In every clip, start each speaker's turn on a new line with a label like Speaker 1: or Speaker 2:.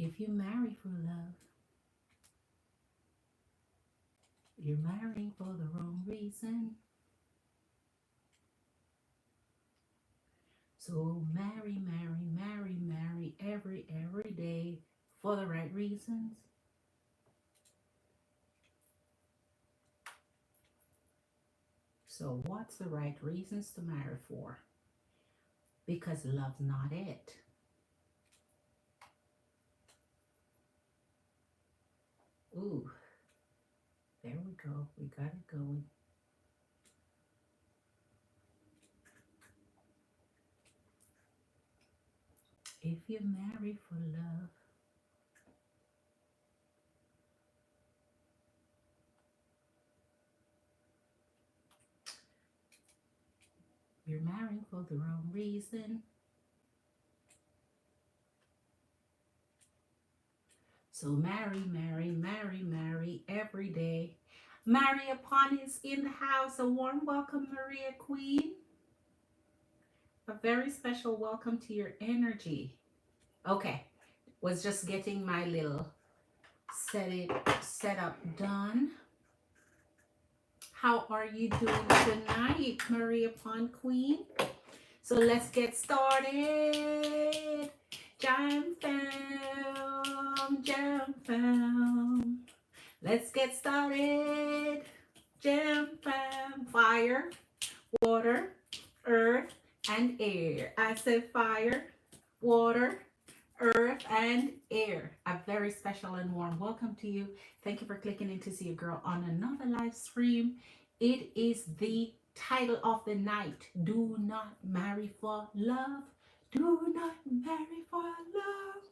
Speaker 1: If you marry for love, you're marrying for the wrong reason. So marry, marry, marry, marry every day for the right reasons. So what's the right reasons to marry for? Because love's not it. Ooh, there we go. We got it going. If you marry for love, you're marrying for the wrong reason. So marry, marry, marry, marry every day. Mary upon is in the house. A warm welcome, Maria Queen. A very special welcome to your energy. Okay, was just getting my little setup done. How are you doing tonight, Maria upon Queen? So let's get started. Jam fam, jam fam. Let's get started. Jam fam. Fire, water, earth, and air. I said fire, water, earth, and air. A very special and warm welcome to you. Thank you for clicking in to see a girl on another live stream. It is the title of the night. Do not marry for love. Do not marry for love.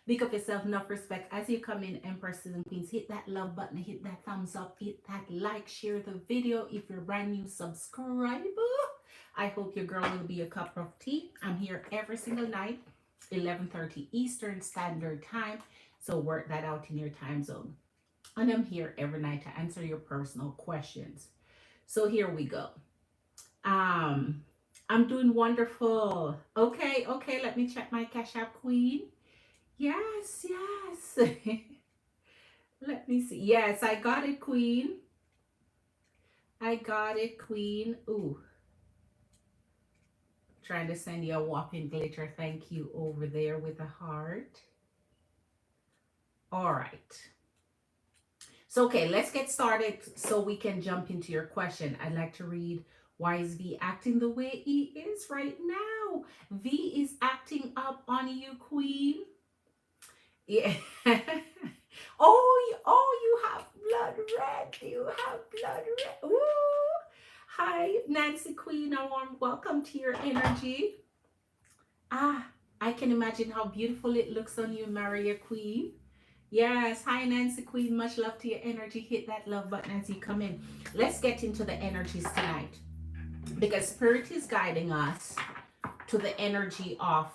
Speaker 1: Big up yourself, enough respect. As you come in, Empresses and Queens, hit that love button, hit that thumbs up, hit that like, share the video. If you're brand new subscriber, I hope your girl will be a cup of tea. I'm here every single night, 11:30 Eastern Standard Time. So work that out in your time zone. And I'm here every night to answer your personal questions. So here we go. I'm doing wonderful. Okay, let me check my Cash App Queen. Yes. Let me see. Yes, I got it, Queen. I got it, Queen. Ooh. Trying to send you a whopping glitter thank you over there with a heart. All right. So, okay, let's get started so we can jump into your question. I'd like to read, why is V acting the way he is right now? V is acting up on you, Queen. Yeah. Oh, you have blood red. You have blood red. Woo. Hi, Nancy Queen. A warm welcome to your energy. I can imagine how beautiful it looks on you, Maria Queen. Yes, hi Nancy Queen, much love to your energy. Hit that love button as you come in. Let's get into the energies tonight, because Spirit is guiding us to the energy of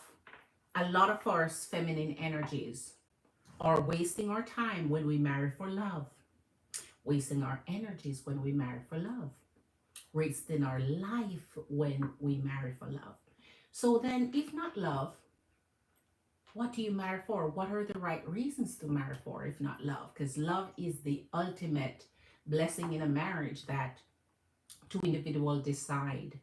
Speaker 1: a lot of our feminine energies are wasting our time when we marry for love, wasting our energies when we marry for love, wasting our life when we marry for love. So then, if not love, what do you marry for? What are the right reasons to marry for if not love? Because love is the ultimate blessing in a marriage, that two individuals decide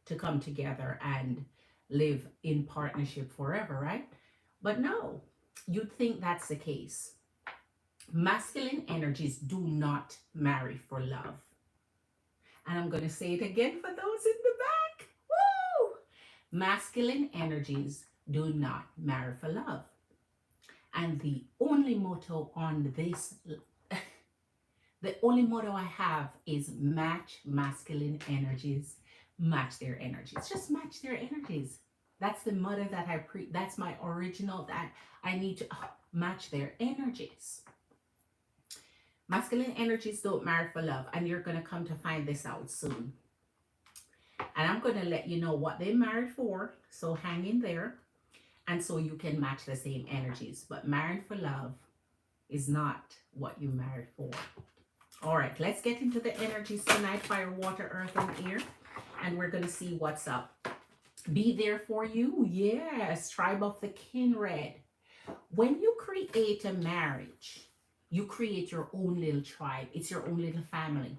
Speaker 1: to come together and live in partnership forever, right? But no, you'd think that's the case. Masculine energies do not marry for love. And I'm going to say it again for those in the back. Woo! Masculine energies do not marry for love. And the only motto on this, the only motto I have is match masculine energies, match their energies. Just match their energies. That's the motto that that's my original, that I need to match their energies. Masculine energies don't marry for love, and you're going to come to find this out soon. And I'm going to let you know what they married for, so hang in there. And so you can match the same energies. But married for love is not what you married for. All right, let's get into the energies tonight. Fire, water, earth, and air. And we're going to see what's up. Be there for you. Yes, tribe of the Kinred. When you create a marriage, you create your own little tribe. It's your own little family.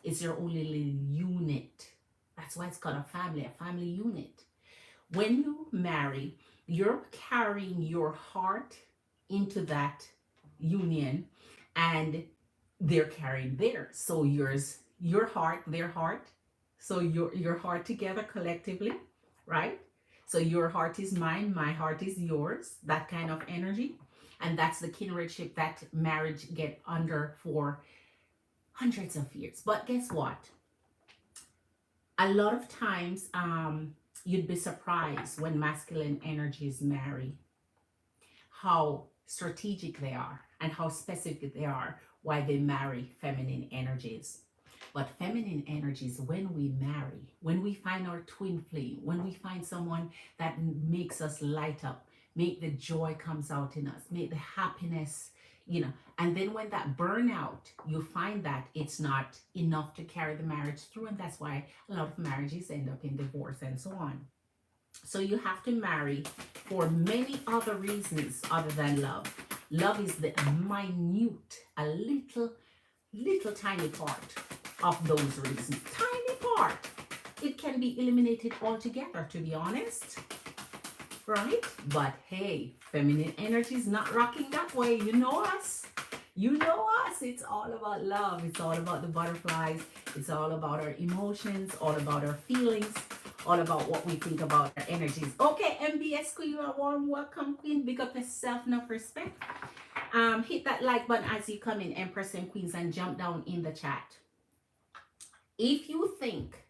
Speaker 1: It's your own little unit. That's why it's called a family unit. When you marry, you're carrying your heart into that union, and they're carrying theirs. So your heart, their heart. So your heart together collectively, right? So your heart is mine, my heart is yours, that kind of energy. And that's the kinship that marriage get under for hundreds of years. But guess what? A lot of times, you'd be surprised when masculine energies marry, how strategic they are and how specific they are why they marry feminine energies. But feminine energies, when we marry, when we find our twin flame, when we find someone that makes us light up, make the joy comes out in us, make the happiness, and then when that burnout, you find that it's not enough to carry the marriage through, and that's why a lot of marriages end up in divorce and so on. So you have to marry for many other reasons other than love. Love is the minute, a little tiny part of those reasons. Tiny part. It can be eliminated altogether, to be honest. Right? But hey, feminine energy is not rocking that way. You know us. You know us. It's all about love. It's all about the butterflies. It's all about our emotions, all about our feelings, all about what we think about our energies. Okay, MBS Queen, a warm welcome, Queen. Big up yourself, enough respect. Hit that like button as you come in, Empress and Queens, and jump down in the chat. If you think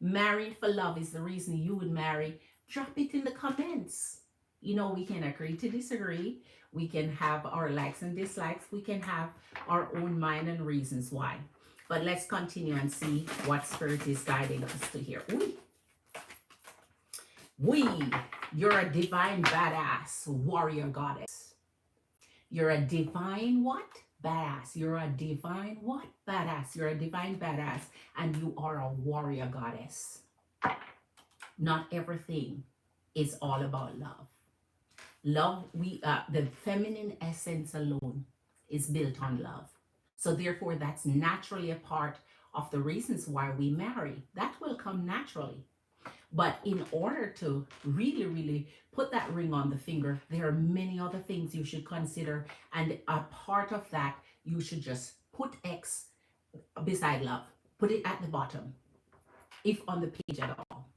Speaker 1: marrying for love is the reason you would marry, drop it in the comments. We can agree to disagree. We can have our likes and dislikes. We can have our own mind and reasons why. But let's continue and see what Spirit is guiding us to here. You're a divine badass warrior goddess. You're a divine what? Badass. You're a divine what? Badass. You're a divine badass, and you are a warrior goddess. Not everything is all about love. Love, the feminine essence alone is built on love. So therefore, that's naturally a part of the reasons why we marry. That will come naturally. But in order to really, really put that ring on the finger, there are many other things you should consider. And a part of that, you should just put X beside love. Put it at the bottom, if on the page at all.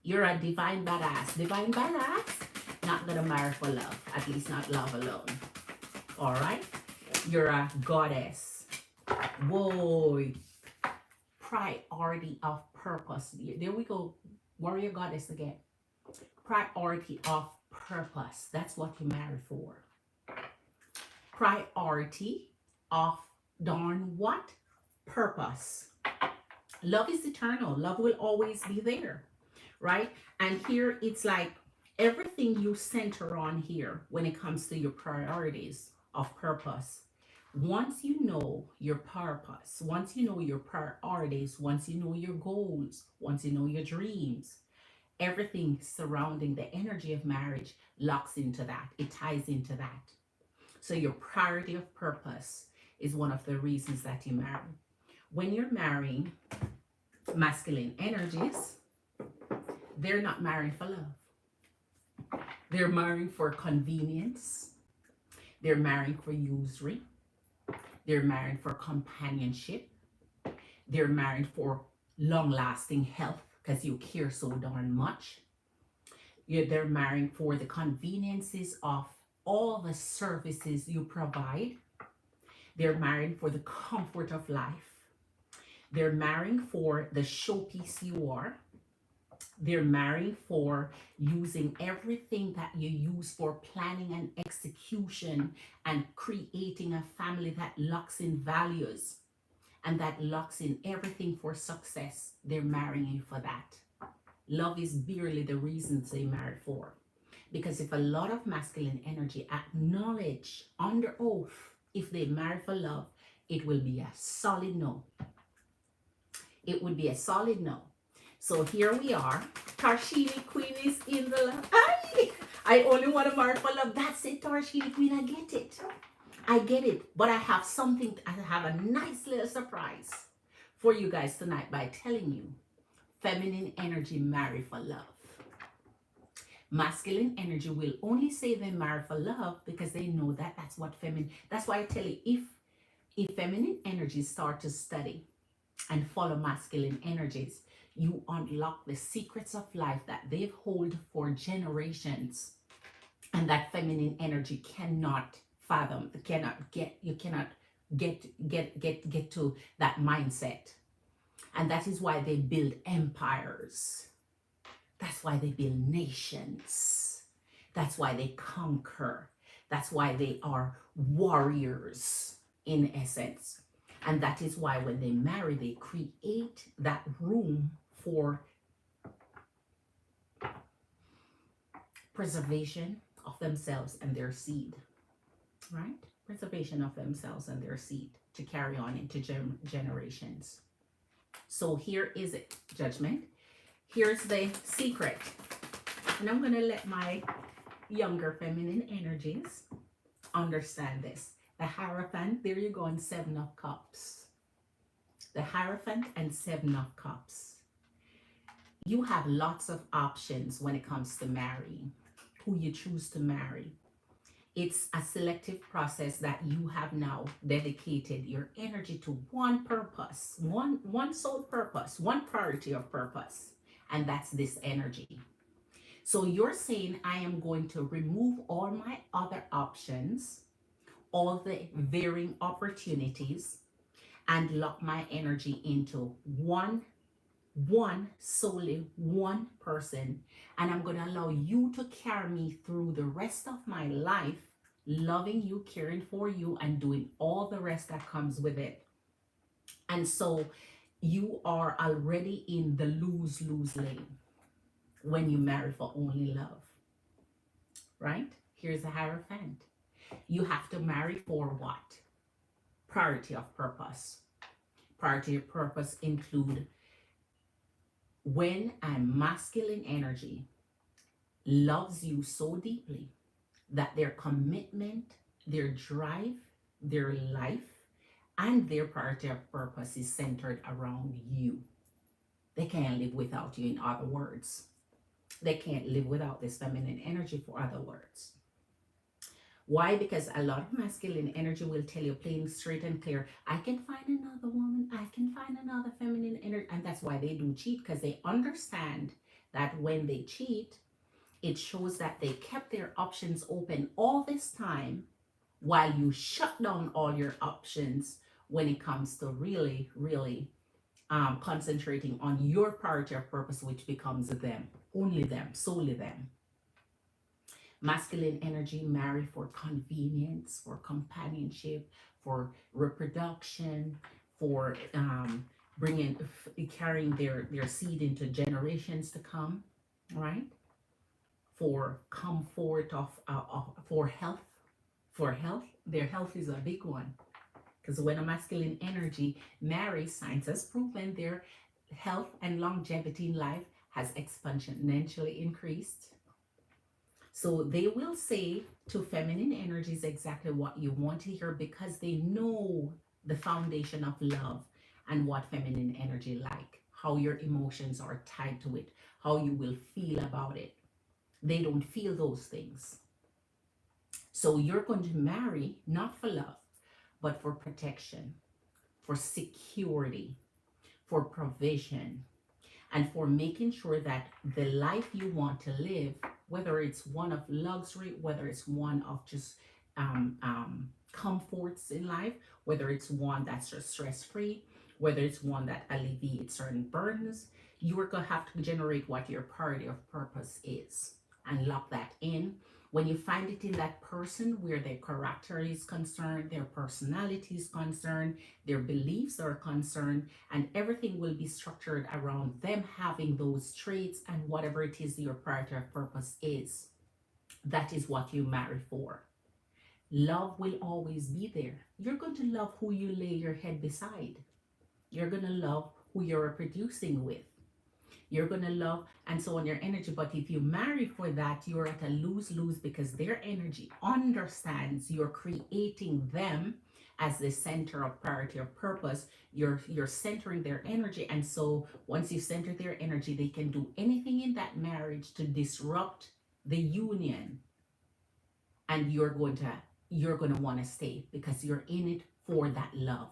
Speaker 1: You're a divine badass. Divine badass, not gonna marry for love. At least not love alone. All right? You're a goddess. Whoa. Priority of purpose. There we go. Warrior goddess again. Priority of purpose. That's what you marry for. Priority of darn what? Purpose. Love is eternal. Love will always be there. Right? And here it's like everything you center on here when it comes to your priorities of purpose. Once you know your purpose, once you know your priorities, once you know your goals, once you know your dreams, everything surrounding the energy of marriage locks into that. It ties into that. So your priority of purpose is one of the reasons that you marry. When you're marrying masculine energies, they're not marrying for love. They're marrying for convenience. They're marrying for usury. They're marrying for companionship. They're married for long-lasting health because you care so darn much. They're marrying for the conveniences of all the services you provide. They're married for the comfort of life. They're marrying for the showpiece you are. They're marrying for using everything that you use for planning and execution and creating a family that locks in values and that locks in everything for success. They're marrying you for that. Love is barely the reasons they marry for. Because if a lot of masculine energy acknowledge under oath, if they marry for love, it will be a solid no. It would be a solid no. So here we are. Tarshini Queen is in the... I only want to marry for love. That's it, Tarshini Queen. I get it. I get it. But I have something, I have a nice little surprise for you guys tonight by telling you feminine energy marry for love. Masculine energy will only say they marry for love because they know that that's what feminine, that's why I tell you, if feminine energies start to study and follow masculine energies, you unlock the secrets of life that they've held for generations, and that feminine energy cannot fathom, cannot get, you cannot get to that mindset. And that is why they build empires. That's why they build nations. That's why they conquer. That's why they are warriors in essence. And that is why when they marry, they create that room for preservation of themselves and their seed, right? Preservation of themselves and their seed to carry on into generations. So here is it, judgment. Here's the secret. And I'm going to let my younger feminine energies understand this. The Hierophant, there you go, and 7 of Cups. The Hierophant and 7 of Cups. You have lots of options when it comes to marrying, who you choose to marry. It's a selective process that you have now dedicated your energy to one purpose, one sole purpose, one priority of purpose, and that's this energy. So you're saying, I am going to remove all my other options, all the varying opportunities, and lock my energy into one solely one person, and I'm going to allow you to carry me through the rest of my life, loving you, caring for you, and doing all the rest that comes with it. And so you are already in the lose-lose lane when you marry for only love, right? Here's a Hierophant. You have to marry for what? Priority of purpose. Priority of purpose include when a masculine energy loves you so deeply that their commitment, their drive, their life, and their priority of purpose is centered around you. They can't live without you, in other words. They can't live without this feminine energy, for other words. Why? Because a lot of masculine energy will tell you plain, straight and clear, I can find another woman, I can find another feminine energy. And that's why they do cheat, because they understand that when they cheat, it shows that they kept their options open all this time while you shut down all your options when it comes to really, really concentrating on your priority of purpose, which becomes them, only them, solely them. Masculine energy marry for convenience, for companionship, for reproduction, for carrying their seed into generations to come, right? For comfort for health. For health, their health is a big one. Because when a masculine energy marries, science has proven their health and longevity in life has exponentially increased. So they will say to feminine energies exactly what you want to hear, because they know the foundation of love and what feminine energy like, how your emotions are tied to it, how you will feel about it. They don't feel those things. So you're going to marry not for love, but for protection, for security, for provision, and for making sure that the life you want to live, whether it's one of luxury, whether it's one of just comforts in life, whether it's one that's just stress-free, whether it's one that alleviates certain burdens, you are going to have to generate what your priority of purpose is and lock that in. When you find it in that person where their character is concerned, their personality is concerned, their beliefs are concerned, and everything will be structured around them having those traits and whatever it is your priority of purpose is, that is what you marry for. Love will always be there. You're going to love who you lay your head beside. You're going to love who you're reproducing with. You're going to love and so on your energy. But if you marry for that, you're at a lose-lose because their energy understands you're creating them as the center of priority of purpose. You're centering their energy. And so once you center their energy, they can do anything in that marriage to disrupt the union. And you're going to want to stay because you're in it for that love.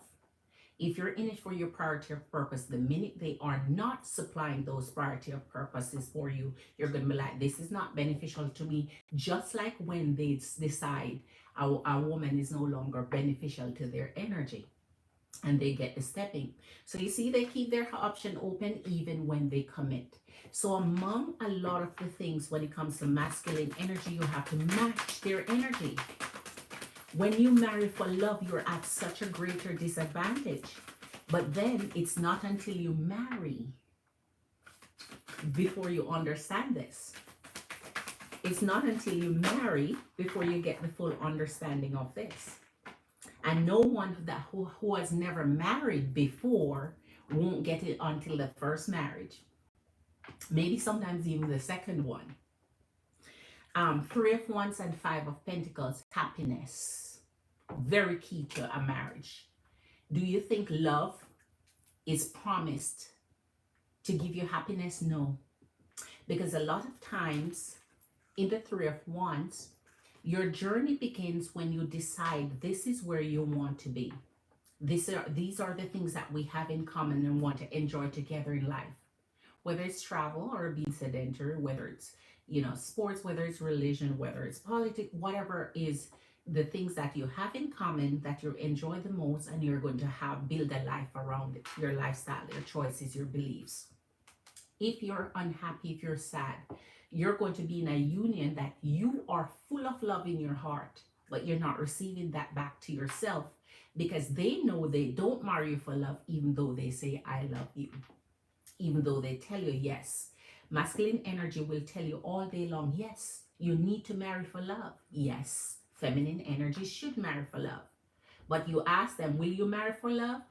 Speaker 1: If you're in it for your priority of purpose, the minute they are not supplying those priority of purposes for you, you're going to be like, this is not beneficial to me. Just like when they decide a woman is no longer beneficial to their energy and they get the stepping. So you see, they keep their option open even when they commit. So among a lot of the things when it comes to masculine energy, you have to match their energy. When you marry for love, you're at such a greater disadvantage. But then it's not until you marry before you understand this. It's not until you marry before you get the full understanding of this. And no one who has never married before won't get it until the first marriage. Maybe sometimes even the second one. Three of Wands and Five of Pentacles, happiness. Very key to a marriage. Do you think love is promised to give you happiness? No. Because a lot of times in the Three of Wands, your journey begins when you decide this is where you want to be. These are the things that we have in common and want to enjoy together in life. Whether it's travel or being sedentary, whether it's sports, whether it's religion, whether it's politics, whatever is the things that you have in common that you enjoy the most, and you're going to build a life around it, your lifestyle, your choices, your beliefs. If you're unhappy, if you're sad, you're going to be in a union that you are full of love in your heart, but you're not receiving that back to yourself because they know they don't marry you for love, even though they say, I love you, even though they tell you yes. Masculine energy will tell you all day long, yes, you need to marry for love. Yes. Feminine energy should marry for love. But you ask them, will you marry for love?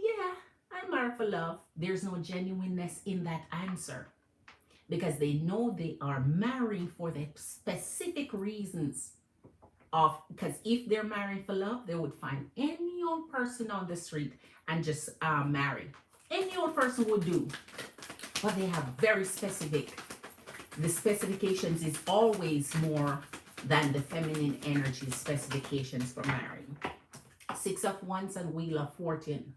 Speaker 1: Yeah, I marry for love. There's no genuineness in that answer because they know they are marrying for the specific reasons because if they're marrying for love, they would find any old person on the street and just marry. Any old person would do. But they have very specific. The specifications is always more than the feminine energy specifications for marrying. Six of Wands and Wheel of Fortune.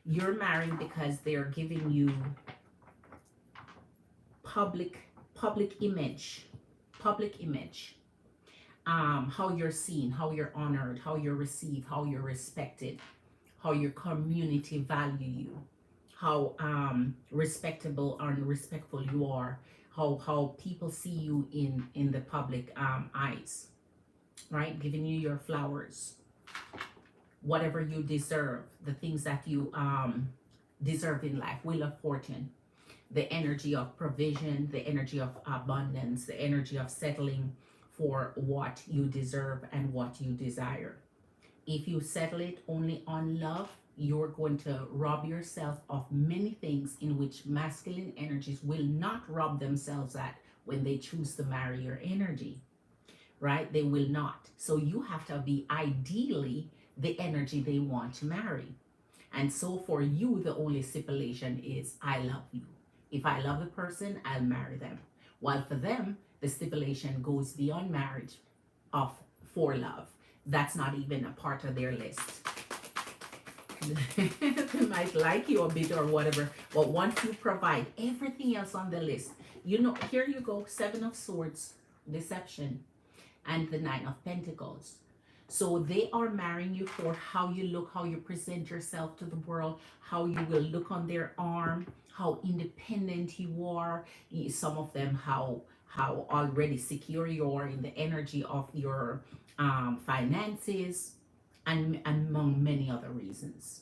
Speaker 1: You're marrying because they're giving you public image. How you're seen, how you're honored, how you're received, how you're respected, how your community value you, how respectable and respectful you are, how people see you in the public eyes, right? Giving you your flowers, whatever you deserve, the things that you deserve in life. Wheel of Fortune, the energy of provision, the energy of abundance, the energy of settling for what you deserve and what you desire. If you settle it only on love, you're going to rob yourself of many things in which masculine energies will not rob themselves at when they choose to marry your energy, right? They will not. So you have to be ideally the energy they want to marry. And so for you, the only stipulation is, I love you. If I love the person, I'll marry them. While for them, the stipulation goes beyond marriage for love. That's not even a part of their list. They might like you a bit or whatever, but once you provide everything else on the list, here you go, Seven of Swords, deception, and the Nine of Pentacles. So they are marrying you for how you look, how you present yourself to the world, how you will look on their arm, how independent you are. Some of them, how already secure you are in the energy of your finances, and among many other reasons.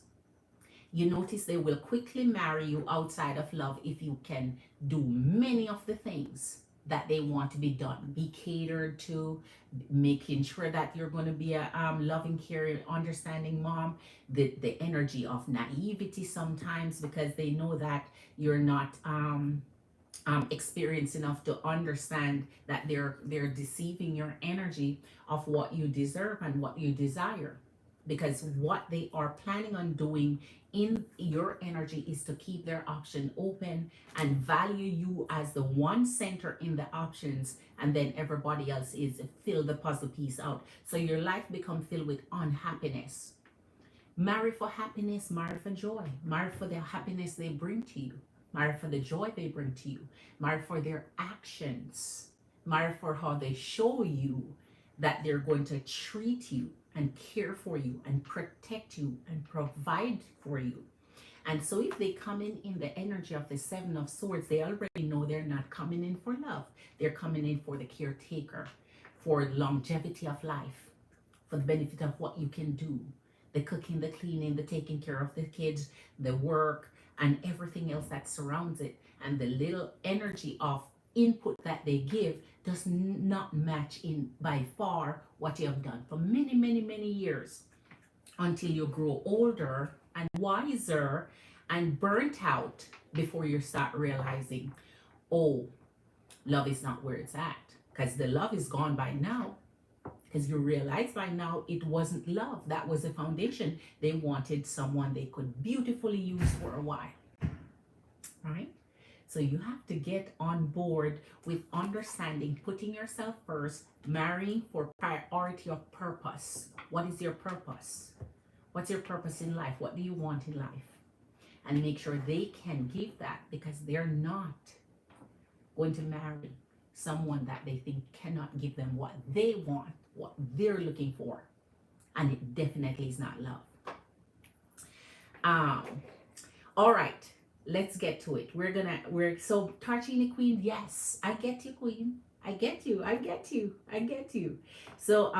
Speaker 1: You notice they will quickly marry you outside of love if you can do many of the things that they want to be done, be catered to, making sure that you're going to be a loving, caring, understanding mom. The energy of naivety sometimes, because they know that you're not experienced enough to understand that they're deceiving your energy of what you deserve and what you desire, because what they are planning on doing in your energy is to keep their option open and value you as the one center in the options, and then everybody else is fill the puzzle piece out, so your life become filled with unhappiness. Marry for happiness, marry for joy, marry for the happiness they bring to you, marry for the joy they bring to you, marry for their actions, marry for how they show you that they're going to treat you and care for you and protect you and provide for you. And so if they come in the energy of the Seven of Swords, they already know they're not coming in for love. They're coming in for the caretaker, for longevity of life, for the benefit of what you can do, the cooking, the cleaning, the taking care of the kids, the work, and everything else that surrounds it. And the little energy of input that they give does not match in by far what you have done for many, many, many years, until you grow older and wiser and burnt out before you start realizing, oh, love is not where it's at. Because the love is gone by now, because you realize by now it wasn't love that was the foundation. They wanted someone they could beautifully use for a while, right? So you have to get on board with understanding, putting yourself first, marrying for priority of purpose. What is your purpose? What's your purpose in life? What do you want in life? And make sure they can give that, because they're not going to marry someone that they think cannot give them what they want, what they're looking for. And it definitely is not love. All right, let's get to it. We're so Tarchini Queen. Yes, I get you, Queen. I get you. So,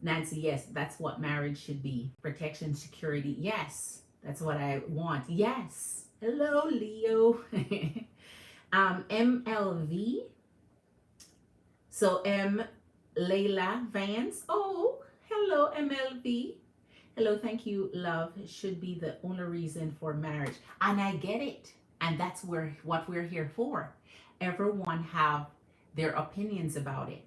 Speaker 1: Nancy, yes, that's what marriage should be. Protection, security. Yes, that's what I want. Yes. Hello, Leo. MLV. So Layla Vance. Oh, hello, MLV. Hello, thank you, love should be the only reason for marriage. And I get it. And that's what we're here for. Everyone have their opinions about it.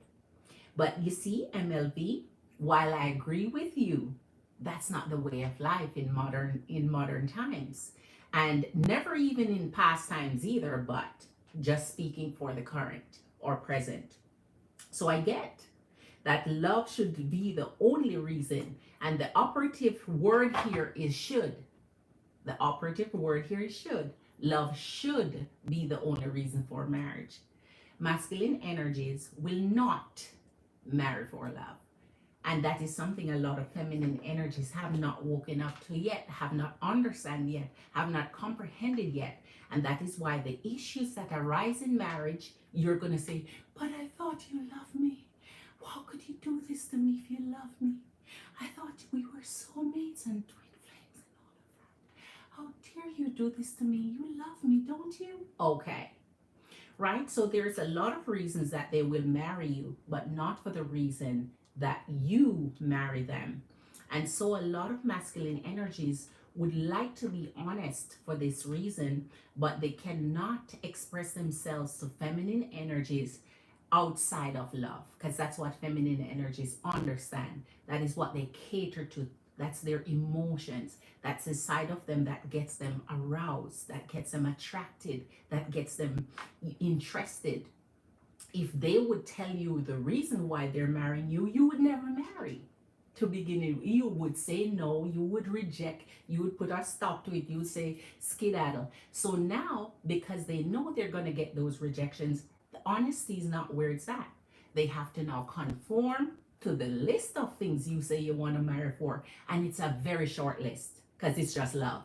Speaker 1: But you see, MLV, while I agree with you, that's not the way of life in modern times. And never even in past times either, but just speaking for the current or present. So I get that love should be the only reason. And the operative word here is should. The operative word here is should. Love should be the only reason for marriage. Masculine energies will not marry for love. And that is something a lot of feminine energies have not woken up to yet, have not understand yet, have not comprehended yet. And that is why the issues that arise in marriage, you're going to say, but I thought you loved me. How could you do this to me if you love me? I thought we were soulmates and twin flames and all of that. How dare you do this to me? You love me, don't you? Okay. Right? So there's a lot of reasons that they will marry you, but not for the reason that you marry them. And so a lot of masculine energies would like to be honest for this reason, but they cannot express themselves to feminine energies outside of love, because that's what feminine energies understand. That is what they cater to. That's their emotions. That's the side of them that gets them aroused, that gets them attracted, that gets them interested. If they would tell you the reason why they're marrying you, you would never marry. To begin with, you would say no, you would reject, you would put a stop to it, you would say skedaddle. So now, because they know they're going to get those rejections, the honesty is not where it's at. They have to now conform to the list of things you say you want to marry for. And it's a very short list, because it's just love.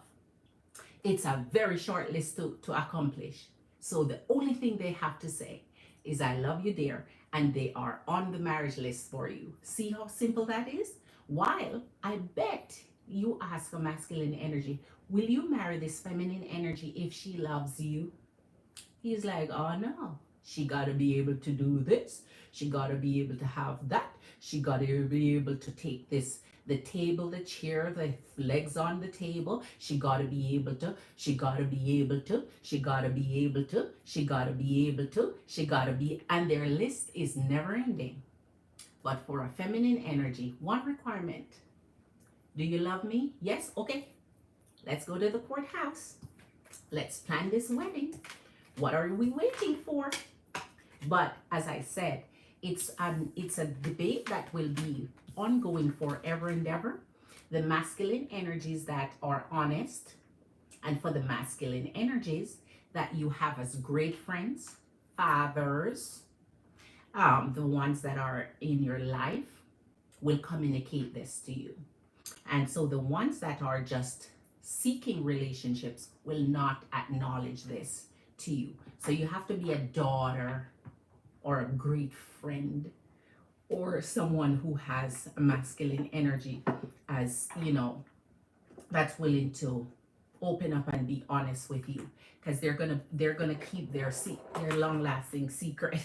Speaker 1: It's a very short list to accomplish. So the only thing they have to say is, I love you, dear, and they are on the marriage list for you. See how simple that is? While I bet you ask a masculine energy, will you marry this feminine energy if she loves you? He's like, oh no, She got to be able to do this. She got to be able to have that. She got to be able to take this, the table, the chair, the legs on the table. She got to be able to. She got to be able to. She got to be able to. She got to be able to. She got to be. And their list is never ending. But for a feminine energy, one requirement. Do you love me? Yes? Okay. Let's go to the courthouse. Let's plan this wedding. What are we waiting for? But as I said, it's a debate that will be ongoing forever and ever. The masculine energies that are honest, and for the masculine energies that you have as great friends, fathers, the ones that are in your life will communicate this to you. And so the ones that are just seeking relationships will not acknowledge this to you. So you have to be a daughter or a great friend or someone who has a masculine energy, as you know, that's willing to open up and be honest with you, because they're gonna keep their long-lasting secret.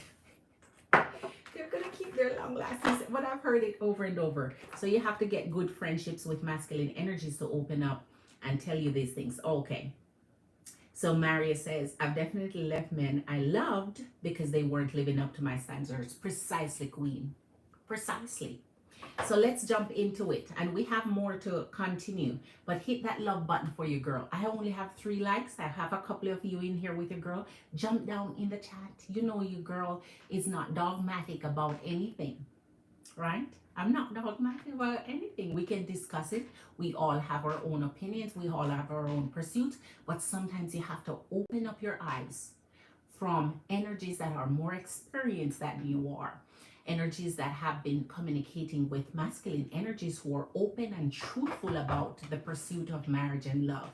Speaker 1: They're gonna keep their long-lasting, but I've heard it over and over. So you have to get good friendships with masculine energies to open up and tell you these things. Okay. So Maria says, I've definitely left men I loved because they weren't living up to my standards. Precisely, Queen. Precisely. So let's jump into it. And we have more to continue. But hit that love button for your girl. I only have 3 likes. I have a couple of you in here with your girl. Jump down in the chat. You know your girl is not dogmatic about anything. Right? I'm not dogmatic about anything. We can discuss it. We all have our own opinions. We all have our own pursuits. But sometimes you have to open up your eyes from energies that are more experienced than you are. Energies that have been communicating with masculine energies who are open and truthful about the pursuit of marriage and love.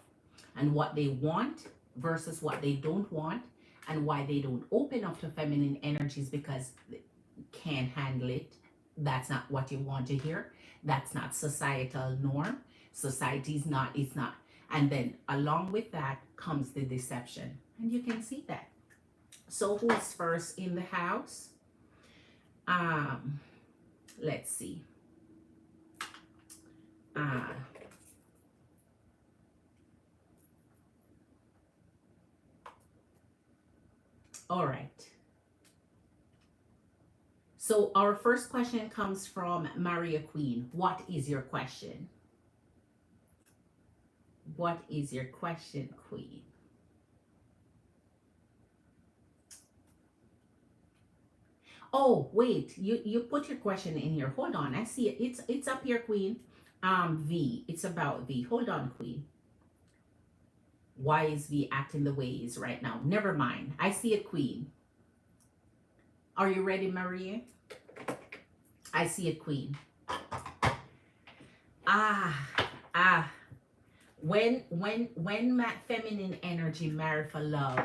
Speaker 1: And what they want versus what they don't want. And why they don't open up to feminine energies because they can't handle it. That's not what you want to hear. That's not societal norm. Society's not, it's not. And then along with that comes the deception. And you can see that. So who's first in the house? Let's see. All right. So our first question comes from Maria Queen. What is your question? What is your question, Queen? Oh, wait, you put your question in here. Hold on, I see it. It's up here, Queen. V. It's about V. Hold on, Queen. Why is V acting the way he is right now? Never mind. I see it, Queen. Are you ready, Maria? I see it, Queen. When feminine energy marry for love,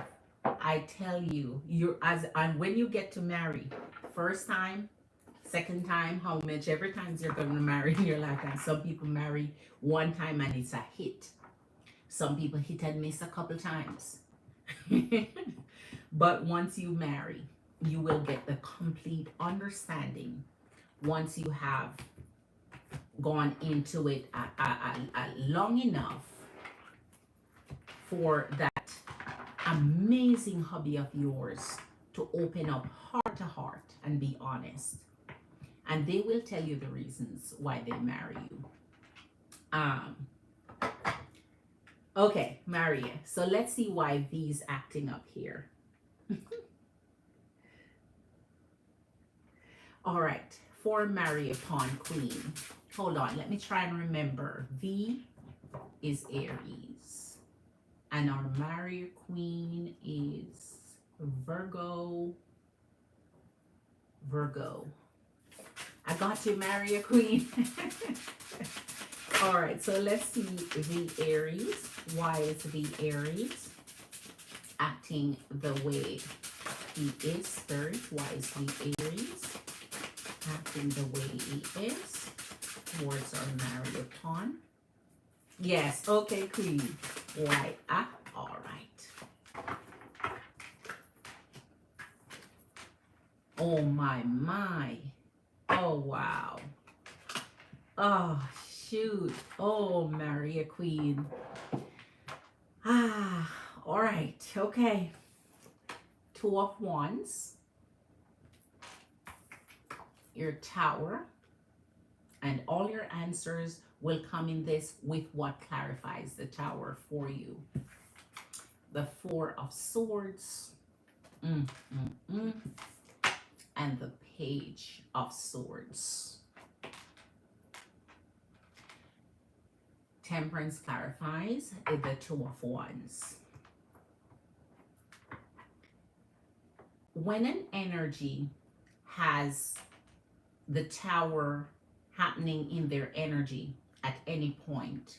Speaker 1: I tell you, and when you get to marry, first time, second time, how much every time you're going to marry in your lifetime. Some people marry one time and it's a hit. Some people hit and miss a couple times. But once you marry, you will get the complete understanding once you have gone into it long enough for that amazing hobby of yours to open up heart to heart and be honest. And they will tell you the reasons why they marry you. Okay, Maria. So let's see why V's acting up here. All right, for Maria Pawn Queen. Hold on, let me try and remember. V is Aries. And our Maria Queen is Virgo. I got you, Maria Queen. All right, so let's see the Aries. Why is the Aries acting the way he is, Spirit? Why is the Aries acting the way he is towards our Maria Pawn? Yes, okay, Queen. Right, all right. Oh my. Oh wow. Oh shoot. Oh Maria Queen. All right. Okay. Two of Wands, your Tower, and all your answers will come in this with what clarifies the Tower for you. The Four of Swords, and the Page of Swords. Temperance clarifies the Two of Wands. When an energy has the Tower happening in their energy at any point,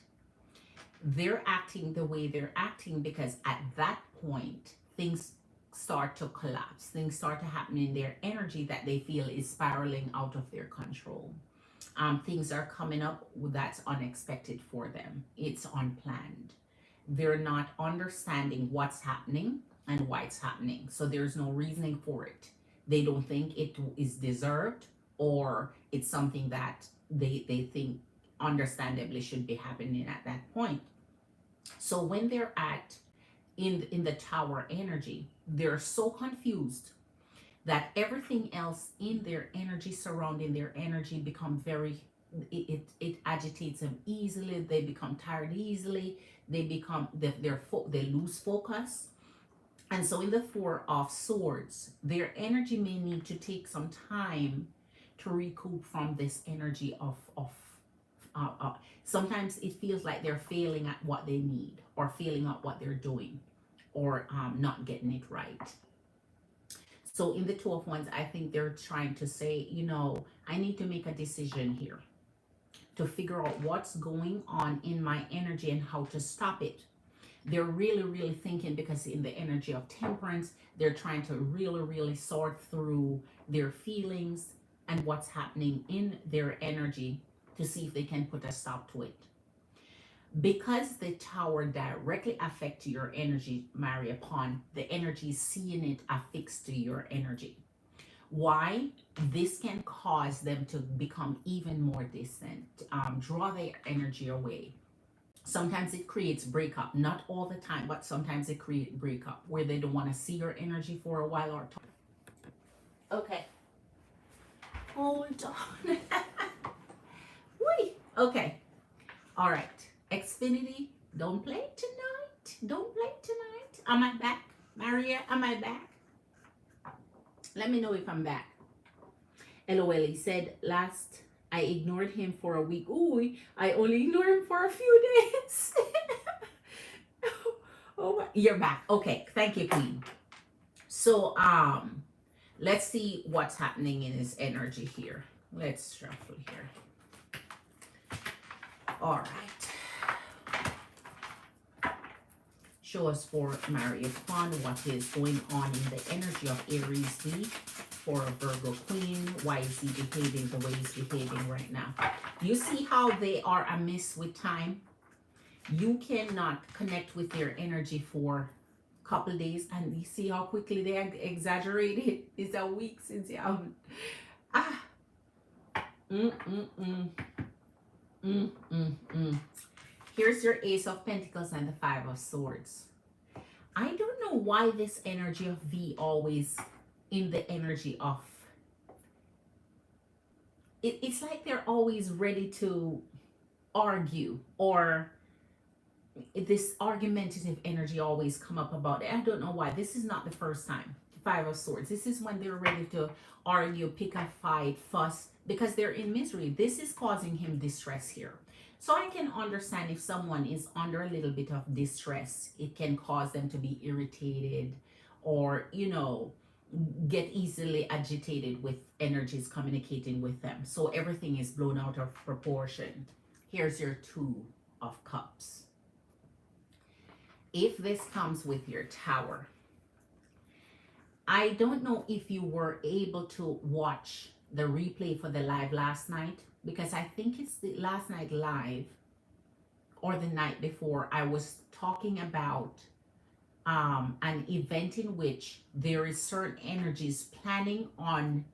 Speaker 1: they're acting the way they're acting because at that point things start to collapse, things start to happen in their energy that they feel is spiraling out of their control. Things are coming up that's unexpected for them, it's unplanned, they're not understanding what's happening and why it's happening, so there's no reasoning for it. They don't think it is deserved, or it's something that they think understandably should be happening at that point. So when they're at in the Tower energy, they're so confused that everything else in their energy, surrounding their energy, become very, it agitates them easily. They become tired easily. They become they lose focus. And so in the Four of Swords, their energy may need to take some time to recoup from this energy of sometimes it feels like they're failing at what they need, or failing at what they're doing, or not getting it right. So in the Two of Wands, I think they're trying to say, I need to make a decision here to figure out what's going on in my energy and how to stop it. They're really thinking, because in the energy of Temperance, they're trying to really sort through their feelings and what's happening in their energy to see if they can put a stop to it. Because the Tower directly affects your energy, marry upon, the energy is seeing it affixed to your energy. Why? This can cause them to become even more distant, draw their energy away. Sometimes it creates breakup, not all the time, but sometimes it creates breakup where they don't want to see your energy for a while or talk. Okay. Hold on. Wait. Okay. All right. Xfinity, don't play tonight. Don't play tonight. Am I back? Maria, am I back? Let me know if I'm back. LOL, he said last I ignored him for a week. Ooh, I only ignored him for a few days. Oh, you're back. Okay, thank you, Queen. So, let's see what's happening in his energy here. Let's shuffle here. All right. Show us for Marius-Pon what is going on in the energy of Aries B for a Virgo Queen. Why is he behaving the way he's behaving right now? You see how they are amiss with time? You cannot connect with their energy for a couple days, and you see how quickly they exaggerate it. It's a week since you haven't. Here's your Ace of Pentacles and the Five of Swords. I don't know why this energy of V always in the energy of it's like they're always ready to argue, or this argumentative energy always come up about it. I don't know why. This is not the first time. Five of Swords. This is when they're ready to argue, pick a fight, fuss, because they're in misery. This is causing him distress here. So I can understand if someone is under a little bit of distress, it can cause them to be irritated, or, get easily agitated with energies communicating with them. So everything is blown out of proportion. Here's your Two of Cups. If this comes with your Tower, I don't know if you were able to watch the replay for the live last night, because I think it's the last night live or the night before. I was talking about an event in which there is certain energies planning on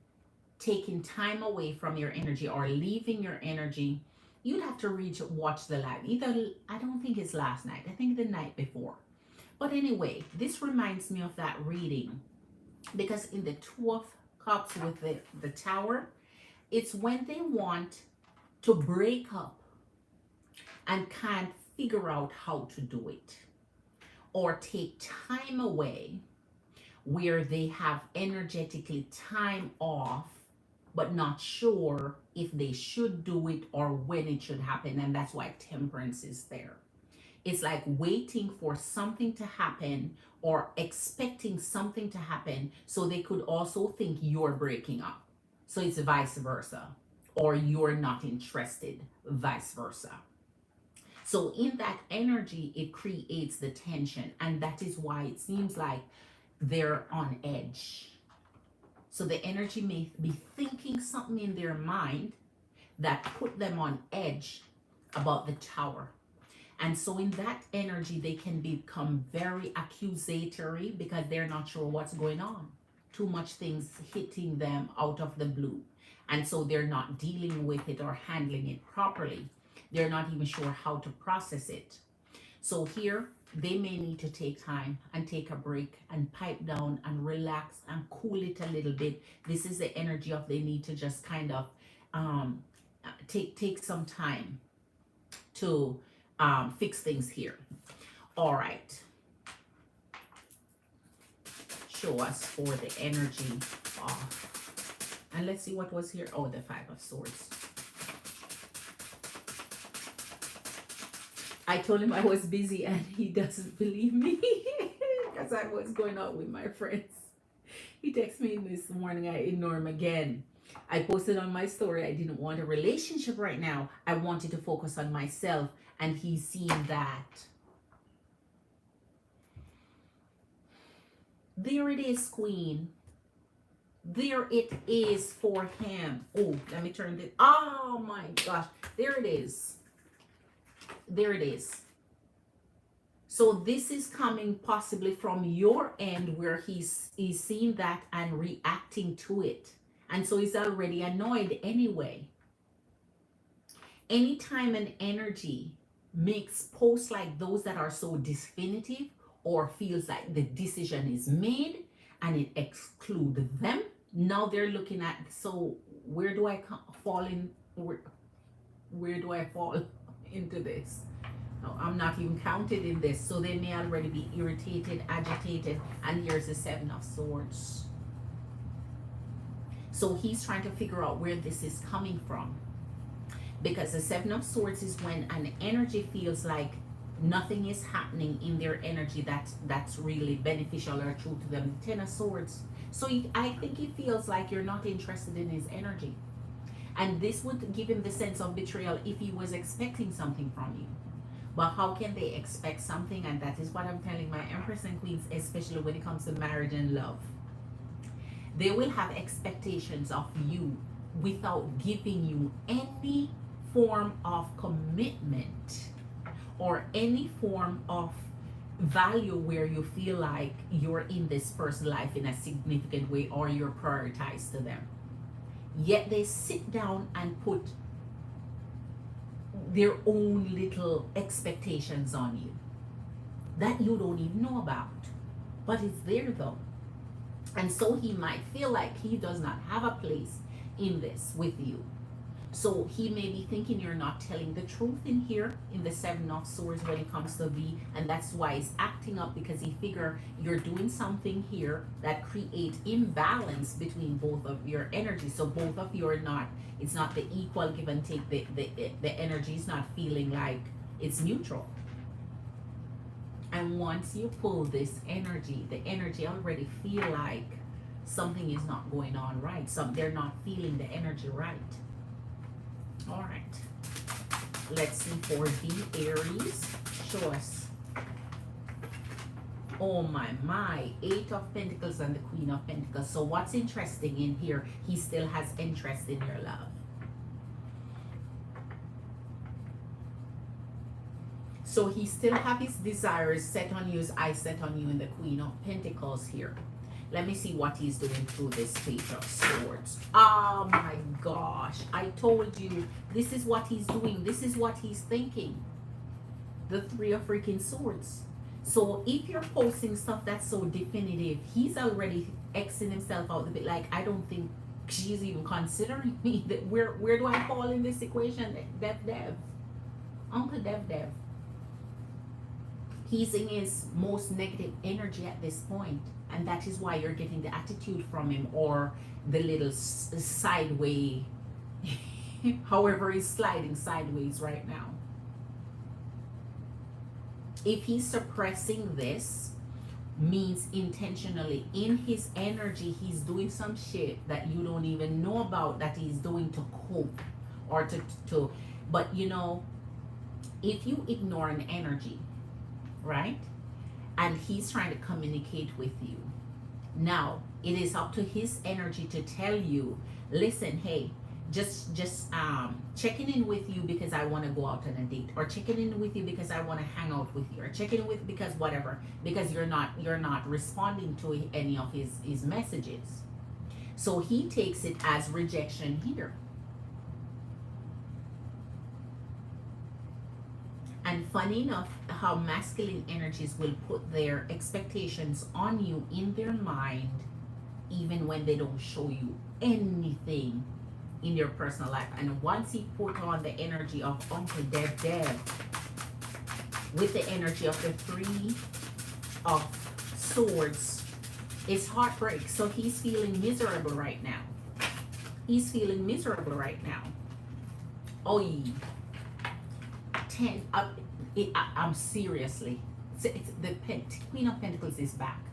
Speaker 1: taking time away from your energy or leaving your energy, you'd have to watch the live. Either, I don't think it's last night, I think the night before. But anyway, this reminds me of that reading because in the Two of Cups with the Tower, it's when they want to break up and can't figure out how to do it, or take time away where they have energetically time off but not sure if they should do it or when it should happen. And that's why Temperance is there. It's like waiting for something to happen or expecting something to happen so they could also think you're breaking up. So it's vice versa, or you're not interested, vice versa. So in that energy, it creates the tension, and that is why it seems like they're on edge. So the energy may be thinking something in their mind that put them on edge about the Tower. And so in that energy, they can become very accusatory because they're not sure what's going on. Too much things hitting them out of the blue. And so they're not dealing with it or handling it properly. They're not even sure how to process it. So here, they may need to take time and take a break and pipe down and relax and cool it a little bit. This is the energy of they need to just kind of take some time to fix things here. All right. Show us for the energy off. And let's see what was here. Oh, the Five of Swords. I told him I was busy and he doesn't believe me because I was going out with my friends. He texted me this morning. I ignore him again. I posted on my story I didn't want a relationship right now. I wanted to focus on myself, and he's seen that. There it is, Queen. There it is for him. Oh, let me turn this. Oh my gosh. There it is. There it is. So this is coming possibly from your end where he's seeing that and reacting to it. And so he's already annoyed anyway. Anytime an energy makes posts like those that are so definitive or feels like the decision is made and it excludes them, now they're looking at, so where do I fall in? Where do I fall into this? No, I'm not even counted in this. So they may already be irritated, agitated, and here's the Seven of Swords. So he's trying to figure out where this is coming from, because the Seven of Swords is when an energy feels like nothing is happening in their energy that's really beneficial or true to them. The Ten of Swords. So I think he feels like you're not interested in his energy, and this would give him the sense of betrayal if he was expecting something from you. But how can they expect something? And that is what I'm telling my Empress and Queens, especially when it comes to marriage and love. They will have expectations of you without giving you any form of commitment or any form of value where you feel like you're in this person's life in a significant way or you're prioritized to them. Yet they sit down and put their own little expectations on you that you don't even know about, but it's there though. And so he might feel like he does not have a place in this with you. So he may be thinking you're not telling the truth in here in the Seven of Swords when it comes to V, and that's why he's acting up, because he figure you're doing something here that creates imbalance between both of your energies. So both of you are not, it's not the equal give and take. The energy is not feeling like it's neutral. And once you pull this energy, the energy already feel like something is not going on right. They're not feeling the energy right. All right, let's see for the Aries. Show us. Oh my, Eight of Pentacles and the Queen of Pentacles. So what's interesting in here, he still has interest in your love. So he still have his desires set on you, his eyes set on you in the Queen of Pentacles here. Let me see what he's doing through this Page of Swords. Oh my gosh. I told you, this is what he's doing. This is what he's thinking. The Three of freaking Swords. So if you're posting stuff that's so definitive, he's already Xing himself out a bit. Like, I don't think she's even considering me. That where do I fall in this equation? Dev. Uncle Dev. He's in his most negative energy at this point, and that is why you're getting the attitude from him, or the little sideway however he's sliding sideways right now. If he's suppressing this, means intentionally in his energy he's doing some shit that you don't even know about that he's doing to cope, or to but you know, if you ignore an energy, right, and he's trying to communicate with you, now it is up to his energy to tell you, listen, hey, just checking in with you because I want to go out on a date, or checking in with you because I want to hang out with you, or checking in with because whatever, because you're not responding to any of his messages. So he takes it as rejection here. And funny enough, how masculine energies will put their expectations on you in their mind, even when they don't show you anything in your personal life. And once he put on the energy of Uncle Dev with the energy of the Three of Swords, it's heartbreak. So he's feeling miserable right now. He's feeling miserable right now. Oh, yeah. 10 up. I'm seriously. It's the Queen of Pentacles is back,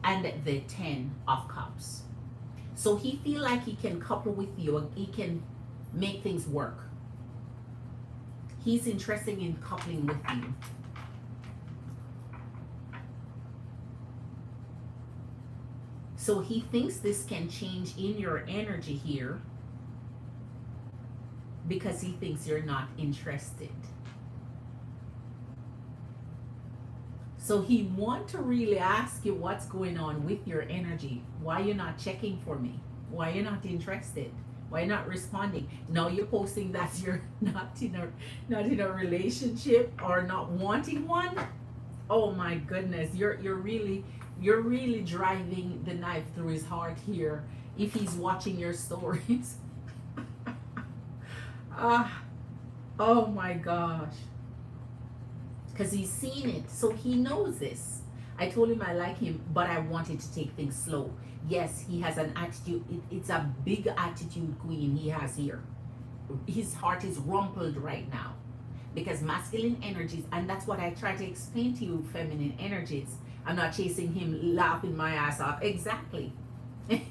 Speaker 1: and the 10 of Cups. So he feel like he can couple with you, and he can make things work. He's interested in coupling with you. So he thinks this can change in your energy here, because he thinks you're not interested. So he want to really ask you what's going on with your energy. Why you're not checking for me? Why you're not interested? Why you're not responding? Now you're posting that you're not in a relationship or not wanting one. Oh my goodness, you're really driving the knife through his heart here. If he's watching your stories. Oh my gosh. Because he's seen it, so he knows this. I told him I like him, but I wanted to take things slow. Yes, he has an attitude. It's a big attitude queen he has here. His heart is rumpled right now, because masculine energies, and that's what I try to explain to you, feminine energies. I'm not chasing him, laughing my ass off. Exactly. You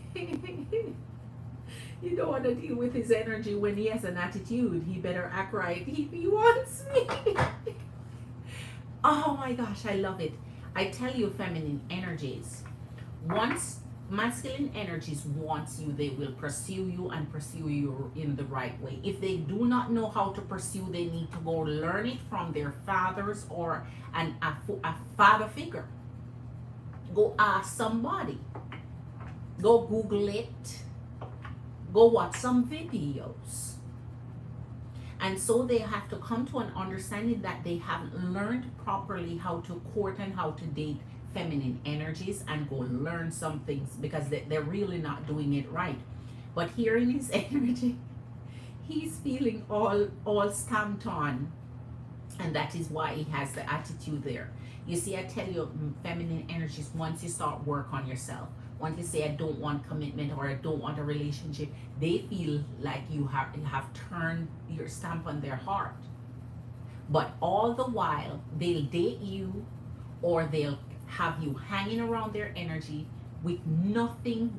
Speaker 1: don't want to deal with his energy when he has an attitude. He better act right if he wants me. Oh my gosh, I love it. I tell you, feminine energies, once masculine energies wants you, they will pursue you and pursue you in the right way. If they do not know how to pursue, they need to go learn it from their fathers or a father figure. Go ask somebody. Go Google it. Go watch some videos. And so they have to come to an understanding that they haven't learned properly how to court and how to date feminine energies, and go learn some things, because they're really not doing it right. But here in his energy, he's feeling all stamped on, and that is why he has the attitude there. You see, I tell you, feminine energies, once you start work on yourself, once you say I don't want commitment or I don't want a relationship, they feel like you have turned your stamp on their heart. But all the while, they'll date you, or they'll have you hanging around their energy with nothing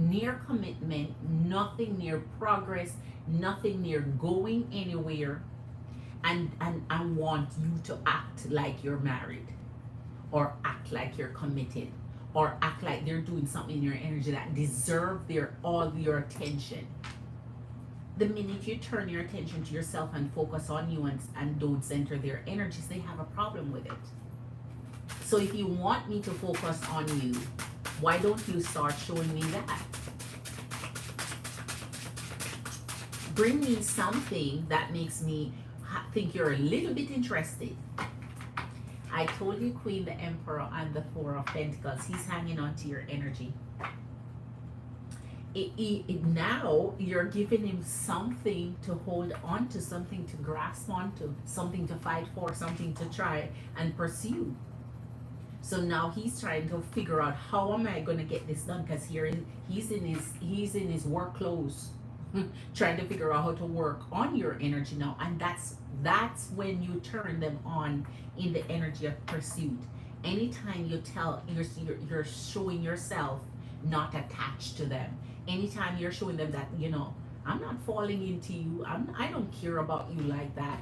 Speaker 1: near commitment, nothing near progress, nothing near going anywhere, and want you to act like you're married, or act like you're committed, or act like they're doing something in your energy that deserve all your attention. The minute you turn your attention to yourself and focus on you and don't center their energies, they have a problem with it. So if you want me to focus on you, why don't you start showing me that? Bring me something that makes me think you're a little bit interested. I told you, Queen, the Emperor, and the Four of Pentacles. He's hanging on to your energy. Now you're giving him something to hold on to, something to grasp onto, something to fight for, something to try and pursue. So now he's trying to figure out, how am I going to get this done? Because he's in his work clothes, trying to figure out how to work on your energy now. And that's when you turn them on in the energy of pursuit. Anytime you tell you're showing yourself not attached to them. Anytime you're showing them that, I'm not falling into you. I don't care about you like that.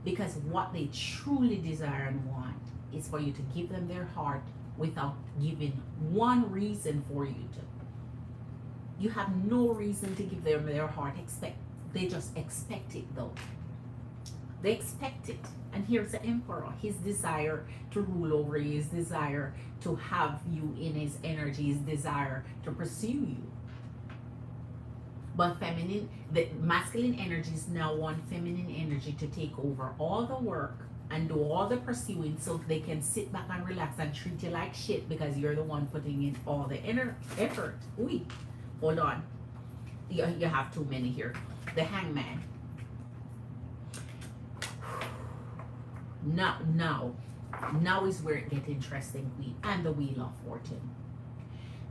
Speaker 1: Because what they truly desire and want is for you to give them their heart without giving one reason for you to. You have no reason to give them their heart. They just expect it though. They expect it. And here's the Emperor. His desire to rule over you, his desire to have you in his energy, his desire to pursue you. But the masculine energies now want feminine energy to take over all the work and do all the pursuing, so they can sit back and relax and treat you like shit because you're the one putting in all the effort. Ooh, hold on. You have too many here. The Hangman. Now is where it gets interesting, Queen. And the Wheel of Fortune.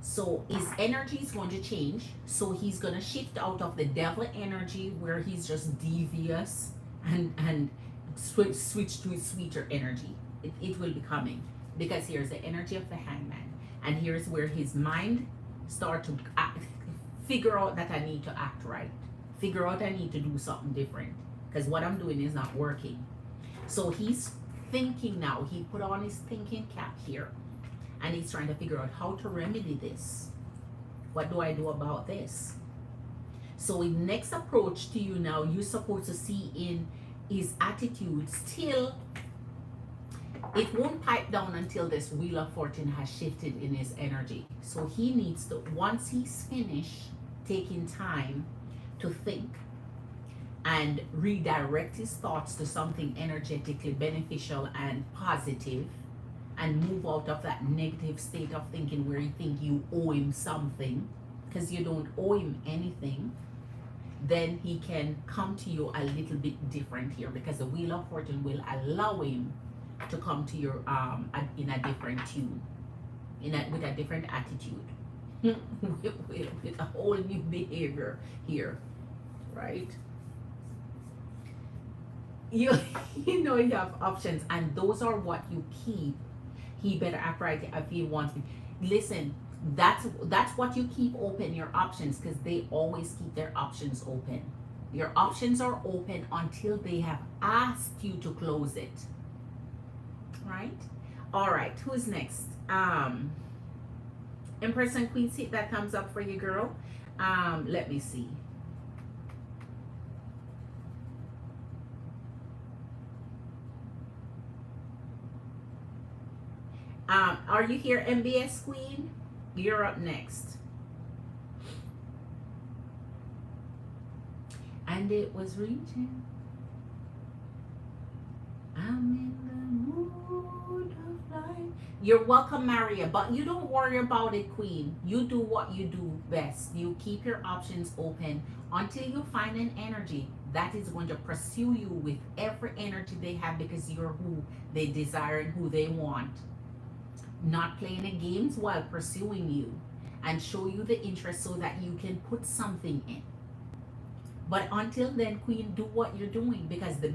Speaker 1: So his energy is going to change. So he's going to shift out of the devil energy where he's just devious and switch to his sweeter energy. It will be coming. Because here's the energy of the Hangman. And here's where his mind start to figure out that I need to act right. Figure out I need to do something different. Because what I'm doing is not working. So he's thinking now. He put on his thinking cap here. And he's trying to figure out how to remedy this. What do I do about this? So his next approach to you now, you're supposed to see in his attitude still, it won't pipe down until this Wheel of Fortune has shifted in his energy. So he needs to, once he's finished taking time to think and redirect his thoughts to something energetically beneficial and positive, and move out of that negative state of thinking where you think you owe him something, because you don't owe him anything, then he can come to you a little bit different here, because the Wheel of Fortune will allow him to come to you in a different tune, with a different attitude, with a whole new behavior here, right? You know you have options, and those are what you keep. He better act right if he wants me. Listen, that's what you keep open, your options, because they always keep their options open. Your options are open until they have asked you to close it. Right? All right, who's next? Empress and Queen, hit that thumbs up for you, girl. Let me see. Are you here, MBS Queen? You're up next. And it was reaching. I'm in the mood of life. You're welcome, Maria, but you don't worry about it, Queen. You do what you do best. You keep your options open until you find an energy that is going to pursue you with every energy they have, because you're who they desire and who they want. Not playing the games while pursuing you, and show you the interest so that you can put something in. But until then, Queen, do what you're doing, because the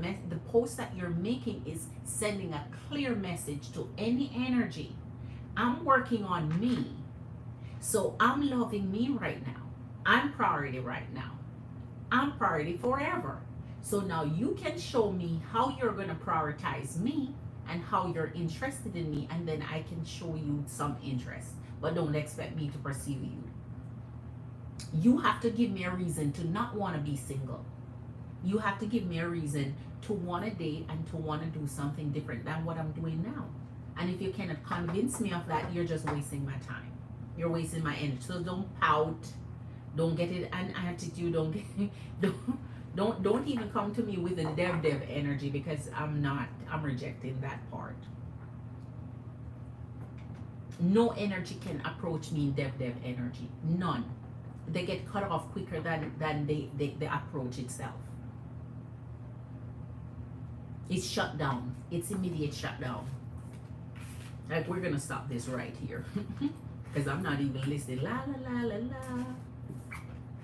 Speaker 1: post that you're making is sending a clear message to any energy. I'm working on me. So I'm loving me right now. I'm priority right now. I'm priority forever. So now you can show me how you're going to prioritize me and how you're interested in me, and then I can show you some interest. But don't expect me to pursue you. You have to give me a reason to not want to be single. You have to give me a reason to want to date and to want to do something different than what I'm doing now. And if you cannot convince me of that, you're just wasting my time. You're wasting my energy. So don't pout. Don't get it an attitude. Don't get don't don't even come to me with a dev energy, because I'm not. I'm rejecting that part. No energy can approach me in dev energy. None. They get cut off quicker than they approach itself. It's shut down. It's immediate shutdown. Like, we're gonna stop this right here. Because I'm not even listening. La la la la la.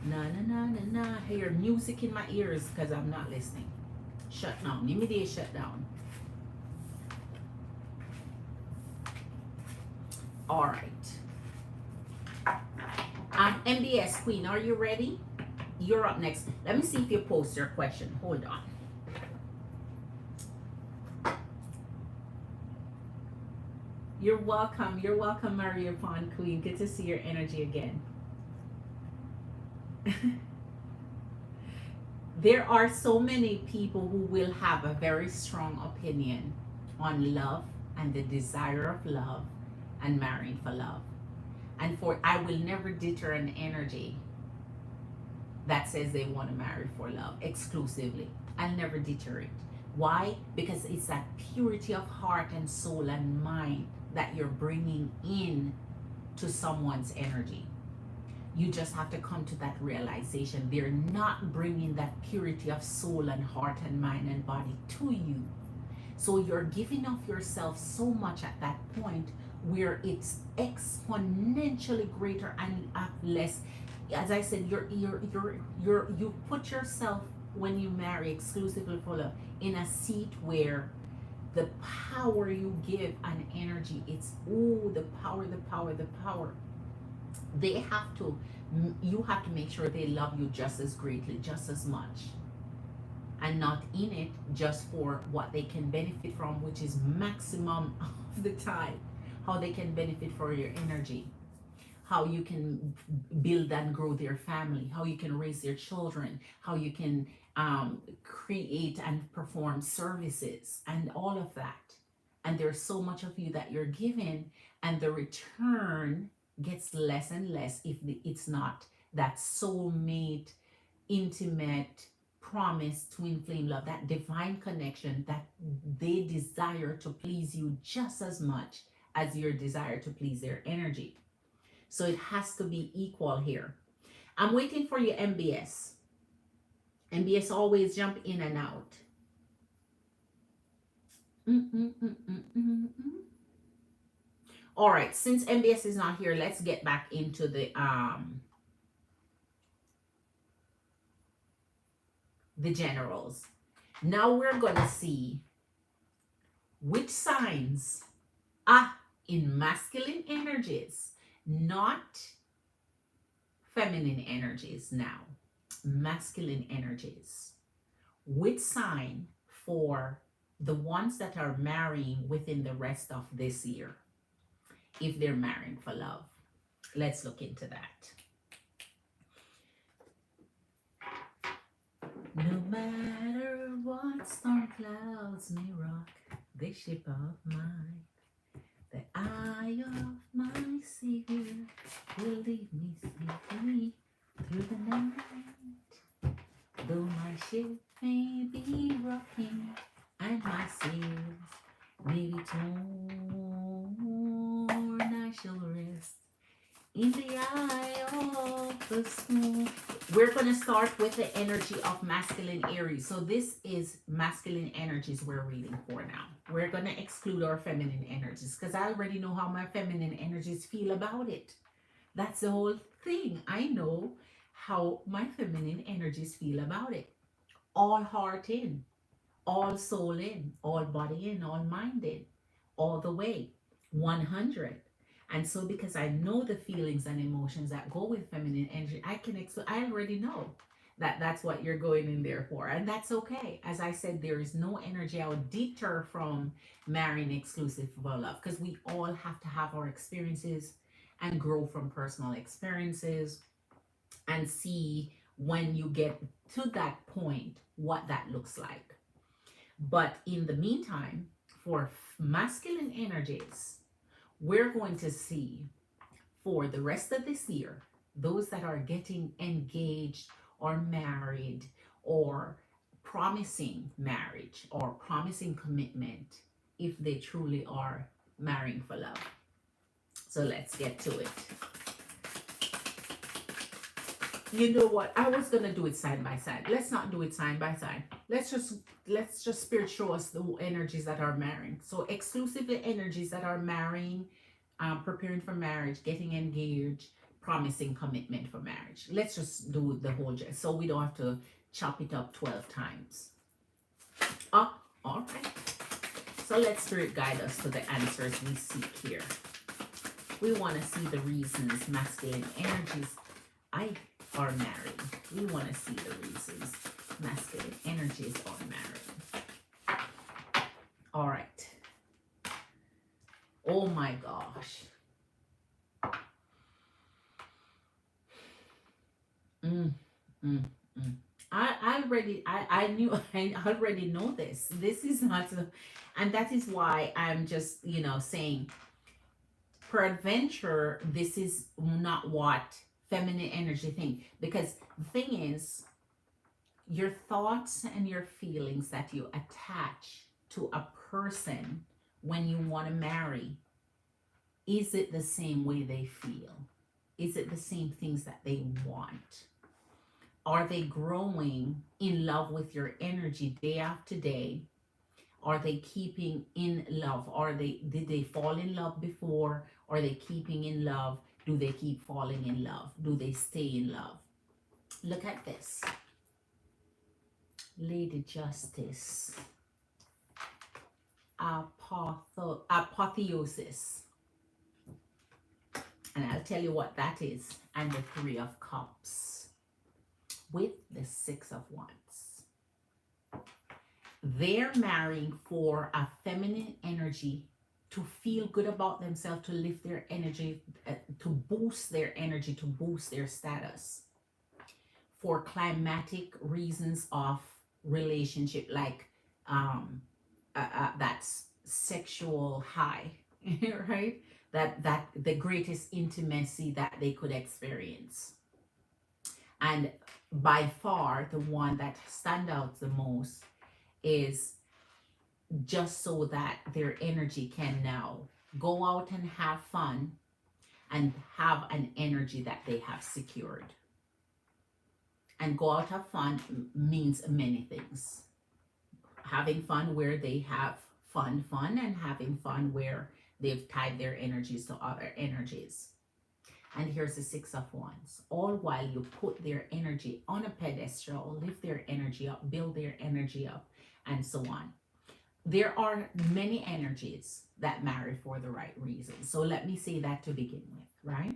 Speaker 1: Na na na na na. I hear music in my ears because I'm not listening. Shut down. Immediate shutdown. All right. MBS Queen, are you ready? You're up next. Let me see if you post your question. Hold on. You're welcome. You're welcome, Maria Pond Queen. Good to see your energy again. There are so many people who will have a very strong opinion on love and the desire of love and marrying for love. And for I will never deter an energy that says they want to marry for love exclusively. I'll never deter it. Why? Because it's that purity of heart and soul and mind that you're bringing in to someone's energy. You just have to come to that realization. They're not bringing that purity of soul and heart and mind and body to you. So you're giving of yourself so much at that point where it's exponentially greater and less. As I said, you put yourself, when you marry exclusively for love, in a seat where the power you give and energy, it's the power, the power, the power. They have to, you have to make sure they love you just as greatly, just as much, and not in it just for what they can benefit from, which is maximum of the time, how they can benefit for your energy, how you can build and grow their family, how you can raise their children, how you can create and perform services and all of that. And there's so much of you that you're given, and the return gets less and less if it's not that soulmate, intimate, promise, twin flame love, that divine connection that they desire to please you just as much as your desire to please their energy. So it has to be equal here. I'm waiting for you, MBS. MBS always jump in and out. All right, since MBS is not here, let's get back into the generals. Now we're gonna see which signs in masculine energies, not feminine energies now, masculine energies. Which sign for the ones that are marrying within the rest of this year, if they're marrying for love? Let's look into that. No matter what storm clouds may rock this ship of mine, the eye of my Savior will lead me safely through the night. Though my ship may be rocking and my sails may be torn, I shall rest in the eye of the storm. We're going to start with the energy of masculine Aries. So this is masculine energies we're reading for now. We're going to exclude our feminine energies because I already know how my feminine energies feel about it. That's the whole thing. I know how my feminine energies feel about it. All heart in, all soul in, all body in, all mind in, all the way, 100. And so because I know the feelings and emotions that go with feminine energy, I already know that that's what you're going in there for. And that's okay. As I said, there is no energy I would deter from marrying exclusive for love, because we all have to have our experiences and grow from personal experiences and see when you get to that point what that looks like. But in the meantime, for masculine energies, we're going to see for the rest of this year, those that are getting engaged or married or promising marriage or promising commitment, if they truly are marrying for love. So let's get to it. You know what? I was gonna do it side by side. Let's not do it side by side. Let's just spirit show us the energies that are marrying. So exclusively energies that are marrying, preparing for marriage, getting engaged, promising commitment for marriage. Let's just do the whole so we don't have to chop it up 12 times. All right. So let spirit guide us to the answers we seek here. We want to see the reasons masculine energies are married. We want to see the reasons masculine energies are married. All right. Oh my gosh. I already know this. This is not, and that is why I'm just, saying, peradventure, this is not what feminine energy think. Because the thing is, your thoughts and your feelings that you attach to a person when you want to marry, is it the same way they feel? Is it the same things that they want? Are they growing in love with your energy day after day? Are they keeping in love? Did they fall in love before? Are they keeping in love? Do they keep falling in love? Do they stay in love? Look at this. Lady Justice. Apotheosis. And I'll tell you what that is. And the Three of Cups. With the Six of Wands. They're marrying for a feminine energy to feel good about themselves, to lift their energy, to boost their energy, to boost their status. For climatic reasons of relationship, like that's sexual high, right? That the greatest intimacy that they could experience. And by far, the one that stands out the most is just so that their energy can now go out and have fun and have an energy that they have secured. And go out have fun means many things. Having fun where they have fun, and having fun where they've tied their energies to other energies. And here's the Six of Wands. All while you put their energy on a pedestal, lift their energy up, build their energy up, and so on. There are many energies that marry for the right reasons. So let me say that to begin with, right?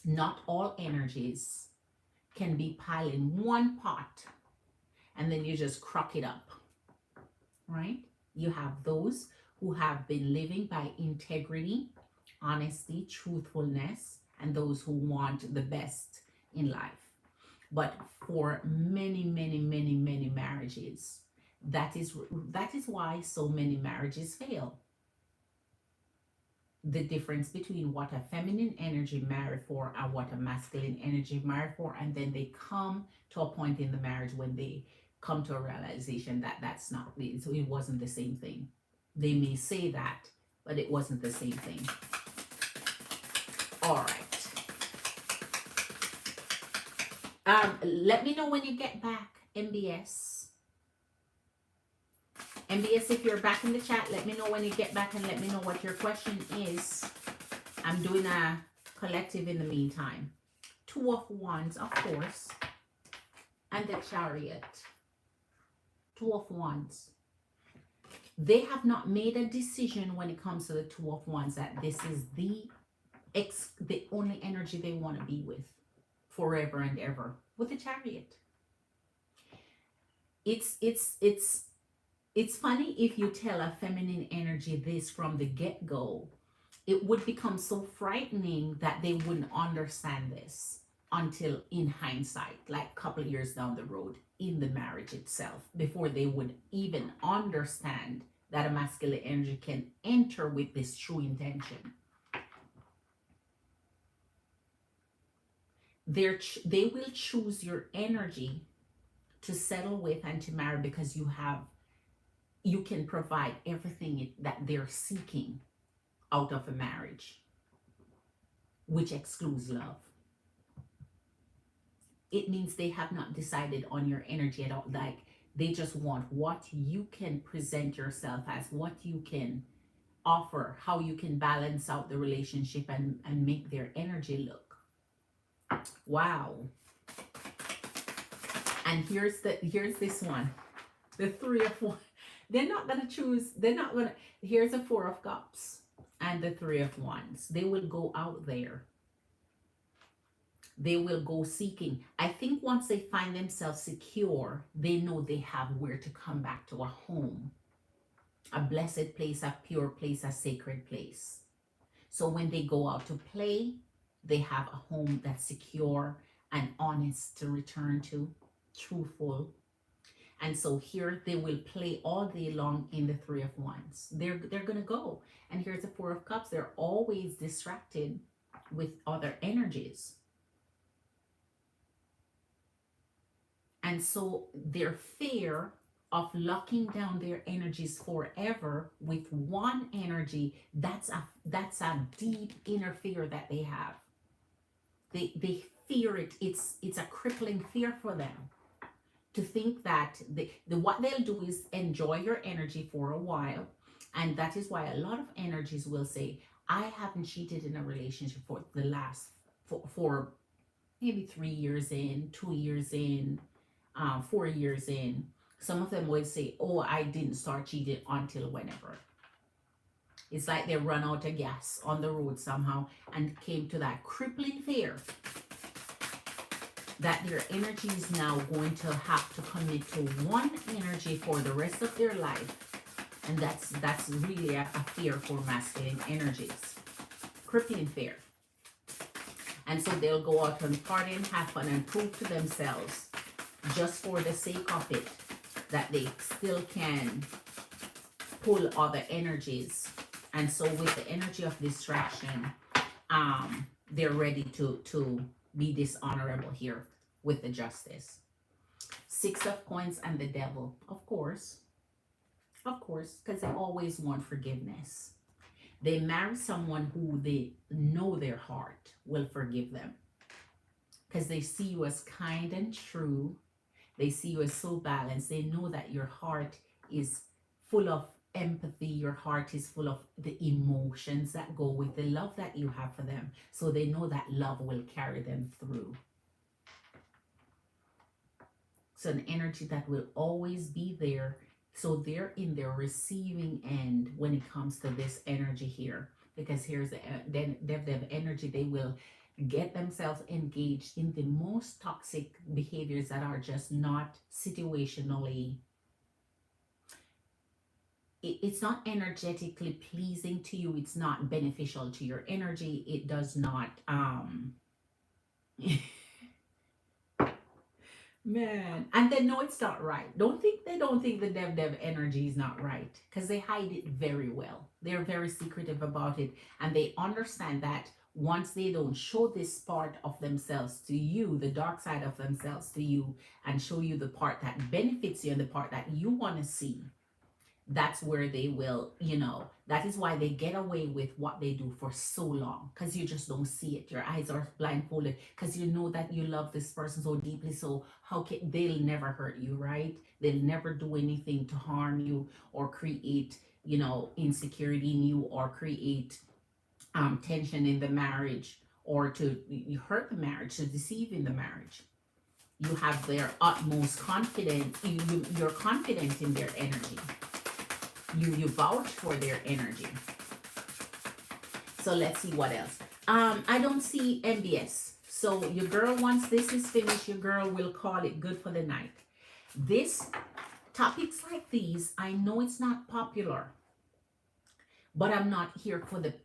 Speaker 1: Not all energies can be piled in one pot and then you just crock it up, right? You have those who have been living by integrity, honesty, truthfulness, and those who want the best in life. But for many marriages, that is why so many marriages fail. The difference between what a feminine energy marry for and what a masculine energy marry for, and then they come to a point in the marriage when they come to a realization that that's not it. So it wasn't the same thing. They may say that, but it wasn't the same thing. All right. Let me know when you get back, MBS. MBS, if you're back in the chat, let me know when you get back and let me know what your question is. I'm doing a collective in the meantime. Two of Wands, of course. And the Chariot. Two of Wands. They have not made a decision when it comes to the Two of Wands that this is the only energy they want to be with forever and ever. With the Chariot. It's funny if you tell a feminine energy this from the get-go, it would become so frightening that they wouldn't understand this. until in hindsight, like a couple of years down the road in the marriage itself, before they would even understand that a masculine energy can enter with this true intention. They will choose your energy to settle with and to marry because you can provide everything that they're seeking out of a marriage, which excludes love. It means they have not decided on your energy at all. Like, they just want what you can present yourself as, what you can offer, how you can balance out the relationship and make their energy look. Wow. And here's this one, the Three of Wands. They're not gonna choose. They're not gonna. Here's a Four of Cups and the Three of Wands. They will go out there. They will go seeking. I think once they find themselves secure, they know they have where to come back to, a home, a blessed place, a pure place, a sacred place. So when they go out to play, they have a home that's secure and honest to return to, truthful. And so here they will play all day long in the Three of Wands. They're gonna go. And here's the Four of Cups. They're always distracted with other energies. And so their fear of locking down their energies forever with one energy, that's a deep inner fear that they have. They fear it. It's a crippling fear for them. To think that what they'll do is enjoy your energy for a while. And that is why a lot of energies will say, I haven't cheated in a relationship for the last, for maybe 3 years in, 2 years in, 4 years in. Some of them will say, oh, I didn't start cheating until whenever. It's like they run out of gas on the road somehow and came to that crippling fear that their energy is now going to have to commit to one energy for the rest of their life. And that's really a fear for masculine energies. Crippling fear. And so they'll go out and party and have fun and prove to themselves, just for the sake of it, that they still can pull other energies. And so with the energy of distraction, they're ready to be dishonorable here with the Justice. Six of Coins and the Devil. Of course, because they always want forgiveness. They marry someone who they know their heart will forgive them, because they see you as kind and true. They see you as so balanced. They know that your heart is full of empathy. Your heart is full of the emotions that go with the love that you have for them. So they know that love will carry them through. So an energy that will always be there. So they're in their receiving end when it comes to this energy here. Because here's the Dev energy. They will get themselves engaged in the most toxic behaviors that are just not situationally, it's not energetically pleasing to you. It's not beneficial to your energy. It does not man, and they know it's not right. They don't think the Dev energy is not right, because they hide it very well. They're very secretive about it, and they understand that once they don't show this part of themselves to you, the dark side of themselves to you, and show you the part that benefits you and the part that you want to see, that's where they will, that is why they get away with what they do for so long, because you just don't see it. Your eyes are blindfolded, because you know that you love this person so deeply. So they'll never hurt you, right? They'll never do anything to harm you or create, insecurity in you, or create tension in the marriage, or to hurt the marriage, to deceive in the marriage. You have their utmost confidence. You're confident in their energy. You vouch for their energy. So let's see what else. I don't see MBS. So your girl, once this is finished, your girl will call it good for the night. Topics like these, I know it's not popular, but I'm not here for the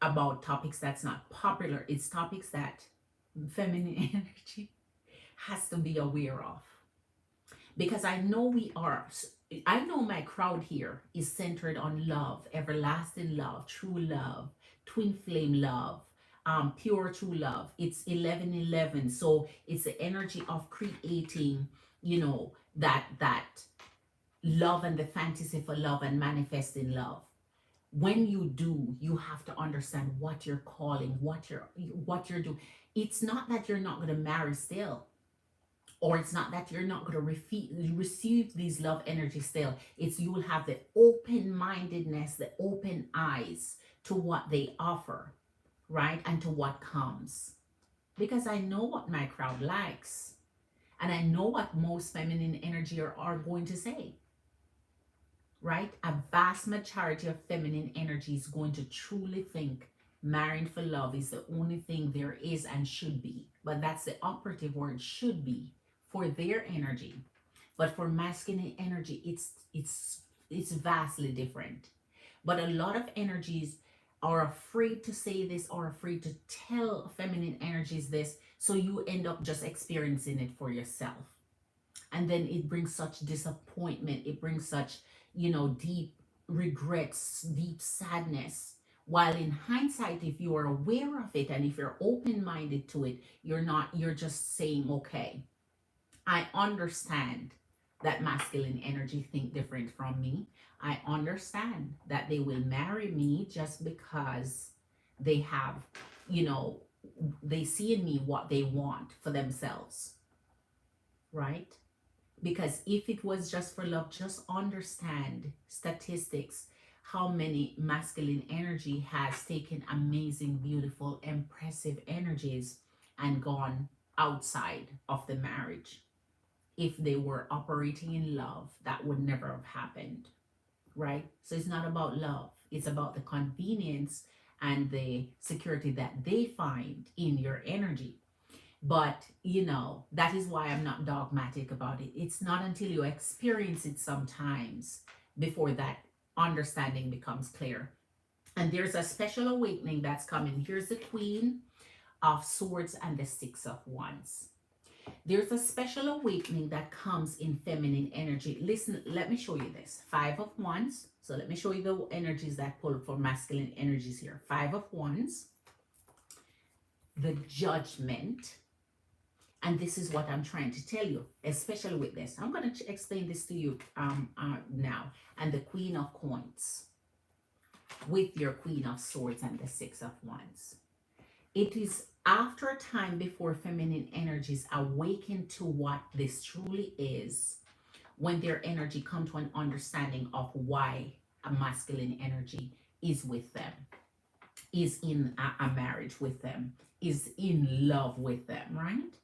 Speaker 1: about topics that's not popular. It's topics that feminine energy has to be aware of, because I know we are. I know my crowd here is centered on love, everlasting love, true love, twin flame love, pure true love. It's 1111, so it's the energy of creating, that love and the fantasy for love and manifesting love. When you do, you have to understand what you're calling, what you're doing. It's not that you're not going to marry still, or it's not that you're not going to receive these love energy still. It's you will have the open mindedness, the open eyes to what they offer, right, and to what comes. Because I know what my crowd likes, and I know what most feminine energy are going to say, right? A vast majority of feminine energy is going to truly think marrying for love is the only thing there is and should be. But that's the operative word, should be, for their energy. But for masculine energy, it's vastly different. But a lot of energies are afraid to say this or afraid to tell feminine energies this, so you end up just experiencing it for yourself. And then it brings such disappointment, it brings such, deep regrets, deep sadness. While in hindsight, if you are aware of it and if you're open-minded to it, you're just saying, okay, I understand that masculine energy think different from me. I understand that they will marry me just because they have, you know they see in me what they want for themselves, right? Because if it was just for love, just understand statistics, how many masculine energy has taken amazing, beautiful, impressive energies and gone outside of the marriage. If they were operating in love, that would never have happened, right? So it's not about love, it's about the convenience and the security that they find in your energy. But that is why I'm not dogmatic about it. It's not until you experience it sometimes before that understanding becomes clear. And there's a special awakening that's coming. Here's the Queen of Swords and the Six of Wands. There's a special awakening that comes in feminine energy. Listen, let me show you this. Five of Wands. So let me show you the energies that pull for masculine energies here. Five of Wands, the Judgment. And this is what I'm trying to tell you, especially with this. I'm going to explain this to you now. And the Queen of Coins with your Queen of Swords and the Six of Wands. It is after a time before feminine energies awaken to what this truly is, when their energy come to an understanding of why a masculine energy is with them, is in a marriage with them, is in love with them, right?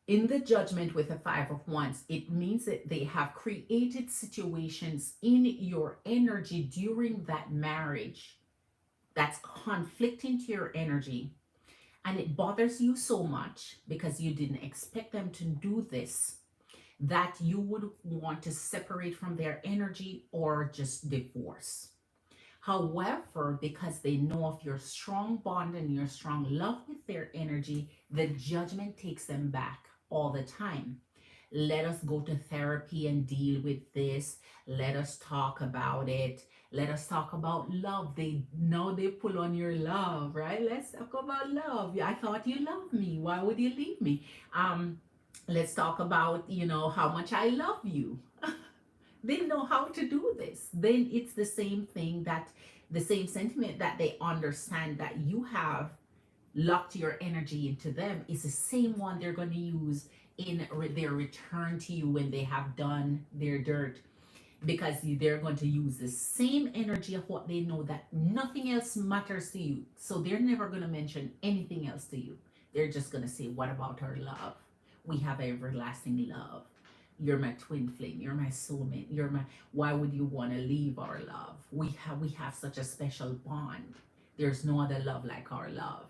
Speaker 1: In the Judgment with the Five of Wands, it means that they have created situations in your energy during that marriage that's conflicting to your energy, and it bothers you so much because you didn't expect them to do this, that you would want to separate from their energy or just divorce. However, because they know of your strong bond and your strong love with their energy, the Judgment takes them back all the time. Let us go to therapy and deal with this. Let us talk about it. Let us talk about love. They pull on your love, right? Let's talk about love. I thought you loved me. Why would you leave me? Let's talk about, how much I love you. They know how to do this. Then it's the same thing, that the same sentiment that they understand that you have locked your energy into them is the same one they're going to use in their return to you when they have done their dirt, because they're going to use the same energy of what they know, that nothing else matters to you. So they're never going to mention anything else to you. They're just going to say, what about our love? We have everlasting love. You're my twin flame. You're my soulmate. Why would you want to leave our love? We have such a special bond. There's no other love like our love.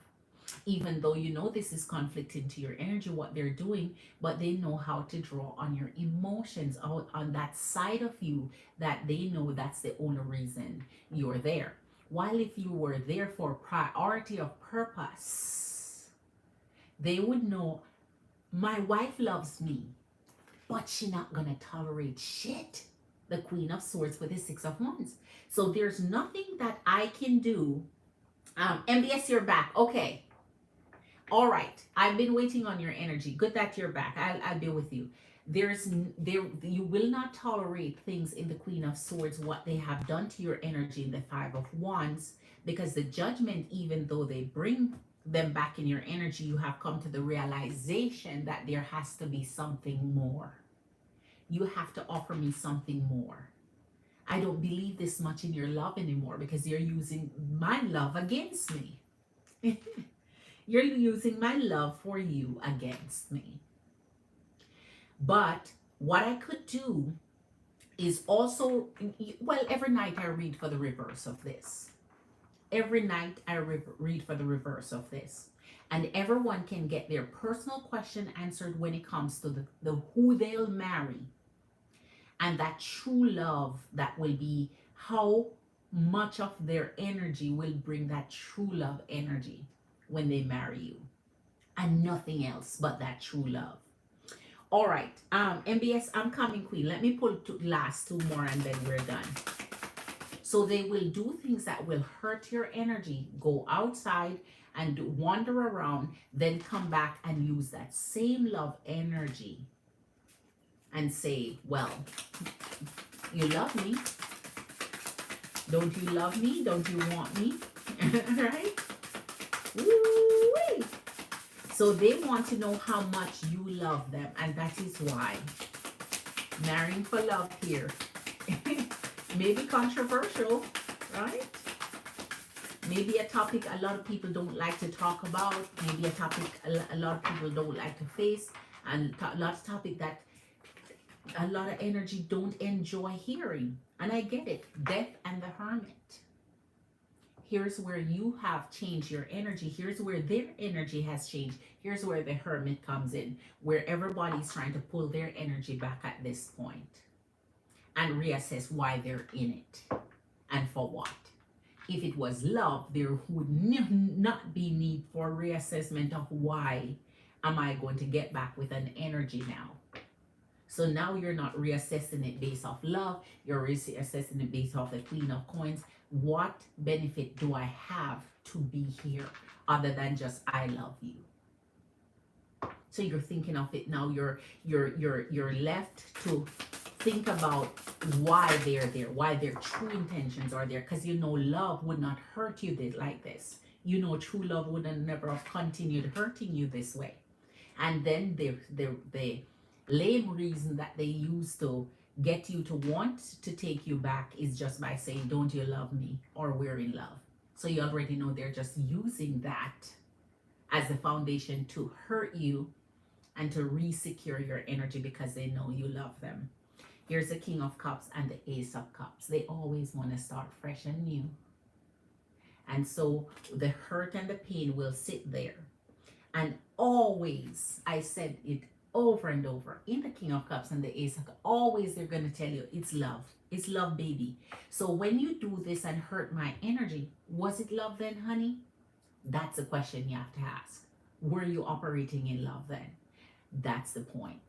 Speaker 1: Even though this is conflicting to your energy, what they're doing, but they know how to draw on your emotions, out on that side of you that they know that's the only reason you're there. While if you were there for priority of purpose, They would know my wife loves me, but she not gonna tolerate shit. The Queen of Swords with the Six of Wands. So there's nothing that I can do. MBS, you're back. Okay. All right. I've been waiting on your energy. Good that you're back. I'll be with you. You will not tolerate things in the Queen of Swords, what they have done to your energy in the Five of Wands, because the judgment, even though they bring them back in your energy, you have come to the realization that there has to be something more. You have to offer me something more. I don't believe this much in your love anymore because you're using my love against me. You're using my love for you against me. But what I could do is also, well, every night I read for the reverse of this. Every night I read for the reverse of this. And everyone can get their personal question answered when it comes to the who they'll marry. And that true love that will be how much of their energy will bring that true love energy when they marry you. And nothing else but that true love. All right, MBS, I'm coming, Queen. Let me pull last two more and then we're done. So they will do things that will hurt your energy, go outside and wander around, then come back and use that same love energy and say, well, you love me. Don't you love me? Don't you want me? Right? Woo-wee. So they want to know how much you love them, and that is why marrying for love here may be controversial, right? Maybe a topic a lot of people don't like to talk about, maybe a topic a lot of people don't like to face, and a lot of topic that a lot of energy don't enjoy hearing. And I get it. Death and the Hermit. Here's where you have changed your energy. Here's where their energy has changed. Here's where the Hermit comes in, where everybody's trying to pull their energy back at this point and reassess why they're in it and for what. If it was love, there would not be need for reassessment of why am I going to get back with an energy now. So now you're not reassessing it based off love. You're reassessing it based off the Queen of Coins. What benefit do I have to be here other than just I love you? So you're thinking of it now. You're left to think about why they're there, why their true intentions are there. Because you know love would not hurt you like this. You know true love would never have continued hurting you this way. And then they lame reason that they use to get you to want to take you back is just by saying, don't you love me, or we're in love. So you already know they're just using that as the foundation to hurt you and to re-secure your energy because they know you love them. Here's the King of Cups and the Ace of Cups. They always want to start fresh and new. And so the hurt and the pain will sit there. And always, I said it over and over, in the King of Cups and the Ace of Cups, always they're going to tell you it's love. It's love, baby. So when you do this and hurt my energy, was it love then, honey? That's the question you have to ask. Were you operating in love then? That's the point.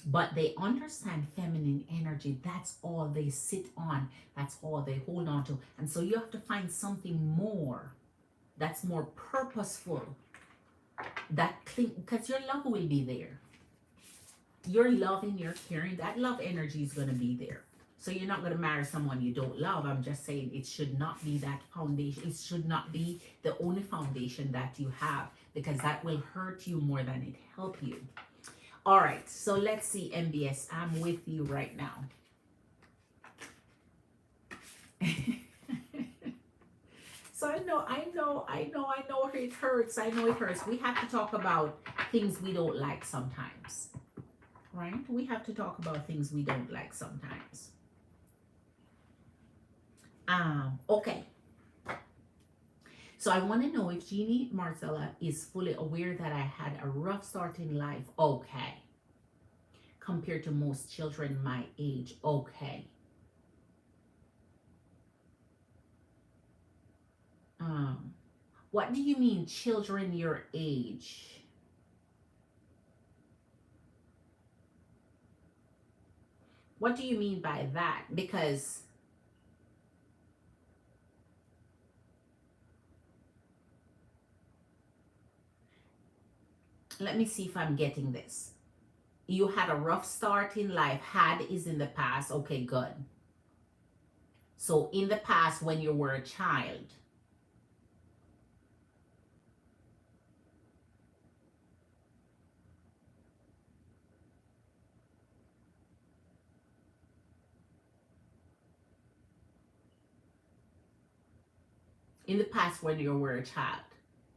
Speaker 1: But they understand feminine energy. That's all they sit on. That's all they hold on to. And so you have to find something more that's more purposeful. That because your love will be there. Your love and your caring, that love energy is going to be there. So you're not going to marry someone you don't love. I'm just saying it should not be that foundation. It should not be the only foundation that you have, because that will hurt you more than it help you. All right, so let's see, MBS. I'm with you right now. So I know it hurts. I know it hurts. We have to talk about things we don't like sometimes, right? We have to talk about things we don't like sometimes. Okay. So I want to know if Jeannie Marcella is fully aware that I had a rough start in life. Okay. Compared to most children my age. Okay. What do you mean children your age? What do you mean by that? Because let me see if I'm getting this. You had a rough start in life. Had is in the past. Okay, good. So in the past, when you were a child, in the past when you were a child,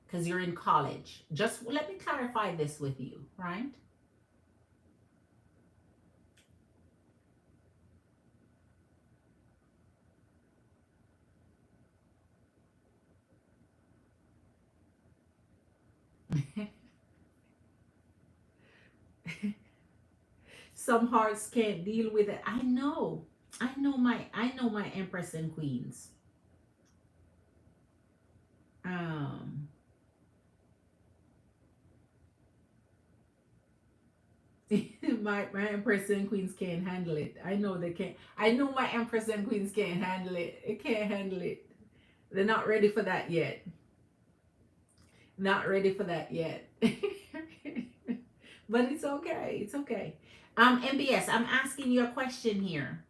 Speaker 1: because you're in college, just let me clarify this with you, right? Some hearts can't deal with it. I know. I know my empress and queens. Um my empress and queens can't handle it. I know they can't. I know my empress and queens can't handle it. It can't handle it. They're not ready for that yet. Not ready for that yet. But it's okay. It's okay. MBS, I'm asking you a question here.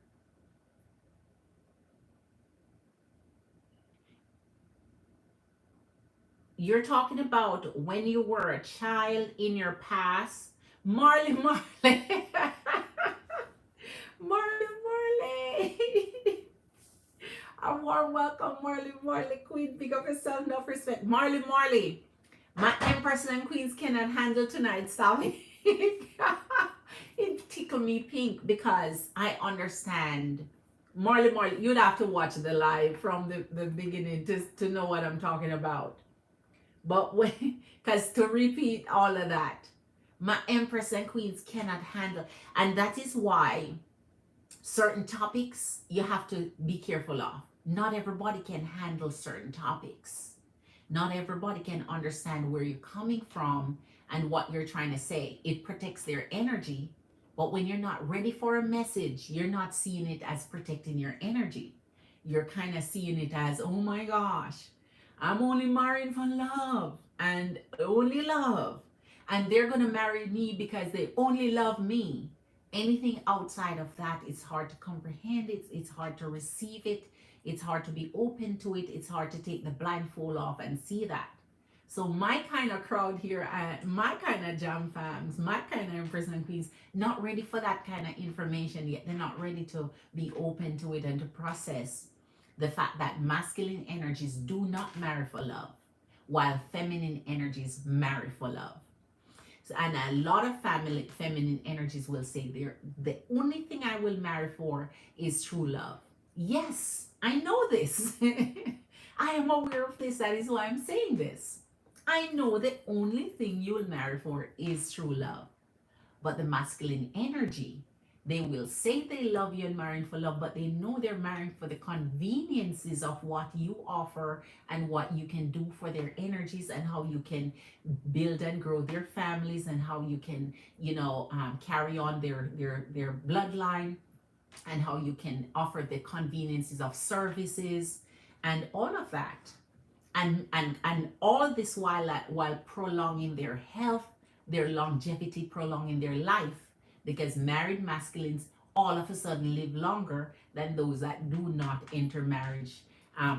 Speaker 1: You're talking about when you were a child in your past. Marley, Marley. Marley, Marley. A warm welcome, Marley, Marley, Queen. Pick up yourself, enough respect. Marley, Marley. My Empress and Queens cannot handle tonight. Stop it. It tickled me pink because I understand. Marley, Marley, you'd have to watch the live from the beginning to know what I'm talking about. But when, because to repeat all of that, my Empress and Queens cannot handle. And that is why certain topics you have to be careful of. Not everybody can handle certain topics. Not everybody can understand where you're coming from and what you're trying to say. It protects their energy, but when you're not ready for a message, you're not seeing it as protecting your energy. You're kind of seeing it as, oh my gosh, I'm only marrying for love and only love. And they're going to marry me because they only love me. Anything outside of that, it's hard to comprehend it, it's hard to receive it, it's hard to be open to it, it's hard to take the blindfold off and see that. So my kind of crowd here, my kind of jam fams, my kind of empress and queens, not ready for that kind of information yet. They're not ready to be open to it and to process the fact that masculine energies do not marry for love, while feminine energies marry for love. So, and a lot of feminine energies will say the only thing I will marry for is true love. Yes, I know this. I am aware of this. That is why I'm saying this. I know the only thing you will marry for is true love. But the masculine energy, they will say they love you and marrying for love, but they know they're marrying for the conveniences of what you offer and what you can do for their energies and how you can build and grow their families and how you can, carry on their bloodline and how you can offer the conveniences of services and all of that, and all this while prolonging their health, their longevity, prolonging their life, because married masculines all of a sudden live longer than those that do not enter marriage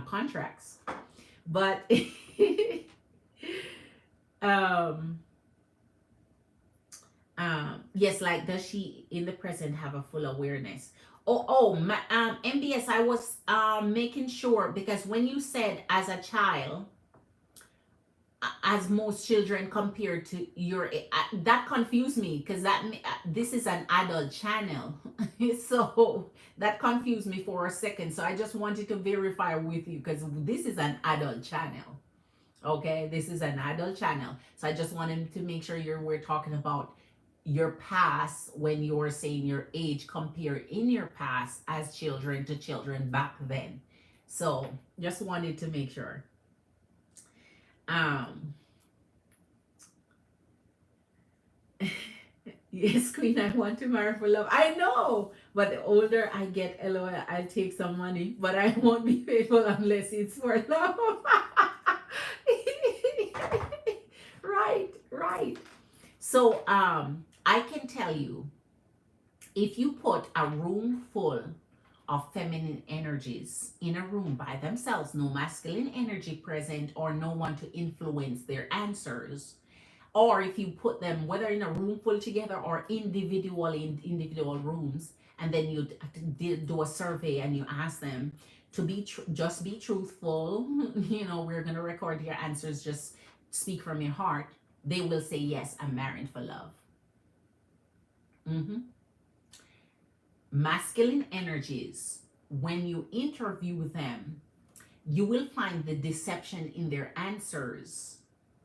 Speaker 1: contracts. But um yes, like, does she in the present have a full awareness? My MBS, I was making sure, because when you said as a child, as most children compared to your, that confused me, because this is an adult channel. So that confused me for a second, so I just wanted to verify with you, because this is an adult channel. Okay, this is an adult channel, so I just wanted to make sure we're talking about your past when you're saying your age compared in your past as children to children back then. So just wanted to make sure. um yes, Queen, I want to marry for love. I know, But the older I get, LOL, I'll take some money, but I won't be faithful unless it's for love. Right, right. So I can tell you, if you put a room full of feminine energies in a room by themselves, no masculine energy present or no one to influence their answers, or if you put them whether in a room full together or individually in individual rooms, and then you do a survey and you ask them to just be truthful, we're going to record your answers, just speak from your heart, they will say, yes, I'm married for love. Masculine energies, when you interview them, you will find the deception in their answers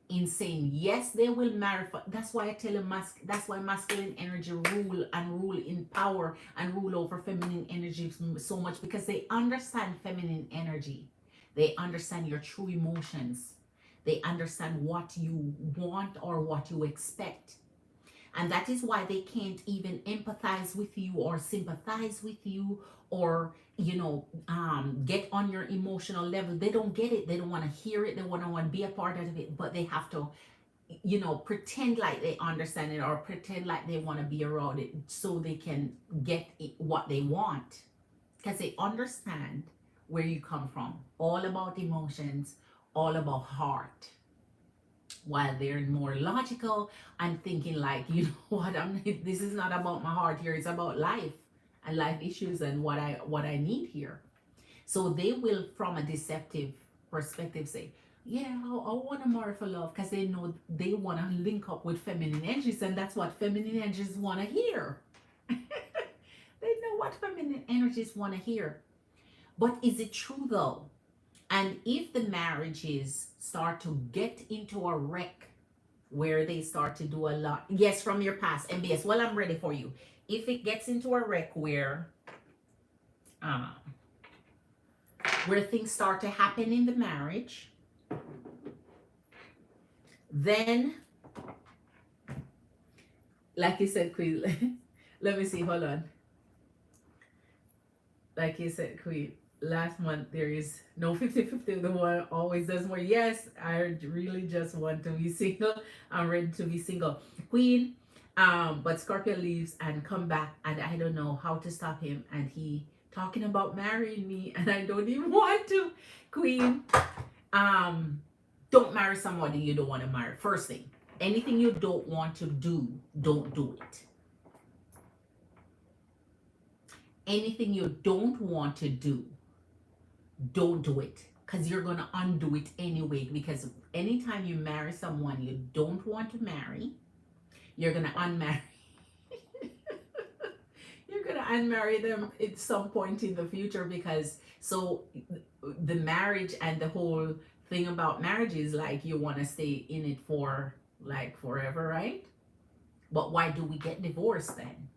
Speaker 1: in saying yes, they will marry for. That's why I tell them that's why masculine energy rule in power and rule over feminine energy so much, because they understand feminine energy. They understand your true emotions. They understand what you want or what you expect. And that is why they can't even empathize with you or sympathize with you or, get on your emotional level. They don't get it. They don't want to hear it. They want to be a part of it, but they have to, pretend like they understand it or pretend like they want to be around it so they can get what they want. Because they understand where you come from. All about emotions, all about heart. While they're more logical and thinking like, what, this is not about my heart here, it's about life and life issues and what I need here. So they will, from a deceptive perspective, say, yeah, I want to marry for love, because they know they want to link up with feminine energies, and that's what feminine energies want to hear. They know what feminine energies want to hear. But is it true though? And if the marriages start to get into a wreck where they start to do a lot, yes, from your past, MBS, well, I'm ready for you. If it gets into a wreck where things start to happen in the marriage, then, like you said, Queen, let me see, hold on. Like you said, Queen, last month there is no 50-50. The one always does more. Yes, I really just want to be single. I'm ready to be single, Queen. But Scorpio leaves and come back, and I don't know how to stop him, and he talking about marrying me, and I don't even want to. Queen, don't marry somebody you don't want to marry. First thing, anything you don't want to do, don't do it. Anything you don't want to do, don't do it, because you're going to undo it anyway. Because anytime you marry someone you don't want to marry, you're going to unmarry. You're going to unmarry them at some point in the future, because the marriage and the whole thing about marriage is like you want to stay in it for like forever, right? But why do we get divorced then?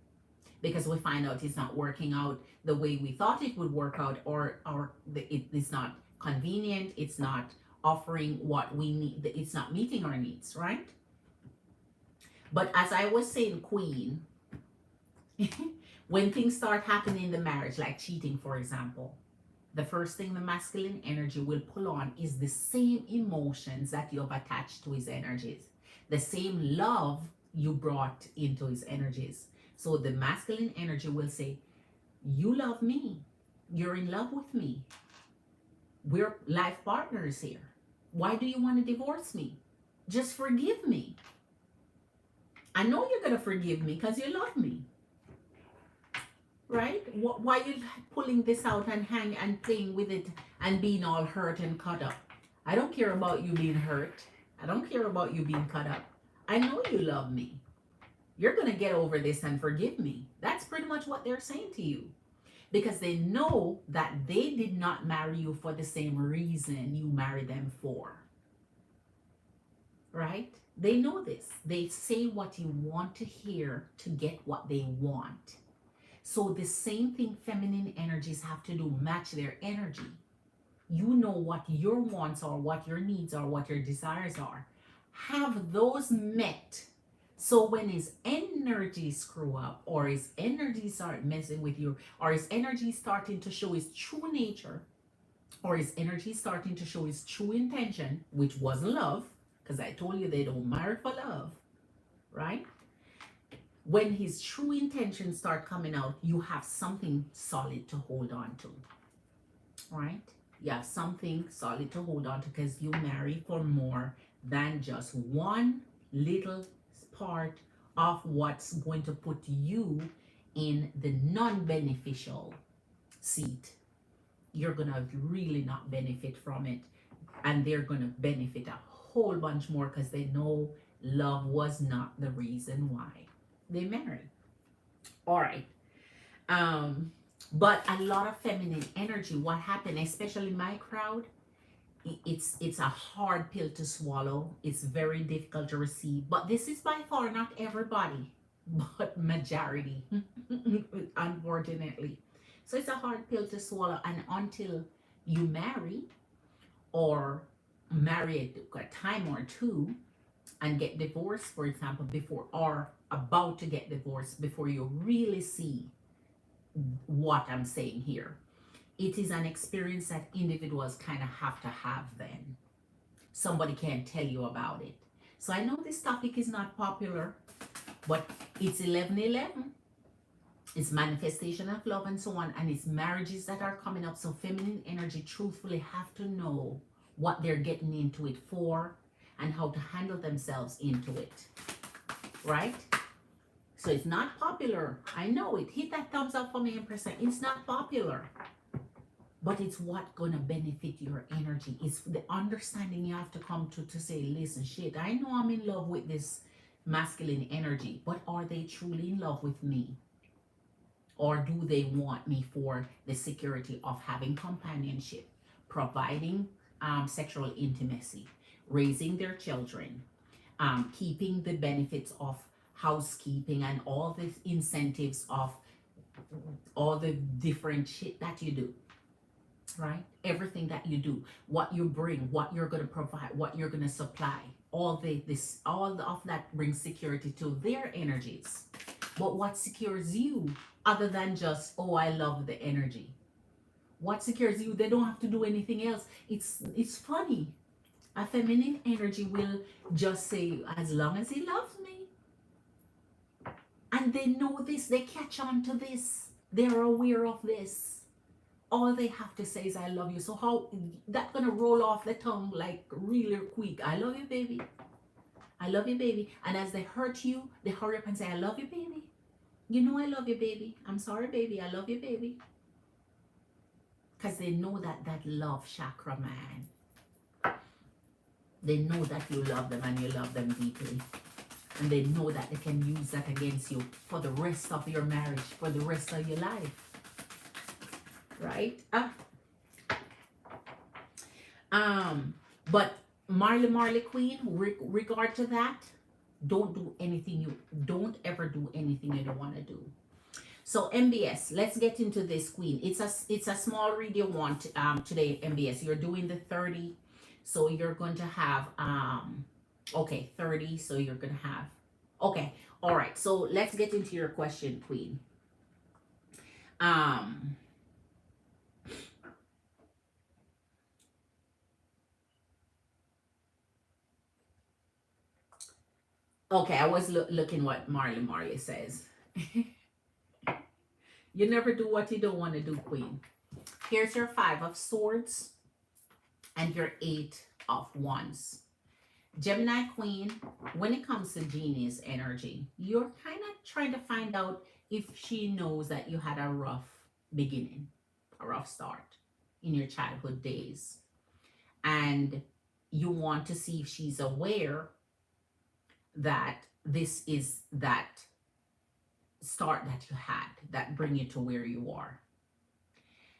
Speaker 1: Because we find out it's not working out the way we thought it would work out, or it's not convenient, it's not offering what we need, it's not meeting our needs, right? But as I was saying, Queen, when things start happening in the marriage, like cheating, for example, the first thing the masculine energy will pull on is the same emotions that you have attached to his energies, the same love you brought into his energies. So the masculine energy will say, you love me. You're in love with me. We're life partners here. Why do you want to divorce me? Just forgive me. I know you're going to forgive me because you love me. Right? Why are you pulling this out and playing with it and being all hurt and cut up? I don't care about you being hurt. I don't care about you being cut up. I know you love me. You're going to get over this and forgive me. That's pretty much what they're saying to you. Because they know that they did not marry you for the same reason you married them for. Right? They know this. They say what you want to hear to get what they want. So the same thing feminine energies have to do, match their energy. You know what your wants are, what your needs are, what your desires are. Have those met. So when his end energy screw up, or his energy start messing with you, or his energy starting to show his true nature, or his energy starting to show his true intention, which wasn't love, because I told you they don't marry for love, right? When his true intentions start coming out, you have something solid to hold on to, right? You have something solid to hold on to because you marry for more than just one little part of what's going to put you in the non-beneficial seat. You're gonna really not benefit from it, and they're gonna benefit a whole bunch more because they know love was not the reason why they married. All right. But a lot of feminine energy, what happened, especially my crowd, it's a hard pill to swallow. It's very difficult to receive. But this is by far not everybody, but majority, unfortunately. So it's a hard pill to swallow. And until you marry, or marry a time or two and get divorced, for example, before, or about to get divorced, before you really see what I'm saying here. It is an experience that individuals kind of have to have then. Somebody can't tell you about it. So I know this topic is not popular, but it's 11/11. It's manifestation of love and so on, and it's marriages that are coming up. So feminine energy truthfully have to know what they're getting into it for and how to handle themselves into it, right? So it's not popular. I know it. Hit that thumbs up for me in percent. It's not popular, but it's what gonna benefit your energy. It's the understanding you have to come to say, listen, shit, I know I'm in love with this masculine energy, but are they truly in love with me? Or do they want me for the security of having companionship, providing sexual intimacy, raising their children, keeping the benefits of housekeeping and all the incentives of all the different shit that you do, right? Everything that you do, what you bring, what you're going to provide, what you're going to supply, all of that brings security to their energies. But what secures you other than just, oh, I love the energy? What secures you? They don't have to do anything else. It's funny. A feminine energy will just say, as long as he loves me. And they know this, they catch on to this. They're aware of this. All they have to say is, I love you. So how that's gonna roll off the tongue like really quick. I love you, baby. I love you, baby. And as they hurt you, they hurry up and say, I love you, baby. You know I love you, baby. I'm sorry, baby. I love you, baby. Because they know that love chakra, man. They know that you love them and you love them deeply. And they know that they can use that against you for the rest of your marriage, for the rest of your life. Right? But Marley Queen, regard to that, don't ever do anything you don't want to do. So MBS, let's get into this, Queen. It's a small read you want today, MBS. You're doing the 30, so you're going to have 30, so you're going to have all right. So let's get into your question, Queen. Okay, I was looking what Marley says. You never do what you don't want to do, Queen. Here's your 5 of Swords and your 8 of Wands. Gemini Queen, when it comes to Genie's energy, you're kind of trying to find out if she knows that you had a rough beginning, a rough start in your childhood days. And you want to see if she's aware that this is that start that you had that bring you to where you are.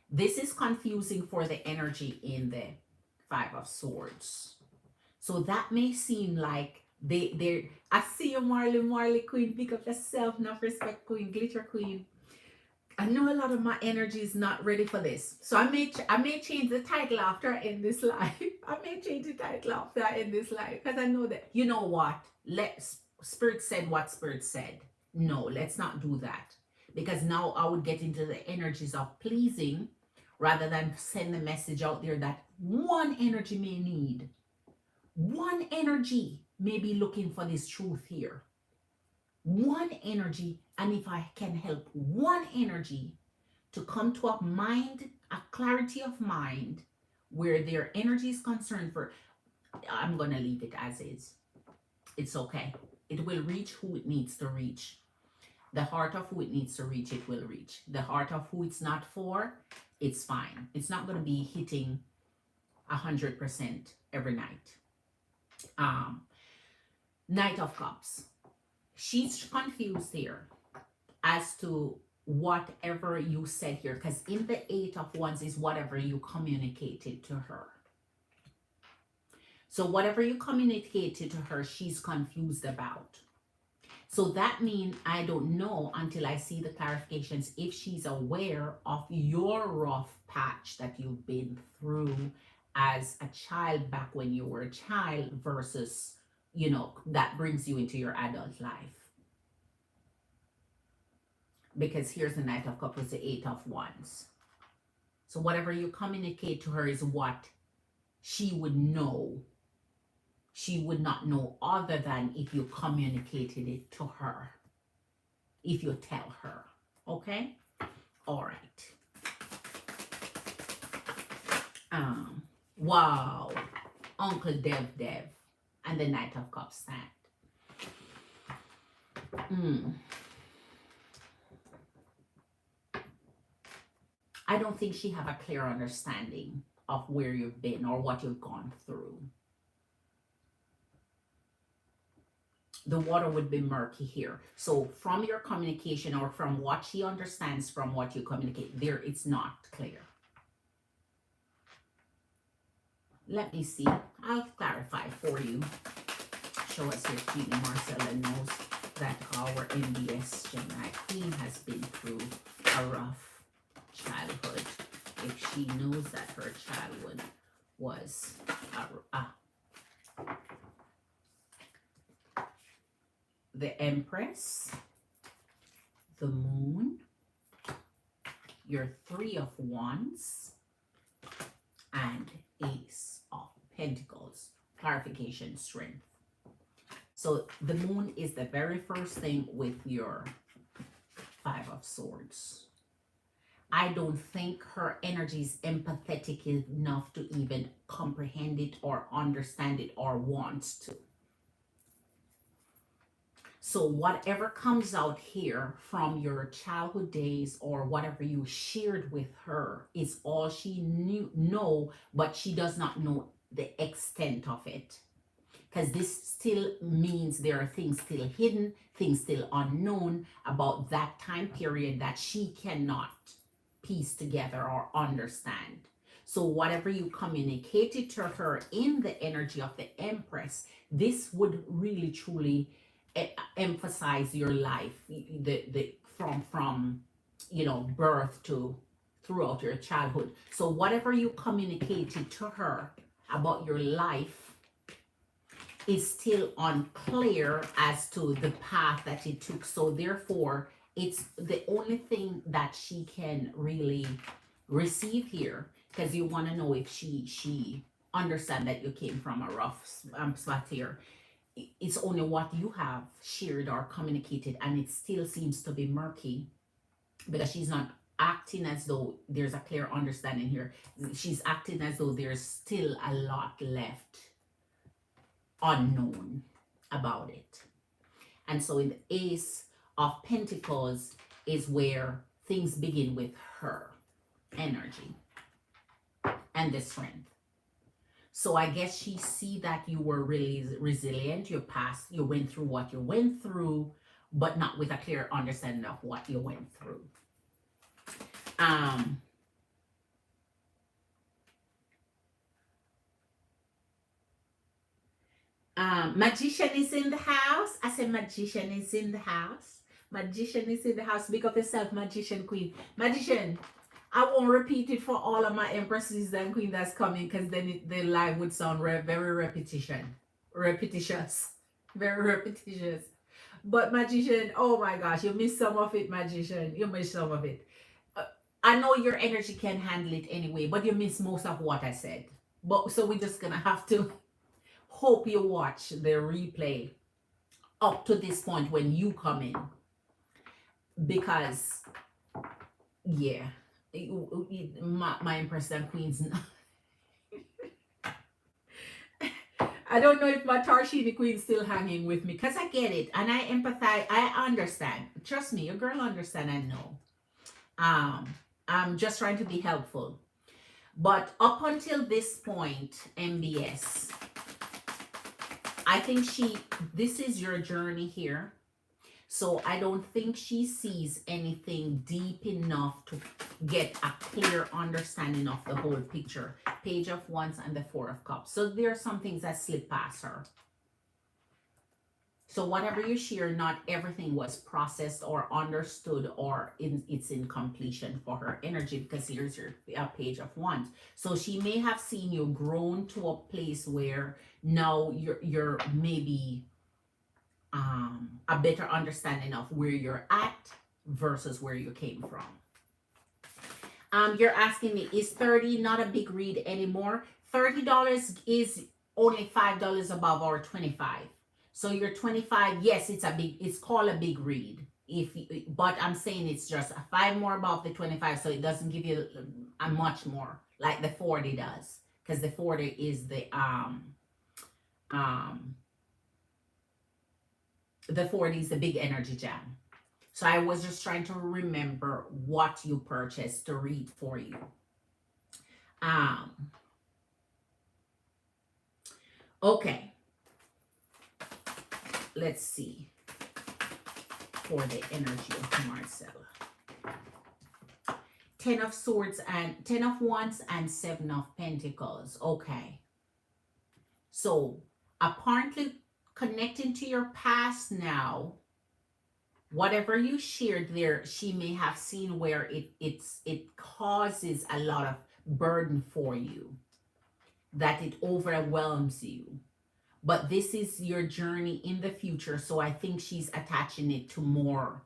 Speaker 1: This is confusing for the energy in the 5 of Swords. So that may seem like they're I see you, Marley Queen, pick up yourself, enough respect, Queen, Glitter Queen. I know a lot of my energy is not ready for this. So I may change the title after I end this live. I may change the title after I end this live because I know that, you know what? Spirit said what Spirit said. No, let's not do that. Because now I would get into the energies of pleasing rather than send the message out there that one energy may need. One energy may be looking for this truth here. One energy, and if I can help one energy to come to a mind, a clarity of mind where their energy is concerned for, I'm going to leave it as is. It's okay. It will reach who it needs to reach. The heart of who it needs to reach, it will reach. The heart of who it's not for, it's fine. It's not going to be hitting 100% every night. Knight of Cups. She's confused here as to whatever you said here, because in the Eight of Wands is whatever you communicated to her. So whatever you communicated to her, she's confused about. So that means I don't know until I see the clarifications if she's aware of your rough patch that you've been through as a child back when you were a child versus, you know, that brings you into your adult life. Because here's the Knight of Cups with the Eight of Wands. So whatever you communicate to her is what she would know. She would not know other than if you communicated it to her. If you tell her. Okay? All right. Wow. Uncle Dev and the Knight of Cups stand. I don't think she have a clear understanding of where you've been or what you've gone through. The water would be murky here. So from your communication or from what she understands from what you communicate, there it's not clear. Let me see. I'll clarify for you. Show us here, Queen Marcella knows that our MBS Gemini Queen has been through a rough childhood. If she knows that her childhood was the Empress, the Moon, your Three of Wands, and Ace of Pentacles. Clarification, strength. So the Moon is the very first thing with your Five of Swords. I don't think her energy is empathetic enough to even comprehend it or understand it or wants to. So whatever comes out here from your childhood days or whatever you shared with her is all she know, but she does not know the extent of it. Because this still means there are things still hidden, things still unknown about that time period that she cannot piece together or understand. So whatever you communicated to her in the energy of the Empress, this would really truly emphasize your life, from you know, birth to throughout your childhood. So whatever you communicated to her about your life is still unclear as to the path that it took. So therefore, it's the only thing that she can really receive here, because you want to know if she understand that you came from a rough spot here. It's only what you have shared or communicated, and it still seems to be murky because she's not acting as though there's a clear understanding here. She's acting as though there's still a lot left unknown about it. And so in the Ace of Pentacles is where things begin with her energy and the strength. So I guess she see that you were really resilient. You went through what you went through, but not with a clear understanding of what you went through. Magician is in the house. I said magician is in the house. Magician is in the house. Big up yourself, Magician Queen. Magician, I won't repeat it for all of my empresses and queen that's coming, because then the live would sound very repetitious. Very repetitious. But magician, oh my gosh, you missed some of it, magician. You missed some of it. Uh, I know your energy can handle it anyway, but you missed most of what I said. But so we're just gonna have to hope you watch the replay up to this point when you come in, because yeah, my Empress and Queens. I don't know if my Tarshini Queen's still hanging with me, because I get it and I empathize. I understand. Trust me, your girl understand. I know. I'm just trying to be helpful. But up until this point, MBS, I think this is your journey here. So I don't think she sees anything deep enough to get a clear understanding of the whole picture. Page of Wands and the Four of Cups. So there are some things that slip past her. So whatever you share, not everything was processed or understood, or it's in completion for her energy, because here's your Page of Wands. So she may have seen you grown to a place where now you're maybe a better understanding of where you're at versus where you came from. You're asking me, is 30 not a big read anymore? $30 is only $5 above our 25. So your 25, yes, it's called a big read. But I'm saying it's just 5 more above the 25, so it doesn't give you a much more like the 40 does, because the 40 is the 40 is the big energy jam. So I was just trying to remember what you purchased to read for you. Okay. Let's see for the energy of Marcella. 10 of Swords and 10 of Wands and 7 of Pentacles. Okay. So apparently connecting to your past now, whatever you shared there, she may have seen where it causes a lot of burden for you, that it overwhelms you. But this is your journey in the future, so I think she's attaching it to more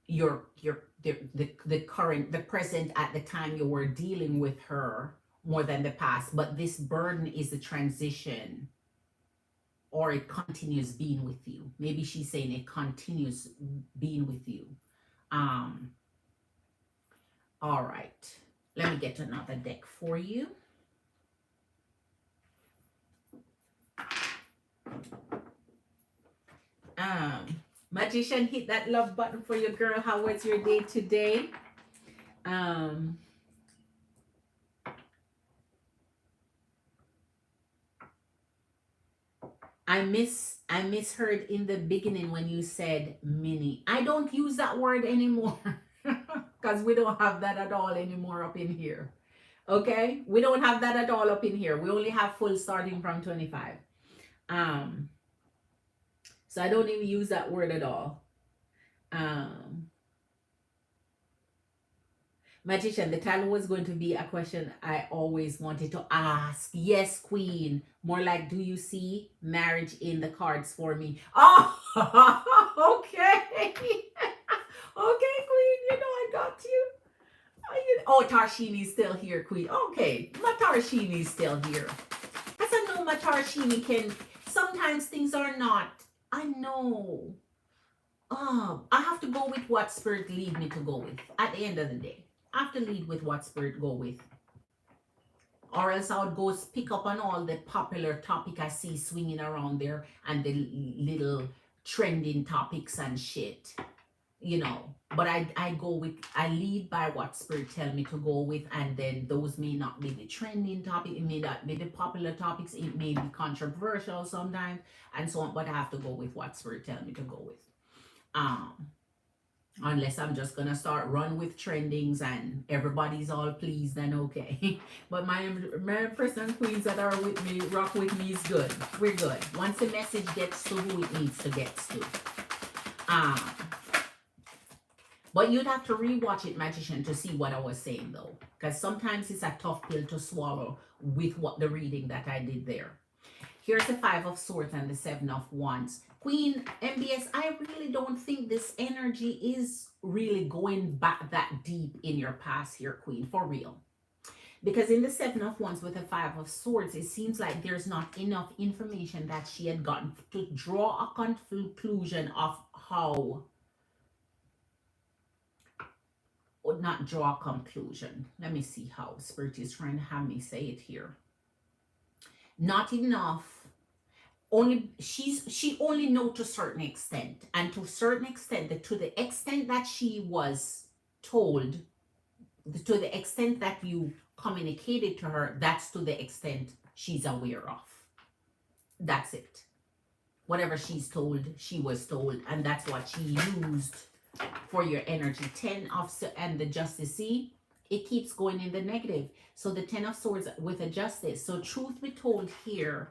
Speaker 1: the current, the present at the time you were dealing with her, more than the past. But this burden is the transition, or it continues being with you. Maybe she's saying it continues being with you. All right. Let me get another deck for you. Magician, hit that love button for your girl. How was your day today? I misheard in the beginning when you said mini. I don't use that word anymore because we don't have that at all anymore up in here. Okay, we don't have that at all up in here. We only have full starting from 25. So I don't even use that word at all. Magician, the title was going to be a question I always wanted to ask. Yes, Queen. More like, do you see marriage in the cards for me? Oh, okay. Okay, Queen. You know I got you. Oh, Tarshini's still here, Queen. Okay, my Tarshini's still here. Because I know my Tarshini can... Sometimes things are not... I know. I have to go with what Spirit lead me to go with at the end of the day. I have to lead with what Spirit go with. Or else I would go pick up on all the popular topic I see swinging around there and the little trending topics and shit. You know. But I lead by what Spirit tell me to go with, and then those may not be the trending topic, it may not be the popular topics, it may be controversial sometimes, and so on, but I have to go with what Spirit tell me to go with. Unless I'm just gonna start run with trendings and everybody's all pleased, then okay. But my Empress and Queens that are with me, rock with me, is good. We're good. Once the message gets to who it needs to get to. But you'd have to rewatch it, Magician, to see what I was saying, though. Because sometimes it's a tough pill to swallow with what the reading that I did there. Here's the Five of Swords and the Seven of Wands. Queen MBS, I really don't think this energy is really going back that deep in your past here, Queen, for real. Because in the Seven of Wands with the Five of Swords, it seems like there's not enough information that she had gotten to draw a conclusion of how, or not draw a conclusion. Let me see how Spirit is trying to have me say it here. Not enough. Only she only know to a certain extent, and to a certain extent, to the extent that she was told, to the extent that you communicated to her, that's to the extent she's aware of. That's it. Whatever she's told, she was told, and that's what she used for your energy. 10 of and the Justice, see, it keeps going in the negative. So the 10 of Swords with a Justice. So truth be told here,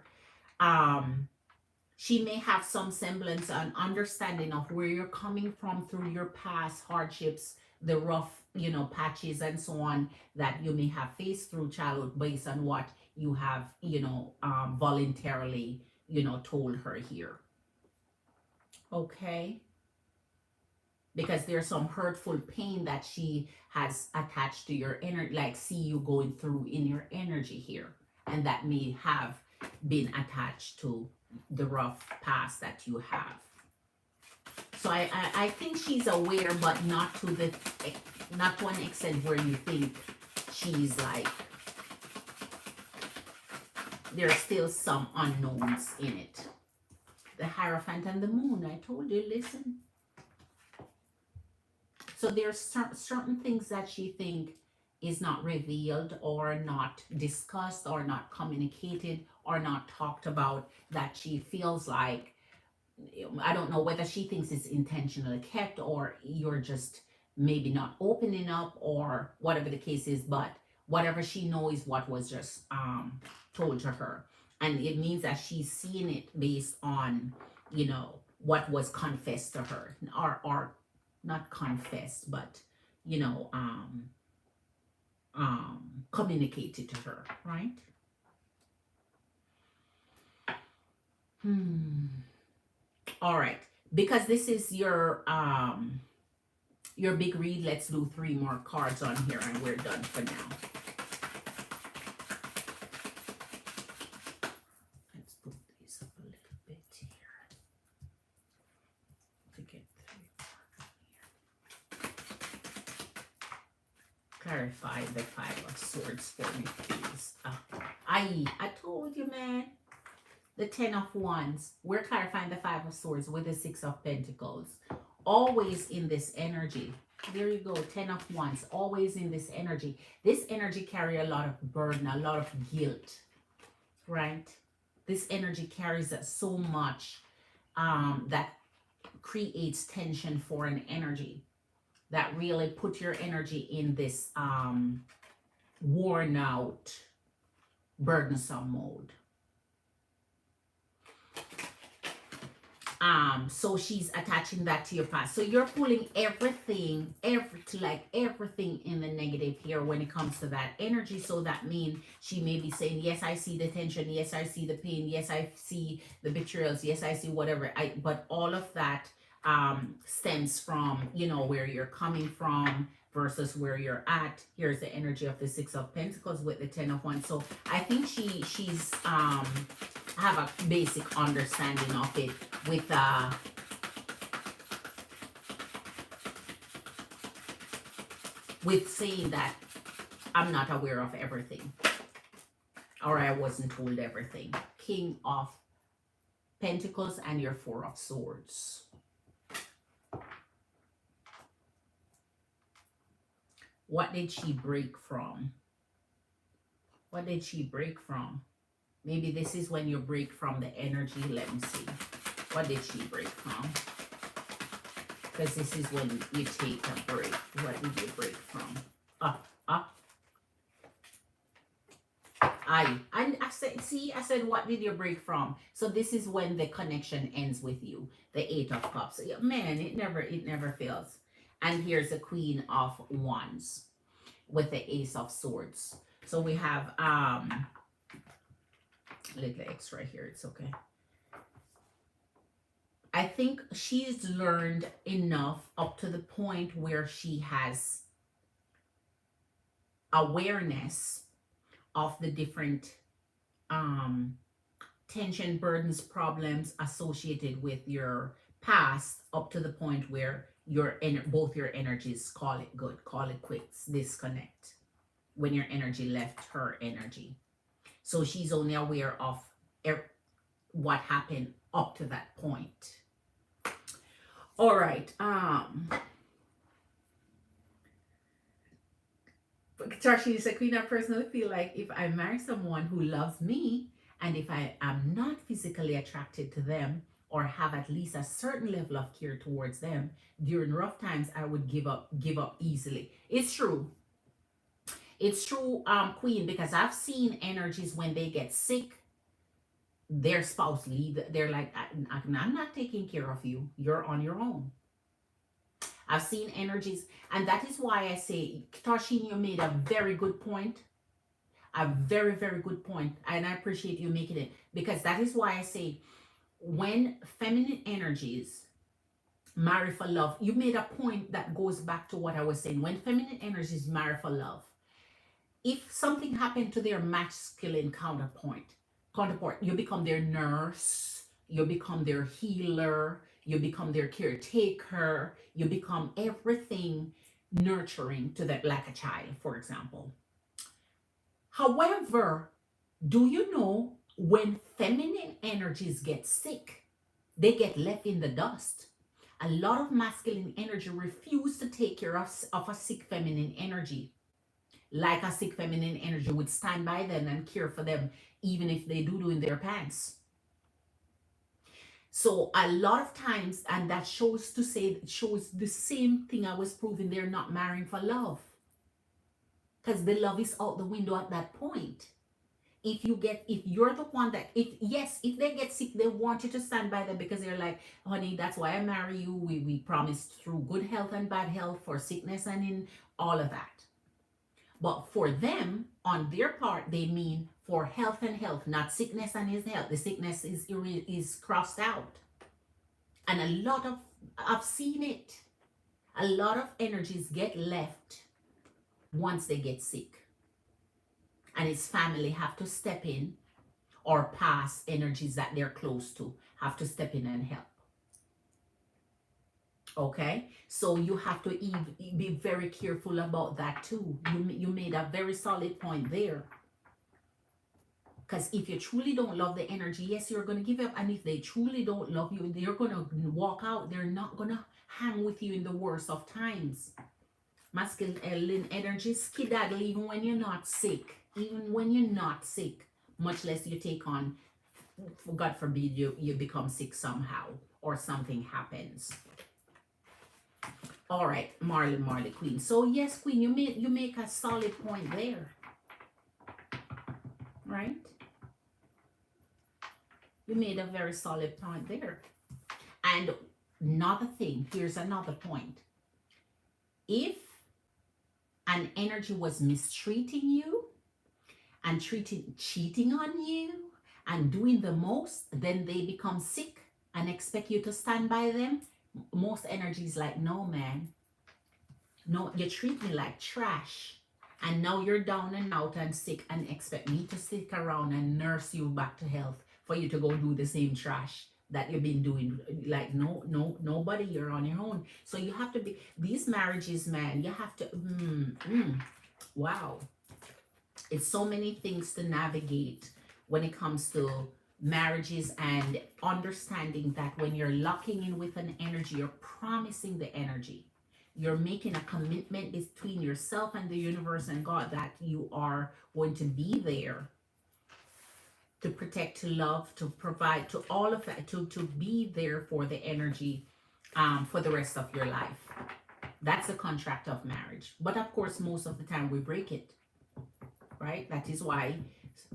Speaker 1: she may have some semblance and understanding of where you're coming from through your past hardships, the rough, patches and so on that you may have faced through childhood based on what you have, voluntarily, told her here. Okay. Because there's some hurtful pain that she has attached to your energy, like see you going through in your energy here. And that may have been attached to the rough past that you have. So I think she's aware, but not to an extent where you think she's like, there's still some unknowns in it. The Hierophant and the Moon, I told you, listen. So there's certain things that she think is not revealed or not discussed or not communicated or not talked about, that she feels like, I don't know whether she thinks it's intentionally kept or you're just maybe not opening up or whatever the case is, but whatever she knows what was just told to her. And it means that she's seeing it based on, what was confessed to her, or not confessed, but, communicated to her, right? All right, because this is your big read, let's do 3 more cards on here and we're done for now. Let's put these up a little bit here to get 3 more here. Clarify the Five of Swords for me, please. I told you, man. The 10 of Wands. We're clarifying the 5 of Swords with the 6 of Pentacles. Always in this energy. There you go. 10 of Wands. Always in this energy. This energy carries a lot of burden, a lot of guilt. Right? This energy carries so much that creates tension for an energy. That really put your energy in this worn out, burdensome mode. So she's attaching that to your past. So you're pulling everything in the negative here when it comes to that energy. So that means she may be saying, yes, I see the tension. Yes, I see the pain. Yes, I see the betrayals. Yes, I see whatever. But all of that stems from, where you're coming from versus where you're at. Here's the energy of the 6 of Pentacles with the 10 of Wands. So I think she's have a basic understanding of it with saying that I'm not aware of everything, or I wasn't told everything. King of Pentacles and your 4 of Swords. What did she break from? What did she break from? Maybe this is when you break from the energy. Let me see. What did she break from? Because this is when you take a break. What did you break from? I said, what did you break from? So this is when the connection ends with you. The 8 of Cups. Man, it never fails. And here's the Queen of Wands with the Ace of Swords. So we have Little extra here, it's okay. I think she's learned enough up to the point where she has awareness of the different um, tension, burdens, problems associated with your past, up to the point where both your energies call it good, call it quits, disconnect when your energy left her energy. So she's only aware of what happened up to that point. All right. Tarshy said, Queen, I personally feel like if I marry someone who loves me, and if I am not physically attracted to them or have at least a certain level of care towards them, during rough times I would give up easily. It's true. It's true, Queen, because I've seen energies when they get sick, their spouse leave. They're like, I'm not taking care of you. You're on your own. I've seen energies, and that is why I say, Tarshin, you made a very good point. A very, very good point, and I appreciate you making it, because that is why I say, when feminine energies marry for love, you made a point that goes back to what I was saying. When feminine energies marry for love, if something happened to their masculine counterpart, you become their nurse, you become their healer, you become their caretaker, you become everything nurturing to them, like a child, for example. However, do you know, when feminine energies get sick, they get left in the dust. A lot of masculine energy refuse to take care of a sick feminine energy. Like a sick feminine energy would stand by them and care for them, even if they do in their pants. So a lot of times, and that shows the same thing I was proving, they're not marrying for love. Because the love is out the window at that point. If you're the one that, if they get sick, they want you to stand by them, because they're like, honey, that's why I marry you. We promised through good health and bad health, for sickness and in all of that. But for them, on their part, they mean for health and health, not sickness and his health. The sickness is crossed out. And I've seen it. A lot of energies get left once they get sick. And his family have to step in, or past energies that they're close to have to step in and help. Okay, so you have to be very careful about that too. You made a very solid point there. Because if you truly don't love the energy, yes, you're going to give up. And if they truly don't love you, they're going to walk out. They're not going to hang with you in the worst of times. Masculine energy, skedaddle even when you're not sick. Even when you're not sick. Much less you take on, God forbid, you become sick somehow, or something happens. All right, Marley Queen. So yes, Queen, you make a solid point there, right? You made a very solid point there. And another thing, here's another point. If an energy was mistreating you and cheating on you and doing the most, then they become sick and expect you to stand by them. Most energies like, no, man, no, you treat me like trash, and now you're down and out and sick, and expect me to stick around and nurse you back to health for you to go do the same trash that you've been doing. Like, no, nobody, you're on your own. So you have to be, these marriages, man, you have to wow, it's so many things to navigate when it comes to marriages, and understanding that when you're locking in with an energy, you're promising the energy, you're making a commitment between yourself and the universe and God that you are going to be there to protect, to love, to provide, to all of that, to be there for the energy for the rest of your life. That's the contract of marriage. But of course, most of the time we break it, right? That is why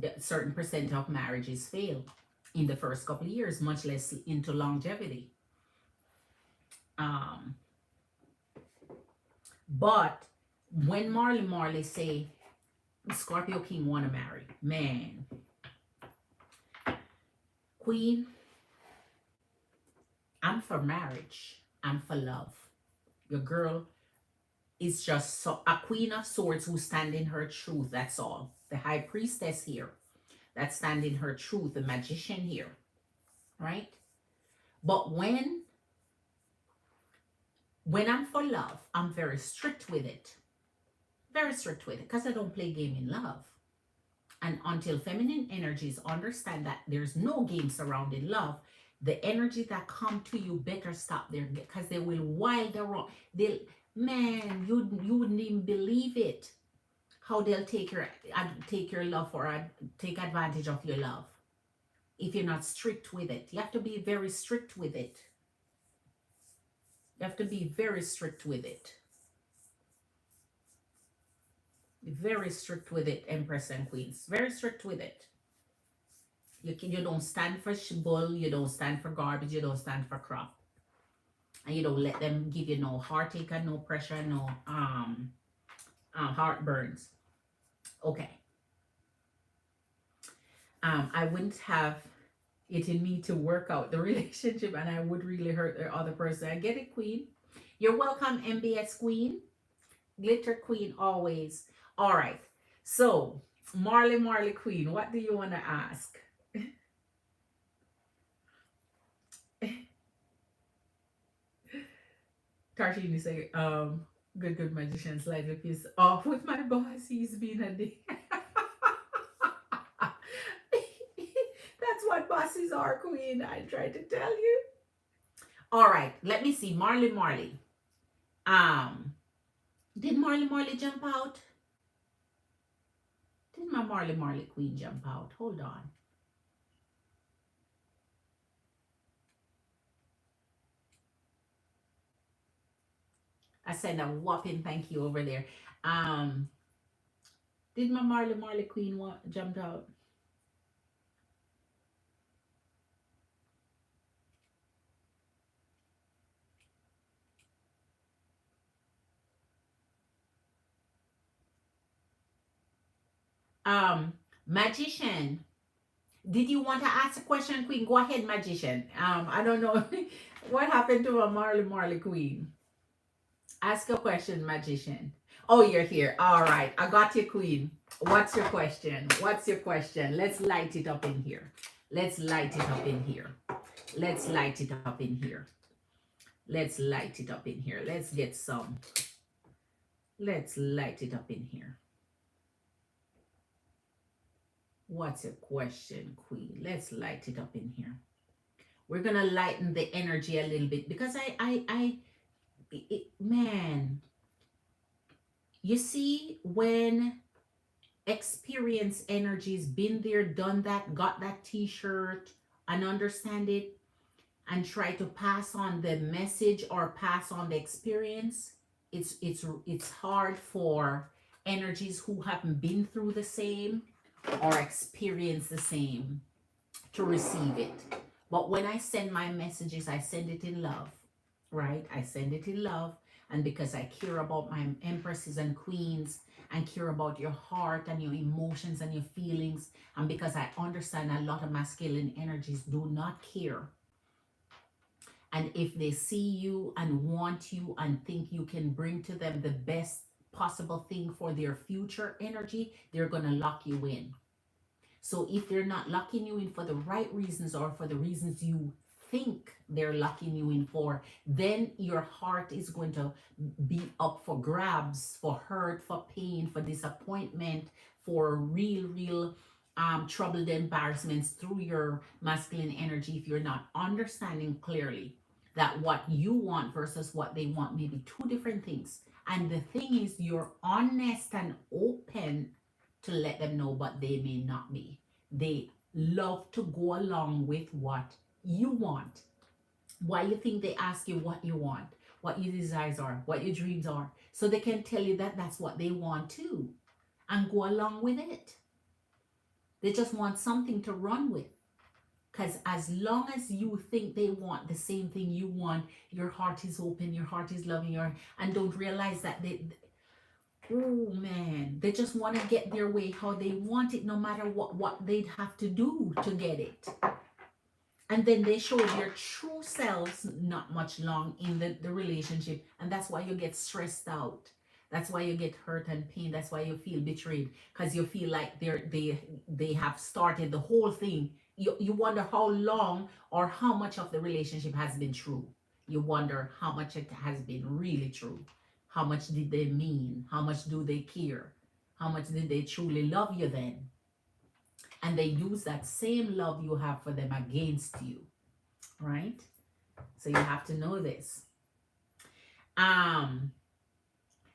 Speaker 1: a certain percent of marriages fail in the first couple of years, much less into longevity. But when Marley say Scorpio King want to marry, man, Queen, I'm for marriage. I'm for love. Your girl is just so, a queen of swords who stand in her truth. That's all. The high priestess here that stand in her truth. The magician here, right? But when I'm for love, I'm very strict with it. Very strict with it because I don't play game in love. And until feminine energies understand that there's no game surrounding love, the energy that come to you better stop there because they will wild around. They'll, man, you wouldn't even believe it how they'll take your love or take advantage of your love if you're not strict with it. You have to be very strict with it. You have to be very strict with it. Very strict with it, Empress and Queens. Very strict with it. You don't stand for bull, you don't stand for garbage, you don't stand for crap. And you don't let them give you no heartache and no pressure, no heartburns. Okay. I wouldn't have it in me to work out the relationship and I would really hurt the other person. I get it, Queen. You're welcome, MBS Queen. Glitter Queen always. All right. So, Marley Queen, what do you want to ask? Tarshini say, good magician, slightly pissed off with my boss. He's been a dick. That's what bosses are, Queen. I tried to tell you. All right, let me see. Marley. Did Marley jump out? Did my Marley Queen jump out? Hold on. I send a whopping thank you over there. Did my Marley Queen jumped out? Magician, did you want to ask a question, Queen? Go ahead, Magician. I don't know what happened to a Marley Queen. Ask a question, Magician. Oh, you're here. All right, I got you, Queen. What's your question? What's your question? Let's light it up in here. Let's light it up in here. Let's light it up in here. Let's light it up in here. Let's get some. Let's light it up in here. What's your question, Queen? Let's light it up in here. We're gonna lighten the energy a little bit because man, you see, when experience energies been there, done that, got that t-shirt and understand it and try to pass on the message or pass on the experience, it's hard for energies who haven't been through the same or experience the same to receive it. But when I send my messages, I send it in love, right? I send it in love. And because I care about my empresses and queens and care about your heart and your emotions and your feelings, and because I understand a lot of masculine energies do not care. And if they see you and want you and think you can bring to them the best possible thing for their future energy, they're going to lock you in. So if they're not locking you in for the right reasons or for the reasons you think they're locking you in for, then your heart is going to be up for grabs, for hurt, for pain, for disappointment, for real troubled embarrassments through your masculine energy if you're not understanding clearly that what you want versus what they want may be two different things. And the thing is, you're honest and open to let them know, but they may not be. They love to go along with what you want. Why you think they ask you what you want, what your desires are, what your dreams are, so they can tell you that that's what they want too and go along with it. They just want something to run with. Because as long as you think they want the same thing you want, your heart is open, your heart is loving, and don't realize that oh man, they just want to get their way how they want it, no matter what they'd have to do to get it. And then they show their true selves not much long in the relationship, and that's why you get stressed out. That's why you get hurt and pain. That's why you feel betrayed, because you feel like they have started the whole thing. You wonder how long or how much of the relationship has been true. You wonder how much it has been really true. How much did they mean? How much do they care? How much did they truly love you then? And they use that same love you have for them against you, right? So you have to know this.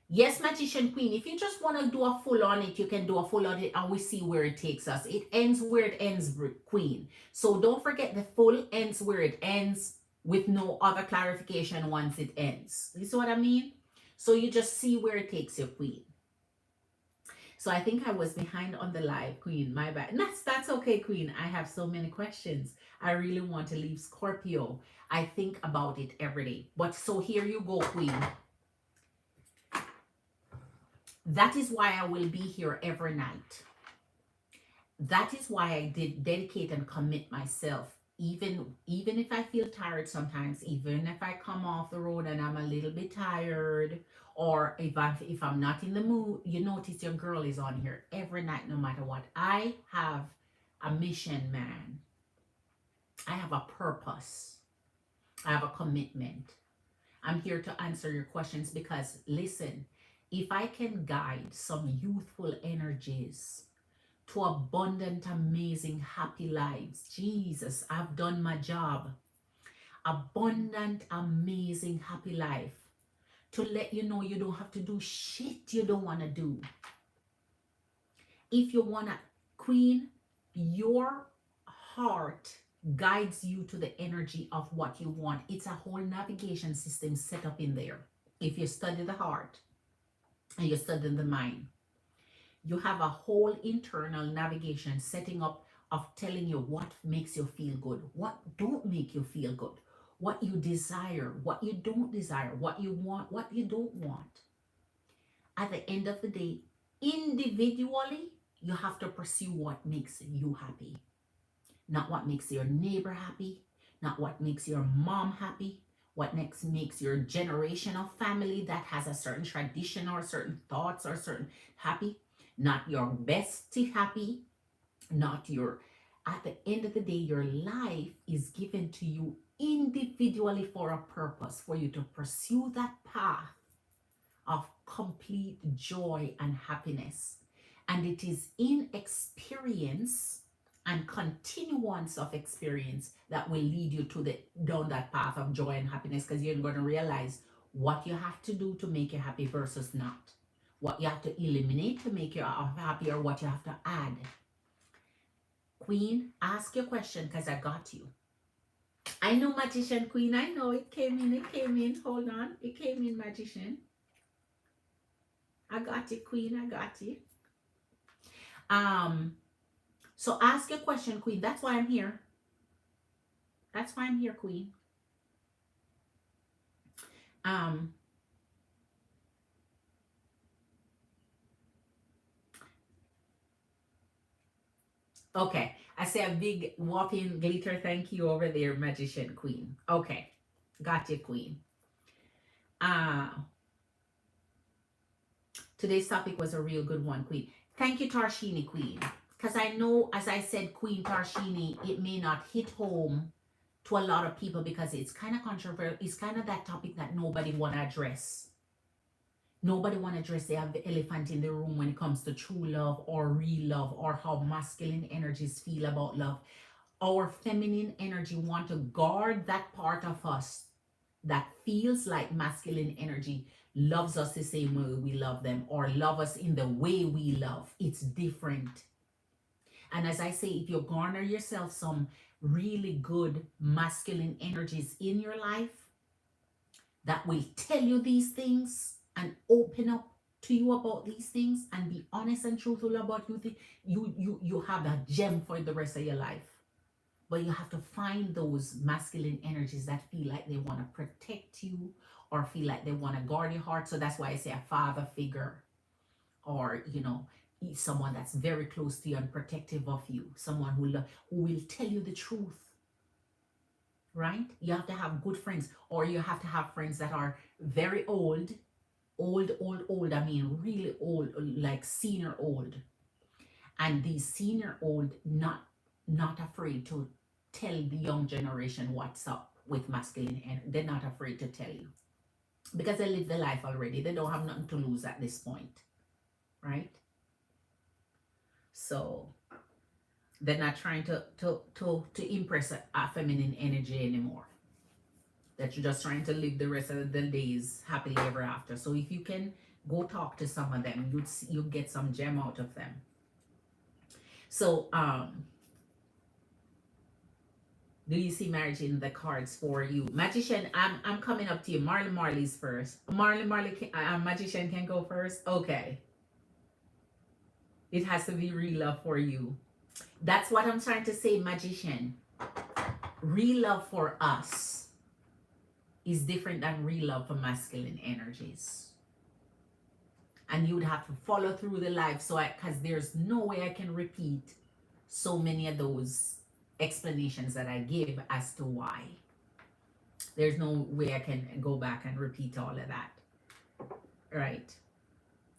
Speaker 1: Yes, Magician Queen, if you just want to do a full on it, you can do a full on it and we see where it takes us. It ends where it ends, Queen. So don't forget, the full ends where it ends with no other clarification once it ends. You see what I mean? So you just see where it takes you, Queen. So I think I was behind on the live, Queen. My bad. That's okay, Queen. I have so many questions. I really want to leave Scorpio. I think about it every day. But so here you go, Queen. That is why I will be here every night. That is why I did dedicate and commit myself. Even if I feel tired sometimes, even if I come off the road and I'm a little bit tired, or if I'm not in the mood, you notice your girl is on here every night, no matter what. I have a mission, man. I have a purpose. I have a commitment. I'm here to answer your questions because, listen, if I can guide some youthful energies to abundant, amazing, happy lives, Jesus, I've done my job. Abundant, amazing, happy life. To let you know you don't have to do shit you don't want to do. If you want to, Queen, your heart guides you to the energy of what you want. It's a whole navigation system set up in there. If you study the heart and you study the mind, you have a whole internal navigation setting up of telling you what makes you feel good, what don't make you feel good, what you desire, what you don't desire, what you want, what you don't want. At the end of the day, individually, you have to pursue what makes you happy. Not what makes your neighbor happy, not what makes your mom happy, what next makes your generational family that has a certain tradition or certain thoughts or certain happy, not your bestie happy, not your, at the end of the day, your life is given to you individually for a purpose, for you to pursue that path of complete joy and happiness. And it is in experience and continuance of experience that will lead you to the down that path of joy and happiness, because you're going to realize what you have to do to make you happy versus not, what you have to eliminate to make you happy, or what you have to add. Queen, ask your question because I got you. I know, Magician Queen. I know it came in. Hold on. It came in, Magician. I got you, Queen. I got you. So ask your question, Queen. That's why I'm here. That's why I'm here, Queen. Okay. I say a big whopping glitter thank you over there, Magician Queen. Okay. Got you, Queen. Today's topic was a real good one, Queen. Thank you, Tarshini, Queen. Because I know, as I said, Queen Tarshini, it may not hit home to a lot of people because it's kind of controversial. It's kind of that topic that nobody want to address. Nobody want to address the elephant in the room when it comes to true love or real love, or how masculine energies feel about love. Our feminine energy want to guard that part of us that feels like masculine energy loves us the same way we love them, or love us in the way we love. It's different. And as I say, if you garner yourself some really good masculine energies in your life that will tell you these things and open up to you about these things and be honest and truthful about you have that gem for the rest of your life. But you have to find those masculine energies that feel like they want to protect you or feel like they want to guard your heart. So that's why I say a father figure, or someone that's very close to you and protective of you, someone who will tell you the truth, right? You have to have good friends, or you have to have friends that are very old, old. I mean, really old, like senior old. And these senior old, not afraid to tell the young generation what's up with masculine energy. They're not afraid to tell you because they live the life already. They don't have nothing to lose at this point, right? So they're not trying to impress a feminine energy anymore. That you're just trying to live the rest of the days happily ever after. So if you can go talk to some of them, you'd get some gem out of them. So do you see marriage in the cards for you? Magician, I'm coming up to you. Marley's first. Marley, Magician can go first. Okay. It has to be real love for you. That's what I'm trying to say, Magician. Real love for us is different than real love for masculine energies. And you'd have to follow through the life, so because there's no way I can repeat so many of those explanations that I give as to why. There's no way I can go back and repeat all of that. Right?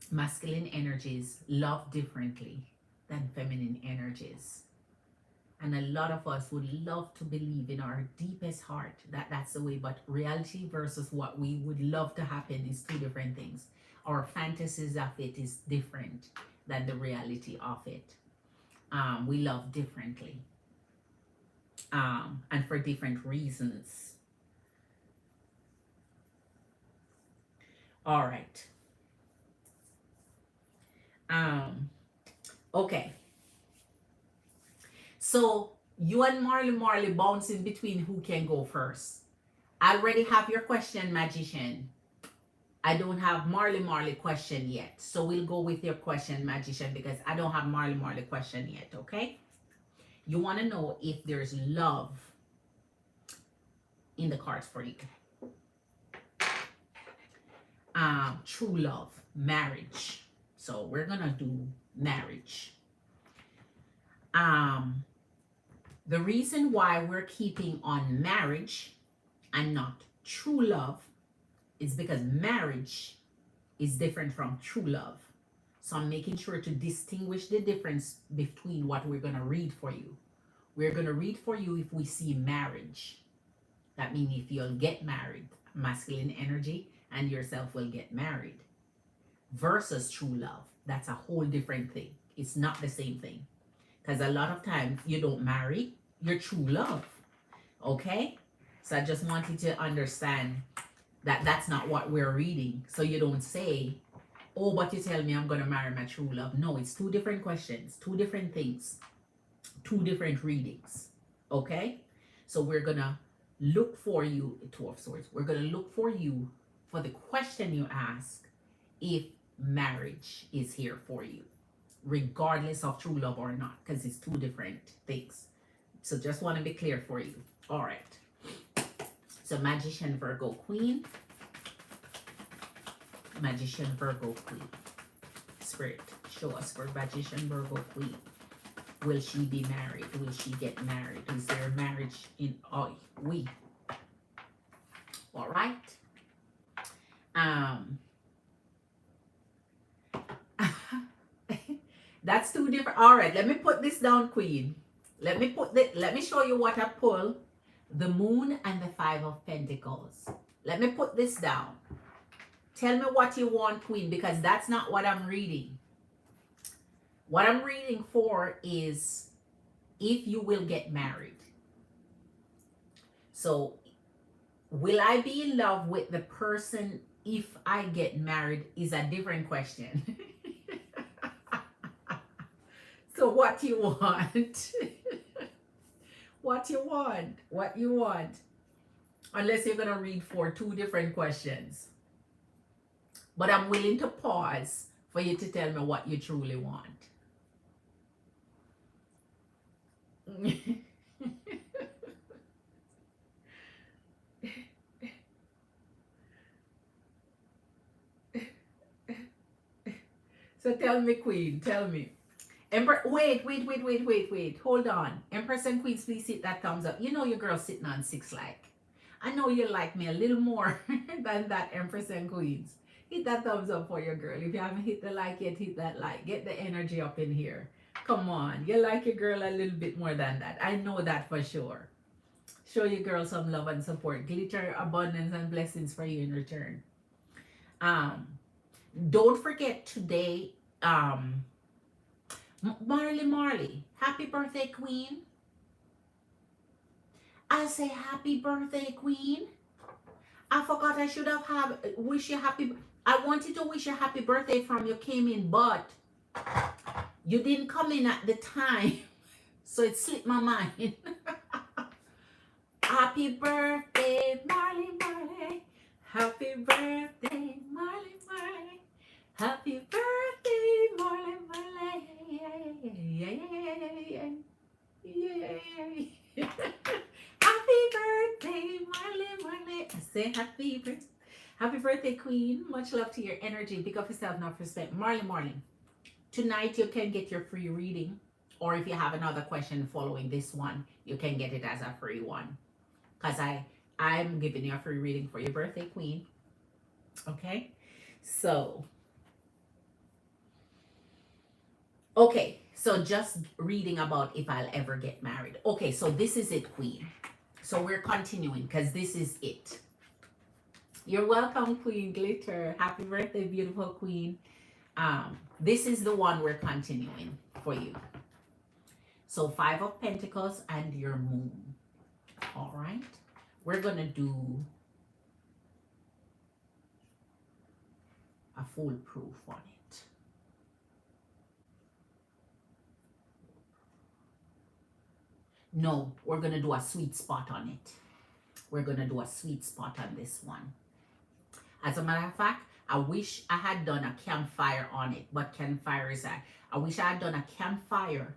Speaker 1: Masculine energies love differently than feminine energies. And a lot of us would love to believe in our deepest heart that that's the way, but reality versus what we would love to happen is two different things. Our fantasies of it is different than the reality of it. We love differently. And for different reasons. All right. Okay. So you and Marley bouncing between who can go first. I already have your question, Magician. I don't have Marley question yet. So we'll go with your question, Magician, because I don't have Marley question yet, okay? You want to know if there's love in the cards for you. True love, marriage. So we're gonna do marriage. The reason why we're keeping on marriage and not true love is because marriage is different from true love. So I'm making sure to distinguish the difference between what we're gonna read for you. We're gonna read for you if we see marriage. That means if you'll get married, masculine energy, and yourself will get married. Versus true love. That's a whole different thing. It's not the same thing. Because a lot of times you don't marry your true love. Okay? So I just want you to understand that that's not what we're reading. So you don't say, oh, but you tell me I'm going to marry my true love. No, it's two different questions, two different things, two different readings. Okay? So we're going to look for you, Two of Swords. We're going to look for you for the question you ask if marriage is here for you, regardless of true love or not, because it's two different things. So just want to be clear for you. All right. So Magician, Virgo, Queen. Magician, Virgo, Queen. Spirit, show us for Magician, Virgo, Queen. Will she be married? Will she get married? Is there marriage in we? All right. That's two different. All right, let me put this down, Queen. Let me show you what I pull. The Moon and the Five of Pentacles. Let me put this down. Tell me what you want, Queen, because that's not what I'm reading. What I'm reading for is if you will get married. So, will I be in love with the person if I get married is a different question. So what you want? What you want? What you want? Unless you're going to read for two different questions. But I'm willing to pause for you to tell me what you truly want. So tell me, Queen, tell me. Empress, wait. Hold on. Empress and Queens, please hit that thumbs up. You know your girl sitting on 6 like. I know you like me a little more than that, Empress and Queens. Hit that thumbs up for your girl. If you haven't hit the like yet, hit that like. Get the energy up in here. Come on. You like your girl a little bit more than that. I know that for sure. Show your girl some love and support. Glitter, abundance, and blessings for you in return. Um, don't forget today, Marley, happy birthday, Queen. I say happy birthday, Queen. I forgot I should have wish you happy. I wanted to wish you happy birthday from you came in, but you didn't come in at the time, so it slipped my mind. Happy birthday, Marley. Happy birthday, Marley. Happy birthday, Marley. Yay. Happy birthday, Marley. I say happy birthday. Happy birthday, Queen. Much love to your energy. Pick up yourself, not respect. Marley. Tonight you can get your free reading. Or if you have another question following this one, you can get it as a free one. Because I'm giving you a free reading for your birthday, Queen. Okay? So, okay. So just reading about if I'll ever get married. Okay, so this is it, Queen. So we're continuing because this is it. You're welcome, Queen Glitter. Happy birthday, beautiful Queen. This is the one we're continuing for you. So 5 of Pentacles and your moon. All right. We're going to do a foolproof on it. No, we're going to do a sweet spot on it. We're going to do a sweet spot on this one. As a matter of fact, I wish I had done a campfire on it. What campfire is that? I wish I had done a campfire.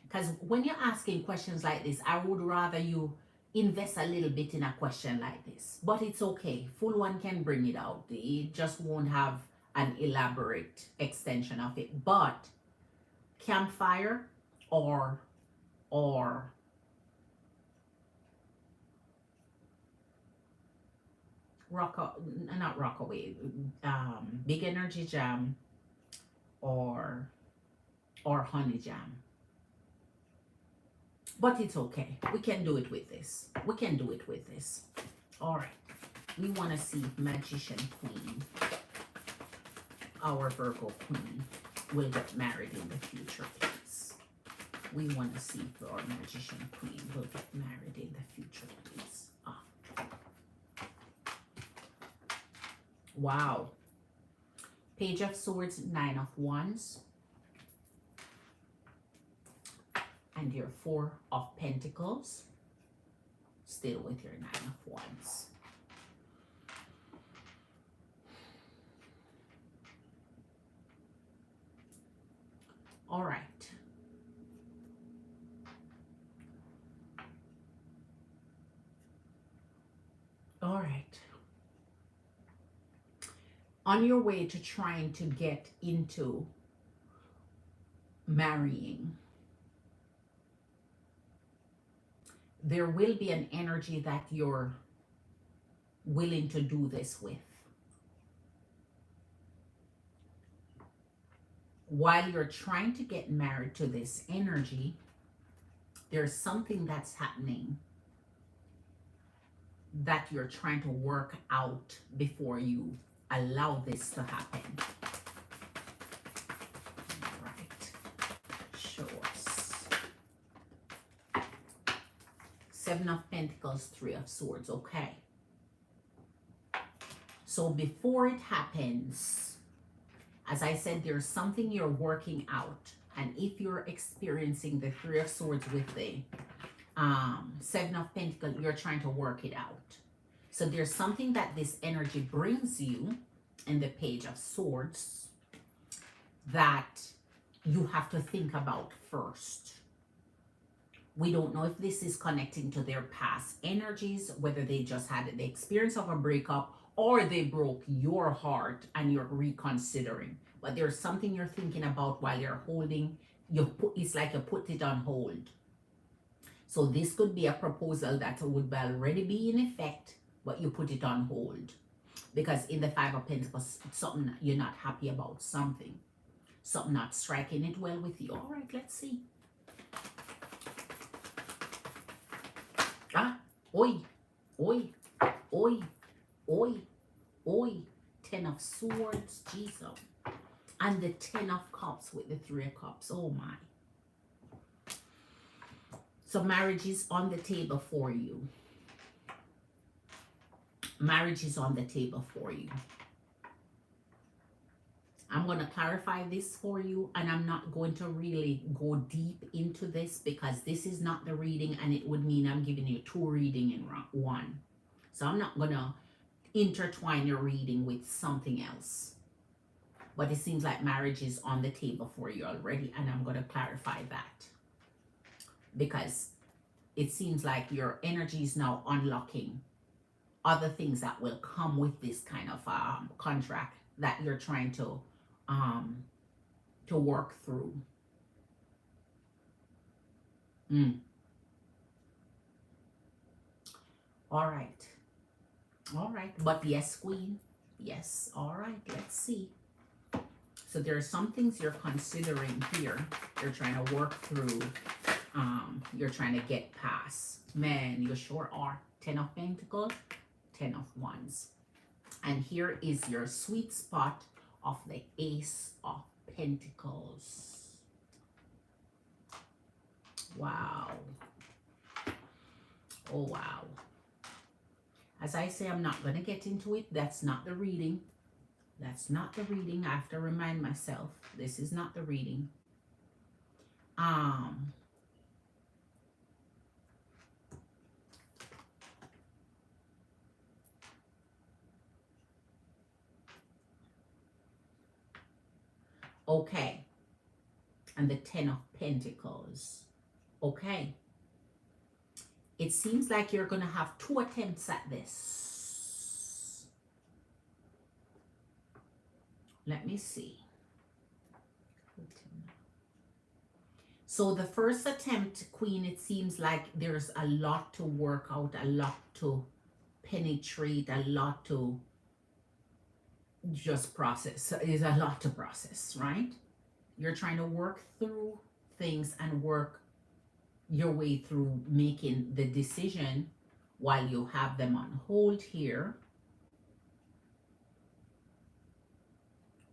Speaker 1: Because when you're asking questions like this, I would rather you invest a little bit in a question like this. But it's okay. Full one can bring it out. It just won't have an elaborate extension of it. But campfire or not Rockaway, Big Energy Jam or Honey Jam. But it's okay. We can do it with this. All right. We want to see if Magician Queen, our Virgo Queen, will get married in the future, please. We want to see if our Magician Queen will get married in the future, please. Wow. Page of Swords, 9 of Wands. And your 4 of Pentacles. Still with your 9 of Wands. All right. All right. On your way to trying to get into marrying, there will be an energy that you're willing to do this with. While you're trying to get married to this energy, there's something that's happening that you're trying to work out before you allow this to happen. All right. Show us. 7 of Pentacles, 3 of Swords. Okay. So before it happens, as I said, there's something you're working out. And if you're experiencing the 3 of Swords with the 7 of Pentacles, you're trying to work it out. So there's something that this energy brings you in the Page of Swords that you have to think about first. We don't know if this is connecting to their past energies, whether they just had the experience of a breakup or they broke your heart and you're reconsidering. But there's something you're thinking about while you're holding it's like you put it on hold. So this could be a proposal that would already be in effect, but you put it on hold. Because in the Five of Pentacles, something you're not happy about, something not striking it well with you. All right, let's see. Ah, oi, oi, oi, oi, oi. 10 of Swords, Jesus. And the 10 of Cups with the 3 of Cups. Oh my. So marriage is on the table for you. Marriage is on the table for you. I'm going to clarify this for you, and I'm not going to really go deep into this because this is not the reading, and it would mean I'm giving you 2 readings in one. So I'm not going to intertwine your reading with something else. But it seems like marriage is on the table for you already, and I'm going to clarify that. Because it seems like your energy is now unlocking other things that will come with this kind of contract that you're trying to work through. All right. All right. But yes, Queen. Yes. All right. Let's see. So there are some things you're considering here. You're trying to work through. You're trying to get past. Man, you sure are. 10 of Pentacles, 10 of Wands. And here is your sweet spot of the Ace of Pentacles. Wow. Oh, wow. As I say, I'm not going to get into it. That's not the reading. That's not the reading. I have to remind myself. This is not the reading. Okay. And the 10 of Pentacles. Okay. It seems like you're going to have 2 attempts at this. Let me see. So the first attempt, Queen, it seems like there's a lot to work out, a lot to penetrate, a lot to just process. There's a lot to process, right? You're trying to work through things and work your way through making the decision while you have them on hold here.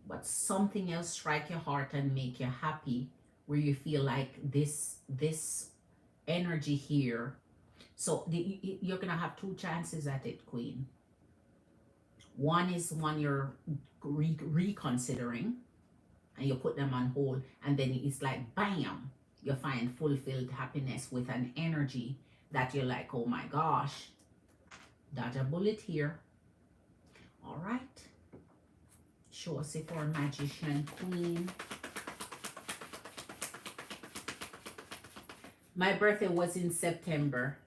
Speaker 1: But something else strike your heart and make you happy, where you feel like this energy here. So you're gonna have 2 chances at it, Queen. One is one you're reconsidering and you put them on hold, and then it's like bam, you find fulfilled happiness with an energy that you're like, oh my gosh, dodge a bullet here. All right, show us it for Magician, Queen. My birthday was in September.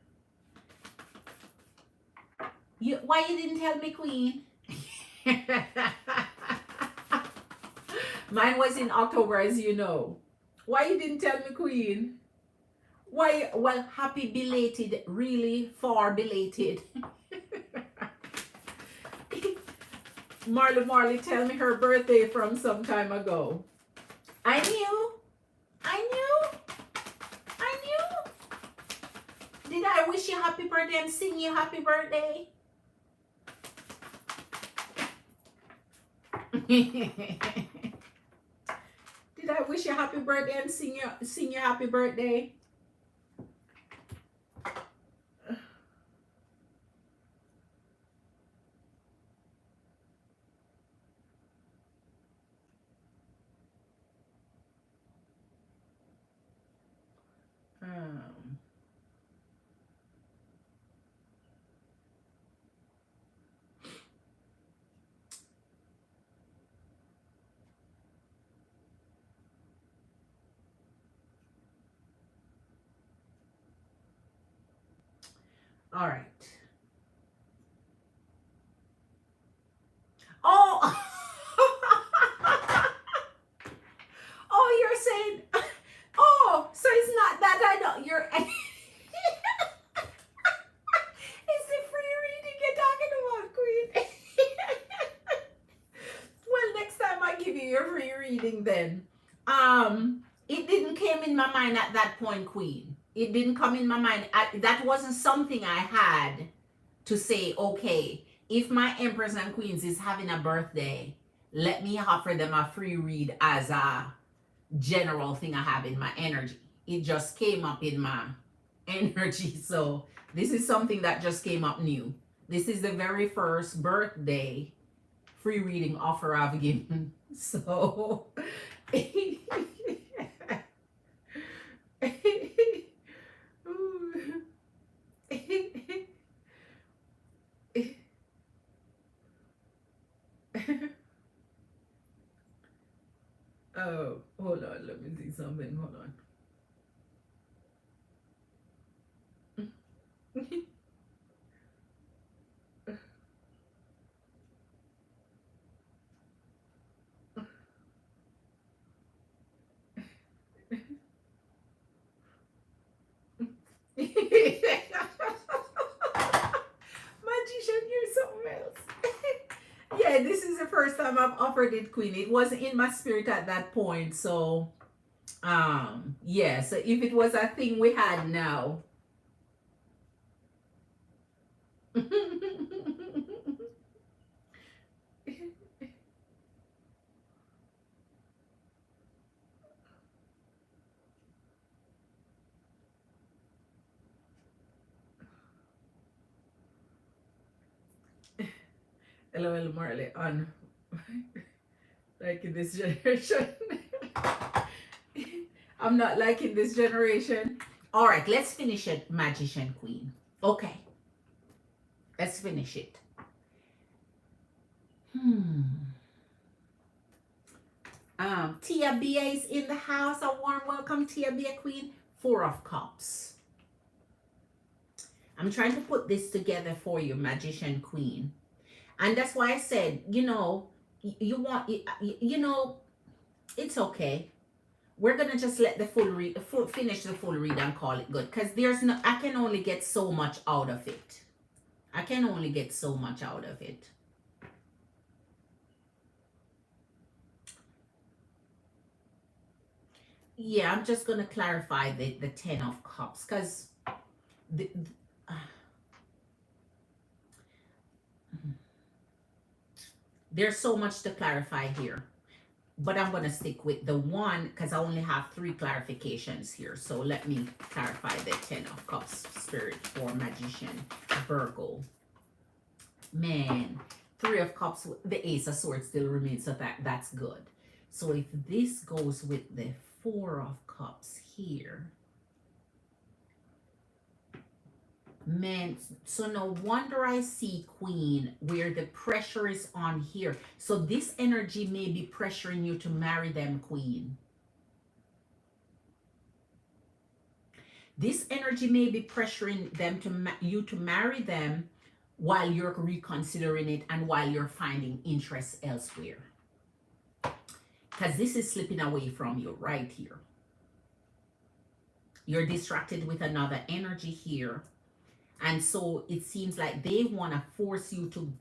Speaker 1: Why you didn't tell me, Queen? Mine was in October, as you know. Why you didn't tell me, Queen? Why? Well, happy belated, really far belated. Marley, tell me her birthday from some time ago. I knew. Did I wish you happy birthday and sing you happy birthday? Did I wish you happy birthday and sing you happy birthday? All right. Oh, oh, you're saying So it's not that I don't. You're. It's the free reading you're talking about, Queen. Well, next time I give you your free reading, then. It didn't came in my mind at that point, Queen. It didn't come in my mind. That wasn't something I had to say, okay, if my Empress and Queens is having a birthday, let me offer them a free read as a general thing I have in my energy. It just came up in my energy. So this is something that just came up new. This is the very first birthday free reading offer I've given. So oh, hold on. Let me see something. Hold on. Magician, you're something else. Yeah, this is the first time I've offered it, Queen. It wasn't in my spirit at that point. So, yeah. So if it was a thing we had now. LOL Marley on liking this generation. I'm not liking this generation. All right, let's finish it, Magician Queen. Okay, let's finish it. Tia Bia is in the house. A warm welcome, Tia Bia Queen. 4 of Cups. I'm trying to put this together for you, Magician Queen. And that's why I said, you know, you want, you know, it's okay. We're gonna just let the finish the full read and call it good, because there's no, I can only get so much out of it. I can only get so much out of it. Yeah, I'm just gonna clarify the 10 of Cups, because there's so much to clarify here. But I'm going to stick with the 1 because I only have 3 clarifications here. So let me clarify the 10 of Cups, Spirit for Magician, Virgo. Man, 3 of Cups, the Ace of Swords still remains, so that's good. So if this goes with the 4 of Cups here, man, so no wonder I see, Queen, where the pressure is on here. So this energy may be pressuring you to marry them, Queen. This energy may be pressuring them you to marry them while you're reconsidering it and while you're finding interest elsewhere. Because this is slipping away from you right here. You're distracted with another energy here. And so it seems like they want to force you to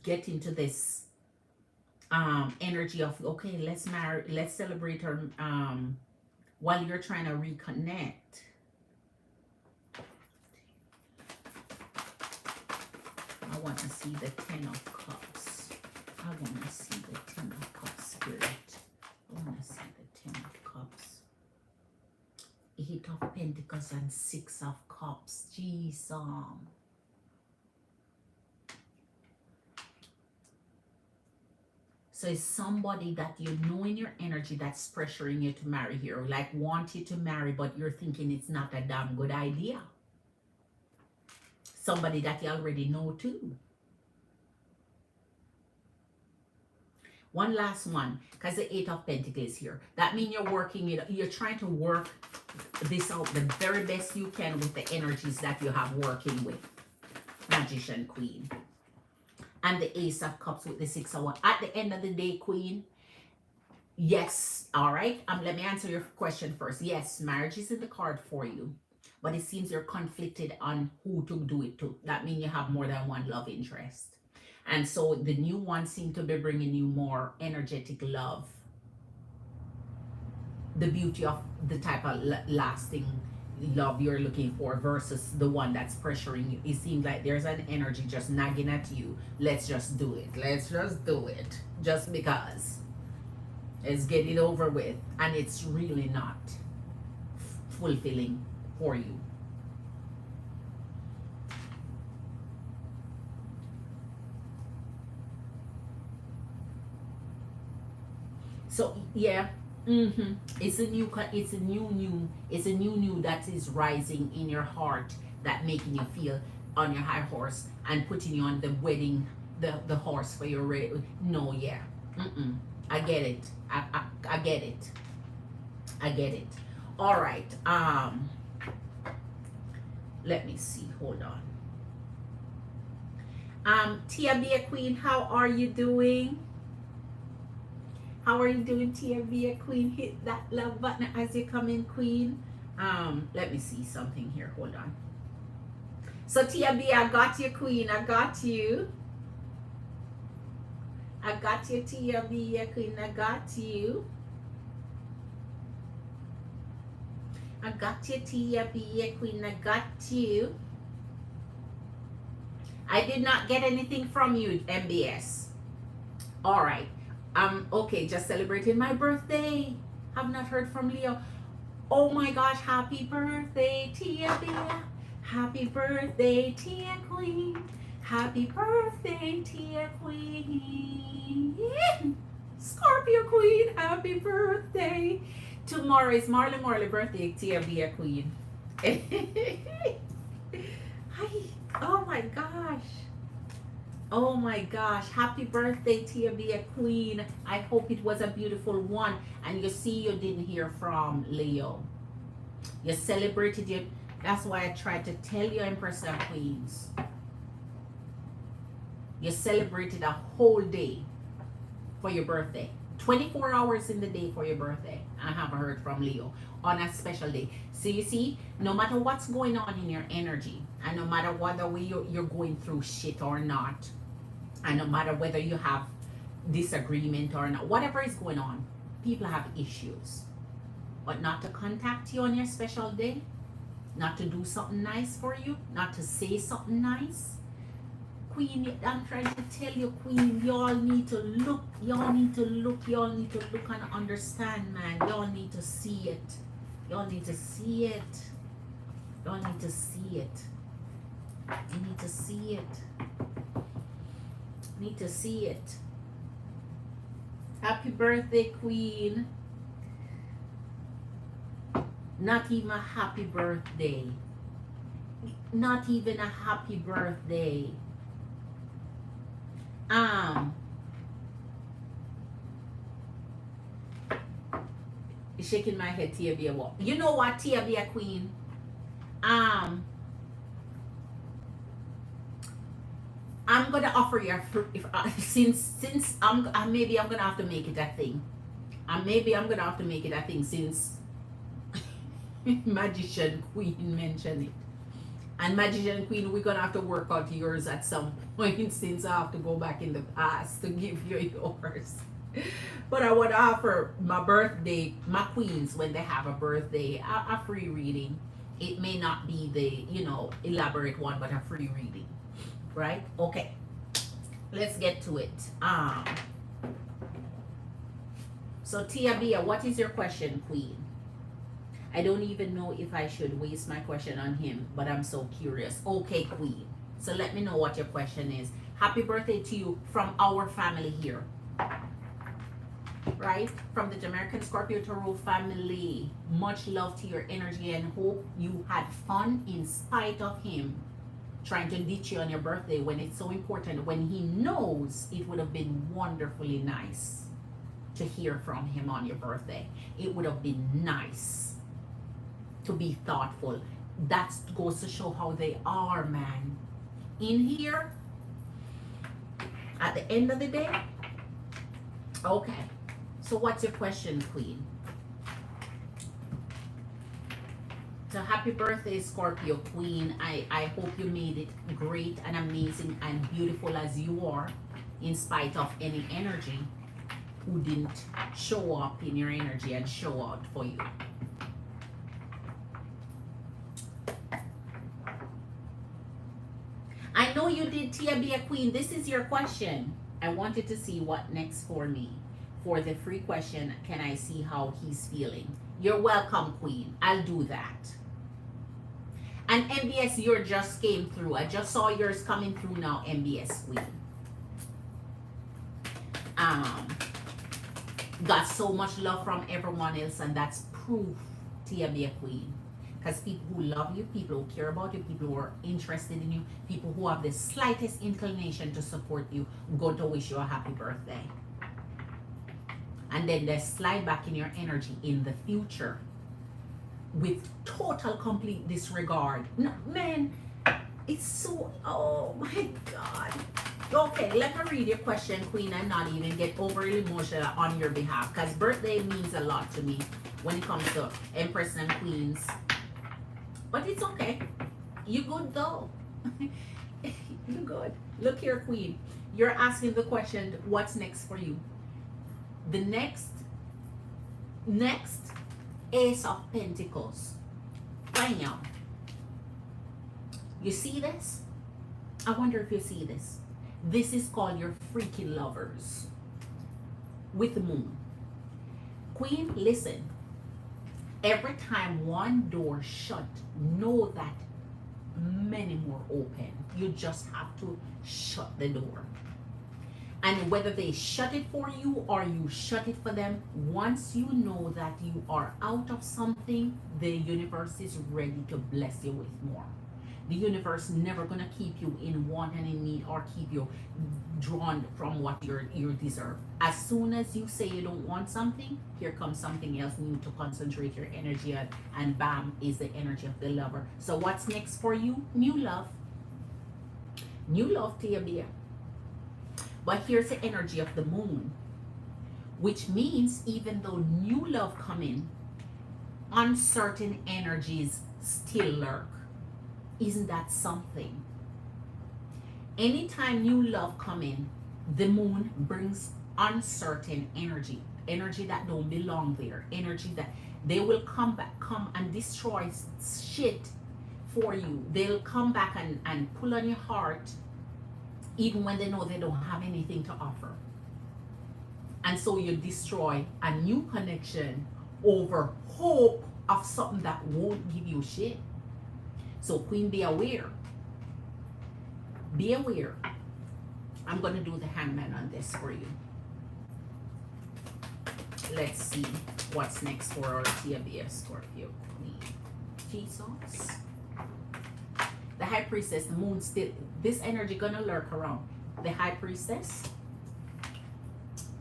Speaker 1: get into this energy of, okay, let's marry, let's celebrate her, while you're trying to reconnect. I want to see the 10 of Cups. I want to see the 10 of Cups, Spirit. I want to see the 10 of Cups. 8 of Pentacles and 6 of Cups. Jesus. So it's somebody that you know in your energy that's pressuring you to marry here, like want you to marry, but you're thinking it's not a damn good idea. Somebody that you already know too. One last one, because the 8 of Pentacles here. That means you're working it, you're trying to work this out the very best you can with the energies that you have working with, Magician Queen. And the Ace of Cups with the 6 of Wands. At the end of the day, Queen, Yes, all right. Let me answer your question first. Yes, marriage is in the card for you, but it seems you're conflicted on who to do it to. That means you have more than one love interest. And so the new one seems to be bringing you more energetic love, the beauty of the type of lasting love you're looking for versus the one that's pressuring you. It seems like there's an energy just nagging at you. Let's just do it. Let's just do it. Just because. Let's get it over with. And it's really not fulfilling for you. So yeah, it's a new, it's a new that is rising in your heart, that making you feel on your high horse and putting you on the wedding, the horse for your no, yeah, I get it. I get it. I get it. All right. Let me see. Hold on. Tia Bia Queen, how are you doing? How are you doing, Tia Bia Queen? Hit that love button as you come in, Queen. Let me see something here. Hold on. So Tia Bia, I got you, Queen. I got you. I got you, Tia Bia Queen. I got you. I got you, Tia Bia Queen. I got you. I did not get anything from you, MBS. All right. Okay, just celebrating my birthday. Have not heard from Leo. Oh my gosh, happy birthday, Tia Bia. Happy birthday, Tia Queen. Happy birthday, Tia Queen. Scorpio Queen, happy birthday. Tomorrow is Marley birthday, Tia Bia Queen. Hi. Oh my gosh. Oh my gosh. Happy birthday, Tia Bia Queen. I hope it was a beautiful one. And you see, you didn't hear from Leo. You celebrated it. That's why I tried to tell you, Empress and Queens. You celebrated a whole day for your birthday. 24 hours in the day for your birthday. I haven't heard from Leo on a special day. So you see, no matter what's going on in your energy, and no matter whether you're going through shit or not, and no matter whether you have disagreement or not, whatever is going on, people have issues. But not to contact you on your special day, not to do something nice for you, not to say something nice. Queen, I'm trying to tell you, Queen, y'all need to look, y'all need to look and understand, man. Y'all need to see it. Y'all need to see it. Y'all need to see it. You need to see it. Need to see it. Happy birthday, Queen. Not even a happy birthday. Not even a happy birthday. Shaking my head, Tia Bia. What? You know what, Tia Bia Queen? I'm gonna offer you a if since maybe I'm gonna have to make it a thing. Maybe I'm gonna have to make it a thing since Magician Queen mentioned it. And Magician Queen, we're gonna have to work out yours at some point since I have to go back in the past to give you yours. But I would offer my birthday, my queens, when they have a birthday, a free reading. It may not be the, elaborate one, but a free reading. Right? Okay. Let's get to it. So Tia Bia, what is your question, Queen? I don't even know if I should waste my question on him, but I'm so curious. Okay, Queen. So let me know what your question is. Happy birthday to you from our family here. Right? From the Jamerican Scorpio Tarot family. Much love to your energy and hope you had fun in spite of him trying to ditch you on your birthday when it's so important, when he knows it would have been wonderfully nice to hear from him on your birthday. It would have been nice to be thoughtful. That goes to show how they are, man. In here, at the end of the day, okay. So what's your question, Queen? So happy birthday, Scorpio Queen. I hope you made it great and amazing and beautiful as you are, in spite of any energy who didn't show up in your energy and show out for you. I know you did, Tia be a queen. This is your question. I wanted to see what next for me. For the free question, can I see how he's feeling? You're welcome, Queen. I'll do that. And MBS, yours just came through. I just saw yours coming through now, MBS Queen. Got so much love from everyone else, and that's proof Tia be a queen. Because people who love you, people who care about you, people who are interested in you, people who have the slightest inclination to support you, going to wish you a happy birthday. And then they slide back in your energy in the future with total complete disregard. No, man, it's so, oh my God. Okay, let me read your question, Queen, and not even get overly emotional on your behalf, because birthday means a lot to me when it comes to Empress and Queens. But it's okay. You good though. You good. Look here, Queen. You're asking the question, what's next for you? The next Ace of Pentacles. Bam. You see this? I wonder if you see this. This is called your freaking lovers with the moon. Queen, listen. Every time one door shut, know that many more open. You just have to shut the door. And whether they shut it for you or you shut it for them, once you know that you are out of something, the universe is ready to bless you with more. The universe never gonna keep you in want and in need or keep you drawn from what you deserve. As soon as you say you don't want something, here comes something else new to concentrate your energy on, and bam, is the energy of the lover. So what's next for you? New love. New love, Tia Bea. But here's the energy of the moon, which means even though new love come in, uncertain energies still lurk. Isn't that something? Anytime new love come in, the moon brings uncertain energy that don't belong there, energy that they will come and destroy shit for you. They'll come back and pull on your heart even when they know they don't have anything to offer. And so you destroy a new connection over hope of something that won't give you shit. So Queen, be aware. Be aware. I'm going to do the Hangman on this for you. Let's see what's next for our Tia Bea Scorpio Queen. Jesus. The High Priestess, the moon still, this energy gonna lurk around. The High Priestess,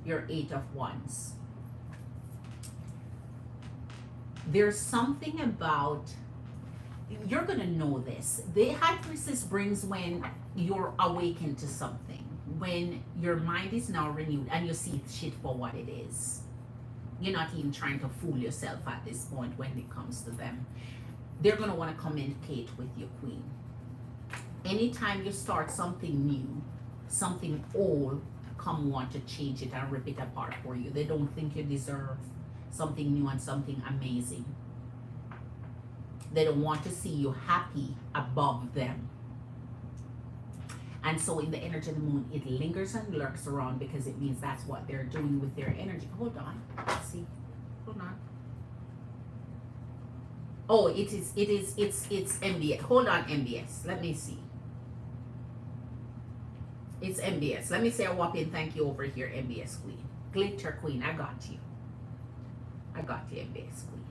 Speaker 1: your 8 of Wands. There's something about, you're gonna know this. The High Priestess brings when you're awakened to something, when your mind is now renewed and you see shit for what it is. You're not even trying to fool yourself at this point when it comes to them. They're gonna want to communicate with you, Queen. Anytime you start something new, something old come want to change it and rip it apart for you. They don't think you deserve something new and something amazing. They don't want to see you happy above them. And so in the energy of the moon, it lingers and lurks around because it means that's what they're doing with their energy. Hold on. Let's see. Hold on. Oh, it's MBS. Hold on, MBS. Let me see. It's MBS. Let me say a whopping thank you over here, MBS Queen. Glitter Queen, I got you. I got you, MBS Queen.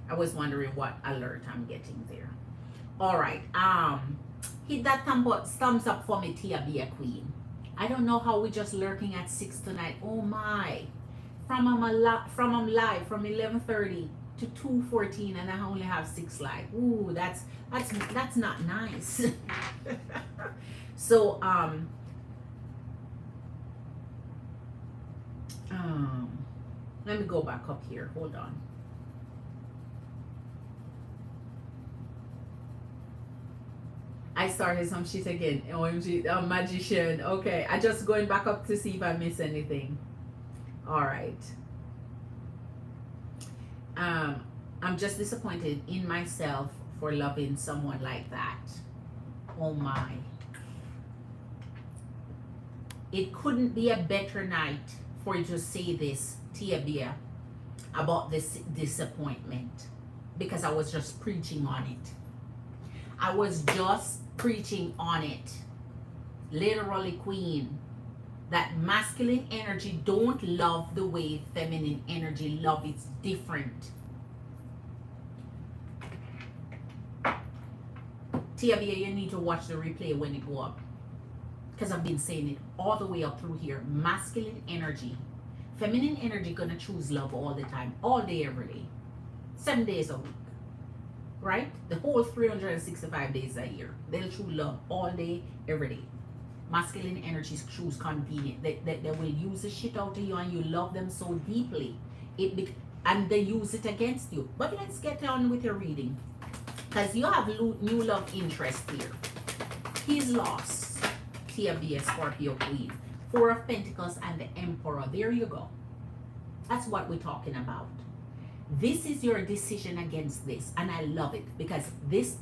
Speaker 1: I was wondering what alert I'm getting there. All right. Hit that thumbs up for me, Tia Bea Queen. I don't know how we're just lurking at 6 tonight. Oh my. From live from 11:30 to 2:14, and I only have 6 live. Ooh, that's not nice. So Um, Let me go back up here. Hold on. I started some shit again. OMG, magician. Okay, I just going back up to see if I miss anything. All right. Um, I'm just disappointed in myself for loving someone like that. Oh my. It couldn't be a better night for you to say this, Tia Bia, about this disappointment, because I was just preaching on it. I was just preaching on it. Literally, queen. That masculine energy don't love the way feminine energy love. It's different. Tia Bia, you need to watch the replay when it go up, because I've been saying it all the way up through here. Masculine energy, feminine energy gonna choose love all the time, all day, every day, 7 days a week, right? The whole 365 days a year, they'll choose love all day, every day. Masculine energies choose convenient. They will use the shit out of you, and you love them so deeply, and they use it against you. But let's get on with your reading, because you have new love interest here. He's lost. Tia Bia, Scorpio queen. 4 of Pentacles and the Emperor. There you go. That's what we're talking about. This is your decision against this, and I love it, because this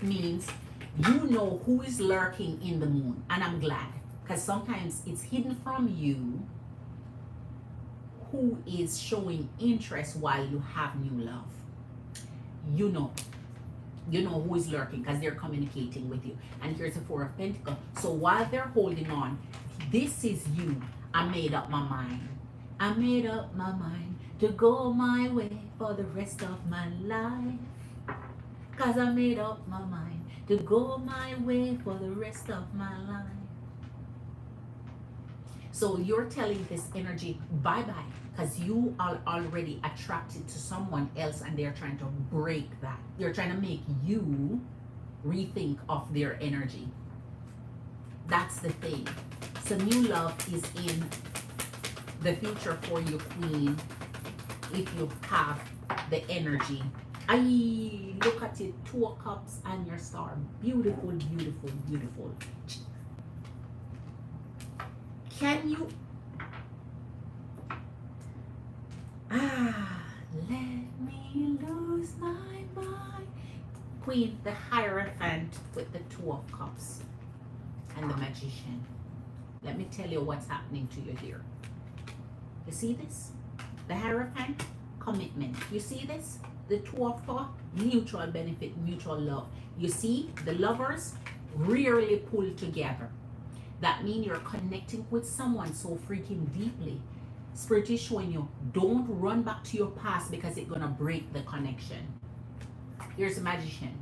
Speaker 1: means you know who is lurking in the moon, and I'm glad, because sometimes it's hidden from you who is showing interest while you have new love. You know who is lurking, because they're communicating with you. And here's the 4 of Pentacles. So while they're holding on, this is you. I made up my mind. I made up my mind to go my way for the rest of my life, because I made up my mind to go my way for the rest of my life. So you're telling this energy bye-bye, because you are already attracted to someone else, and they're trying to break that. They're trying to make you rethink of their energy. That's the thing. So new love is in the future for you, queen, if you have the energy. Look at it, 2 of Cups and your star. Beautiful, beautiful, beautiful. Can you let me lose my mind, queen? The Hierophant with the 2 of Cups and the Magician. Let me tell you what's happening to you here. You see this? The Hierophant, commitment. You see this? The 2 of Cups, mutual benefit, mutual love. You see, the lovers rarely pull together. That means you're connecting with someone so freaking deeply. Spirit is showing you, don't run back to your past, because it's going to break the connection. Here's the Magician.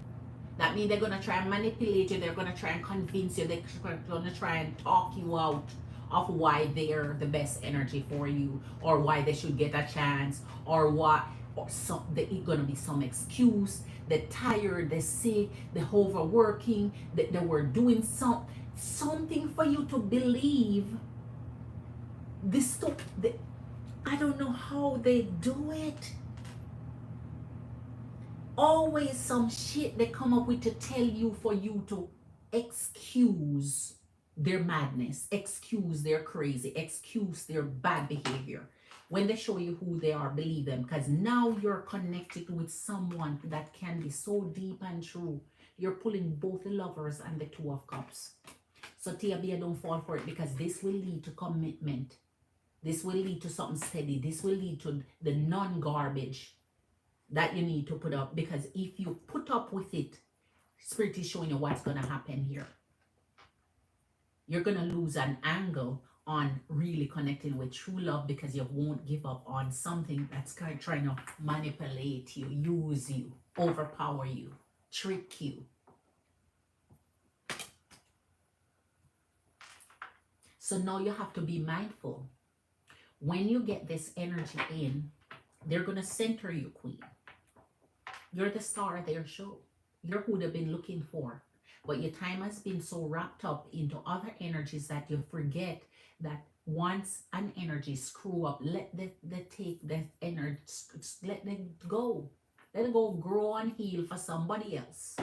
Speaker 1: That means they're going to try and manipulate you. They're going to try and convince you. They're going to try and talk you out of why they're the best energy for you, or why they should get a chance, or what, or some, it's going to be some excuse. They're tired, they're sick, they're overworking, that they were doing something for you to believe this stuff. I don't know how they do it. Always some shit they come up with to tell you, for you to excuse their madness, excuse their crazy, excuse their bad behavior. When they show you who they are, believe them, because now you're connected with someone that can be so deep and true. You're pulling both the Lovers and the 2 of Cups. So Tia Bia, don't fall for it, because this will lead to commitment. This will lead to something steady. This will lead to the non-garbage that you need to put up, because if you put up with it, Spirit is showing you what's going to happen here. You're going to lose an angle on really connecting with true love, because you won't give up on something that's kind of trying to manipulate you, use you, overpower you, trick you. So now you have to be mindful. When you get this energy in, they're going to center you, queen. You're the star of their show. You're who they've been looking for. But your time has been so wrapped up into other energies that you forget that Once an energy screw up, let the take the energy, let it go. Let it go grow and heal for somebody else.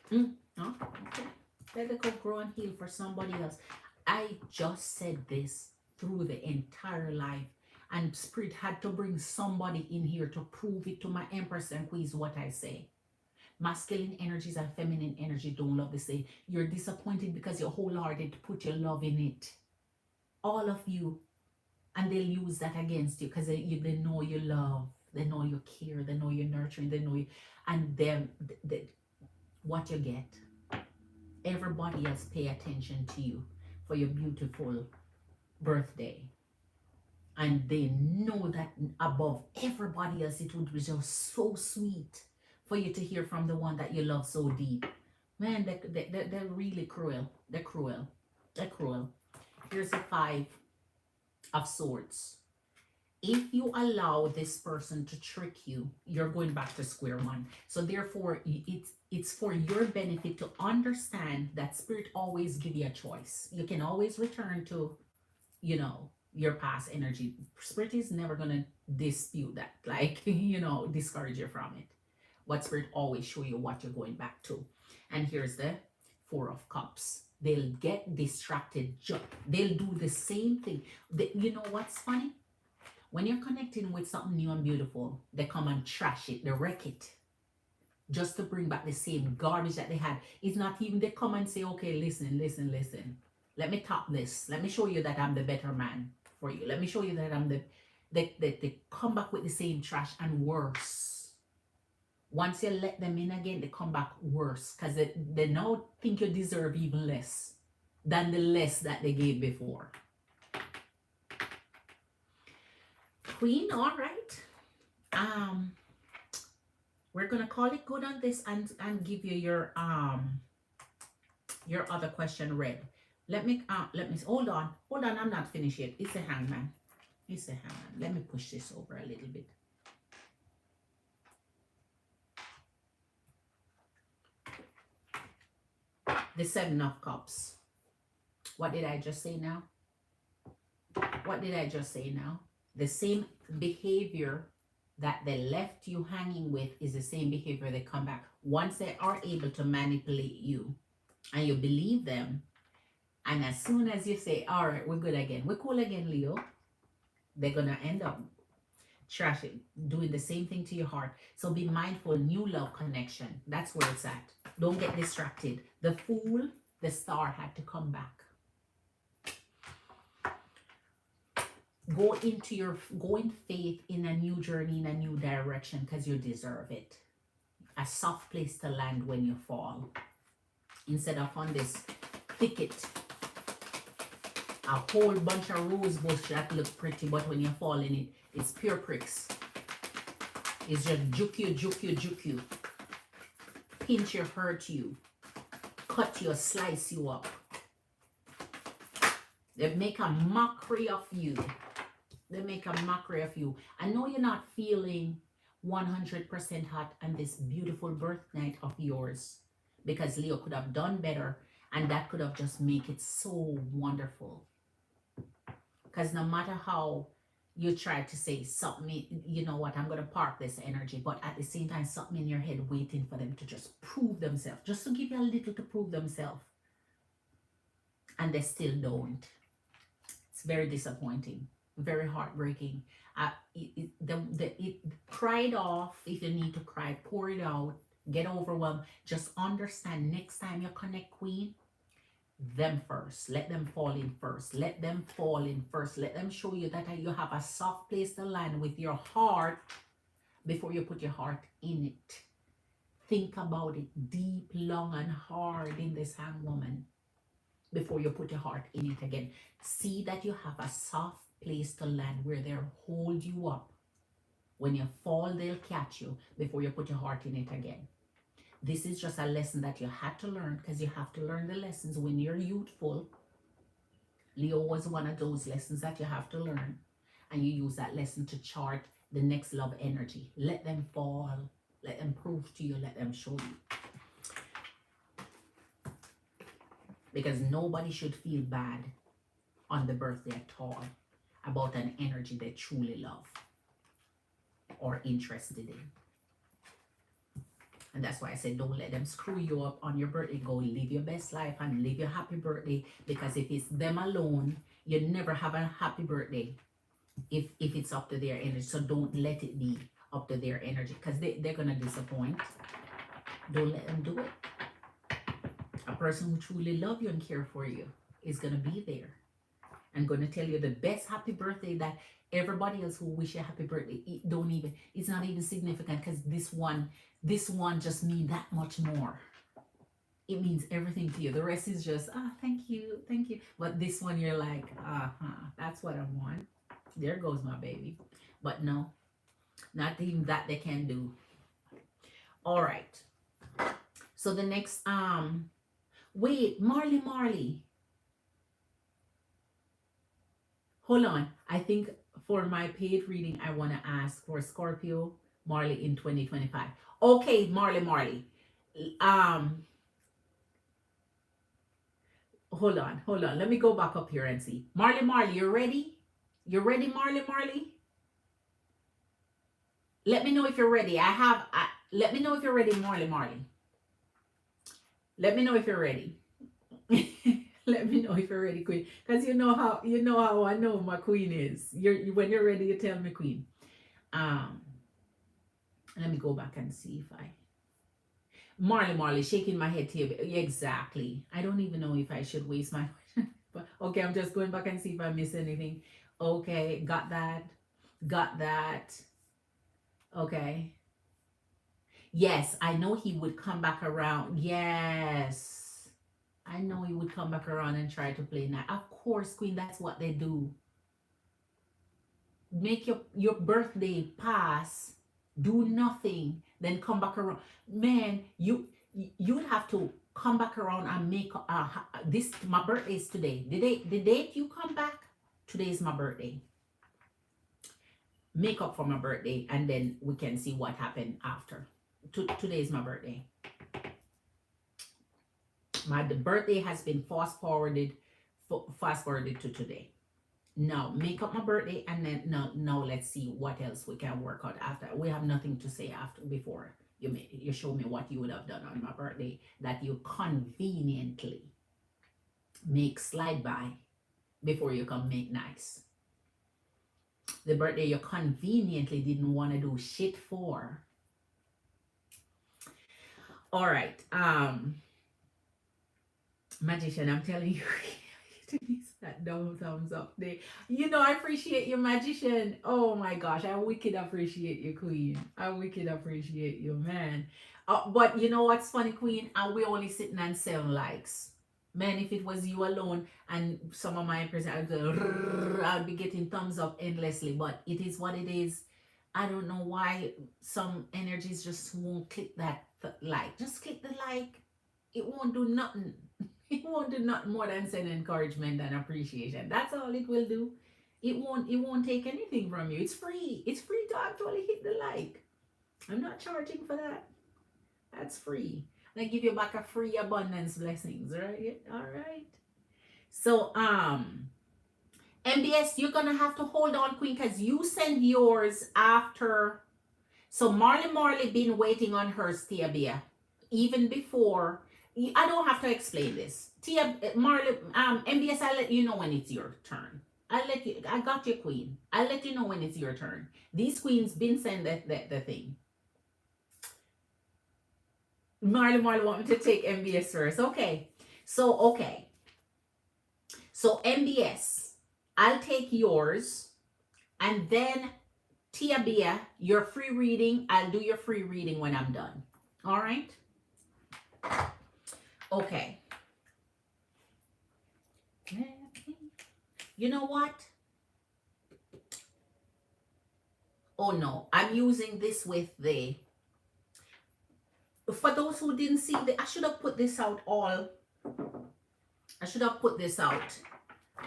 Speaker 1: No? Okay. Let it go grow and heal for somebody else. I just said this through the entire life. And Spirit had to bring somebody in here to prove it to my Empress and Queens what I say. Masculine energies and feminine energy don't love the same. You're disappointed because you're wholehearted to put your love in it. All of you. And they'll use that against you because they know you love. They know you care. They know you're nurturing. They know you. And then what you get. Everybody else pay attention to you for your beautiful birthday. And they know that above everybody else, it would be just so sweet for you to hear from the one that you love so deep. Man, they're really cruel. They're cruel. They're cruel. Here's the 5 of Swords. If you allow this person to trick you, you're going back to square one. So therefore, it's for your benefit to understand that Spirit always give you a choice. You can always return to, your past energy. Spirit is never going to dispute that, like, discourage you from it. But Spirit always show you what you're going back to. And here's the 4 of Cups. They'll get distracted. They'll do the same thing. You know what's funny? When you're connecting with something new and beautiful, they come and trash it, they wreck it. Just to bring back the same garbage that they had. It's not even they come and say, okay, listen. Let me top this. Let me show you that I'm the better man for you. Let me show you that I'm they come back with the same trash and worse. Once you let them in again, they come back worse. Because they now think you deserve even less than the less that they gave before. Queen, all right. We're gonna call it good on this and give you your other question read. Let me hold on. I'm not finished yet. It's a Hangman. Let me push this over a little bit. The 7 of Cups. What did I just say now? The same behavior that they left you hanging with is the same behavior they come back. Once they are able to manipulate you and you believe them, and as soon as you say, all right, we're good again, we're cool again, Leo, they're going to end up trashing, doing the same thing to your heart. So be mindful, new love connection. That's where it's at. Don't get distracted. The Fool, the Star had to come back. Go in faith in a new journey, in a new direction, because you deserve it. A soft place to land when you fall. Instead of on this thicket, a whole bunch of rose bush that look pretty, but when you fall in it, it's pure pricks. It's just juke you. Pinch you, hurt you. Cut you, slice you up. They make a mockery of you. I know you're not feeling 100% hot on this beautiful birth night of yours, because Leo could have done better, and that could have just made it so wonderful. Because no matter how you try to say something, you know what, I'm going to park this energy, but at the same time, something in your head waiting for them to just prove themselves, just to give you a little to prove themselves. And they still don't. It's very disappointing. Very heartbreaking. Cry it off if you need to cry. Pour it out. Get overwhelmed. Just understand, next time you connect, Queen, them first. Let them fall in first. Let them show you that you have a soft place to land with your heart before you put your heart in it. Think about it deep, long, and hard in this Hangwoman before you put your heart in it again. See that you have a soft place to land where they'll hold you up. When you fall, they'll catch you before you put your heart in it again. This is just a lesson that you had to learn, because you have to learn the lessons when you're youthful. Leo was one of those lessons that you have to learn, and you use that lesson to chart the next love energy. Let them fall. Let them prove to you. Let them show you. because nobody should feel bad on the birthday at all about an energy they truly love or interested in. And that's why I said, don't let them screw you up on your birthday. Go live your best life and live your happy birthday. Because if it's them alone, you never have a happy birthday if it's up to their energy. So don't let it be up to their energy, because they're going to disappoint. Don't let them do it. A person who truly loves you and care for you is going to be there and going to tell you the best happy birthday that everybody else who wish you a happy birthday, it's not even significant, because this one just means that much more. It means everything to you. The rest is just, thank you. But this one, you're like, that's what I want. There goes my baby. But no, not even that they can do. All right. So the next, wait, Marley. Hold on. I think for my paid reading, I want to ask for Scorpio, Marley in 2025. Okay, Marley. Hold on. Let me go back up here and see. Marley, you ready? You ready, Marley? Let me know if you're ready. Let me know if you're ready, Marley. Let me know if you're ready. Let me know if you're ready, Queen. Because you know how I know my Queen is. When you're ready, you tell me, Queen. Let me go back and see if I. Marley, shaking my head to you. Exactly. I don't even know if I should waste my. But okay, I'm just going back and see if I miss anything. Okay, got that. Okay. Yes, I know he would come back around. Yes. I know he would come back around and try to play nice. Of course, Queen, that's what they do. Make your birthday pass, do nothing, then come back around. Man, you'd have to come back around and make this. My birthday is today. The date you come back, today is my birthday. Make up for my birthday, and then we can see what happened after. Today is my birthday. The birthday has been fast forwarded to today. Now make up my birthday, and then now let's see what else we can work out after. We have nothing to say before you show me what you would have done on my birthday that you conveniently make slide by before you come make nice. The birthday you conveniently didn't want to do shit for. All right. Magician, I'm telling you, that double thumbs up there. I appreciate you, Magician. Oh my gosh, I wicked appreciate you, Queen. I wicked appreciate you, man. But you know what's funny, Queen? We only sitting on 7 likes. Man, if it was you alone and some of my presents, I'd be getting thumbs up endlessly. But it is what it is. I don't know why some energies just won't click that like. Just click the like. It won't do nothing. It won't do nothing more than send encouragement and appreciation. That's all it will do. It won't take anything from you. It's free. It's free to actually hit the like. I'm not charging for that. That's free. I give you back a free abundance blessings, right? All right. So MBS, you're gonna have to hold on, Queen, because you send yours after. So Marley been waiting on hers, Tia Bia, even before. I don't have to explain this. Marley, MBS, I'll let you know when it's your turn. I got your Queen. I'll let you know when it's your turn. These queens been sent the thing. Marley want me to take MBS first. Okay. So MBS, I'll take yours. And then Tia Bia, your free reading. I'll do your free reading when I'm done. All right? Okay. You know what? Oh no, I'm using this with for those who didn't see I should have put this out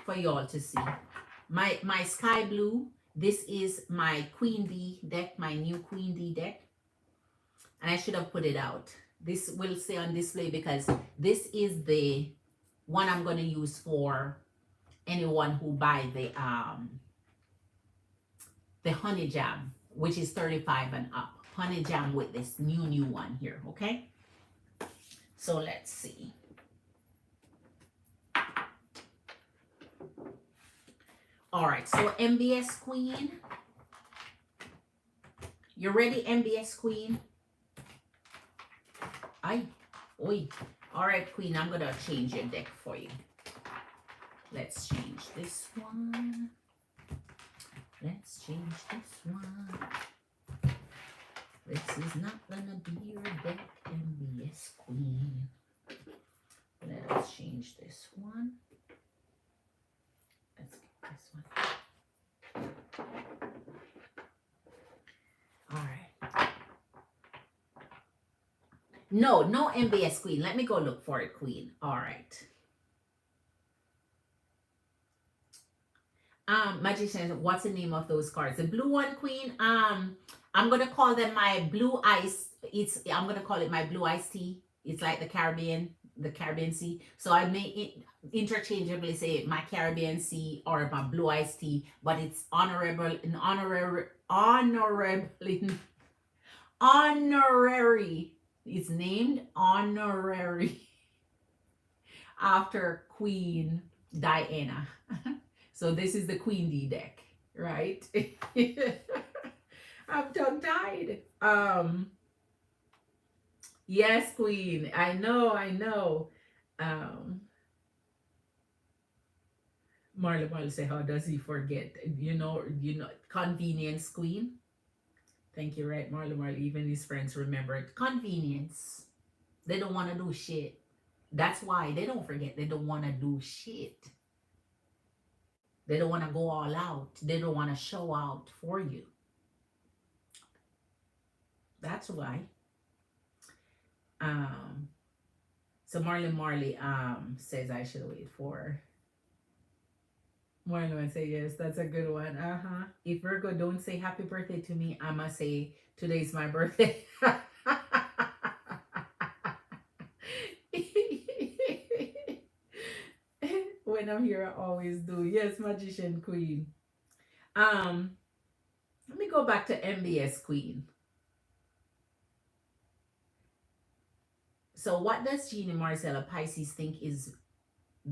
Speaker 1: for y'all to see. My sky blue, this is my Queen D deck, my new Queen D deck. And I should have put it out. This will stay on display because this is the One I'm going to use for anyone who buy the honey jam, which is 35 and up. Honey jam with this new one here, okay? So let's see. All right, so MBS Queen. You ready, MBS Queen? Ay, oi. All right, Queen, I'm gonna change your deck for you. Let's change this one. Let's change this one. This is not gonna be your deck, MBS Queen. Let's change this one. Let's get this one. All right. No MBS Queen. Let me go look for it, Queen. All right. Magician, what's the name of those cards? The blue one, Queen. I'm gonna call them my blue ice. I'm gonna call it my blue iced tea. It's like the Caribbean Sea. So I may interchangeably say my Caribbean Sea or my blue iced tea, but it's honorary. It's named honorary after Queen Diana. So this is the Queen D deck, right? I'm tongue tied. Yes, Queen. I know. Marla say, how does he forget? You know, convenience, Queen. Thank you, right, Marla. Even his friends remember it. Convenience. They don't want to do shit. That's why they don't forget. They don't want to do shit. They don't want to go all out. They don't want to show out for you. That's why. So Marley says I should wait for Marley. Say yes, that's a good one. If Virgo don't say happy birthday to me, I'ma say today's my birthday. When I'm here, I always do. Yes, Magician Queen. Let me go back to MBS Queen. So what does Jeannie Marcella Pisces think is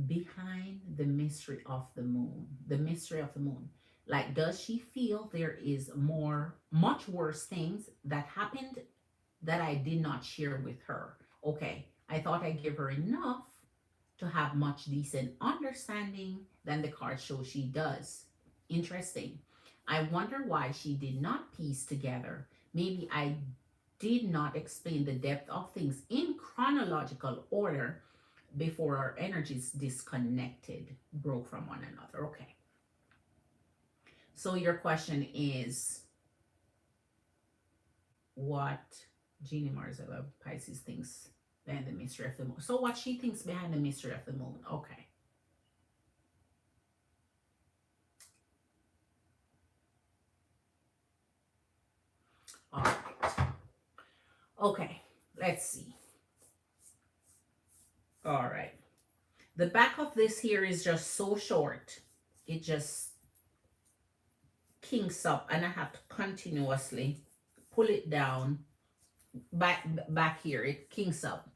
Speaker 1: behind the mystery of the moon? The mystery of the moon. Like, does she feel there is much worse things that happened that I did not share with her? Okay, I thought I'd give her enough to have much decent understanding than the card shows she does. Interesting. I wonder why she did not piece together. Maybe I did not explain the depth of things in chronological order before our energies disconnected, broke from one another. Okay. So your question is what Jeannie Marzella Pisces thinks behind the mystery of the moon. So what she thinks behind the mystery of the moon. Okay. All right. Okay, let's see. All right. The back of this here is just so short. It just kinks up and I have to continuously pull it down back here. It kinks up.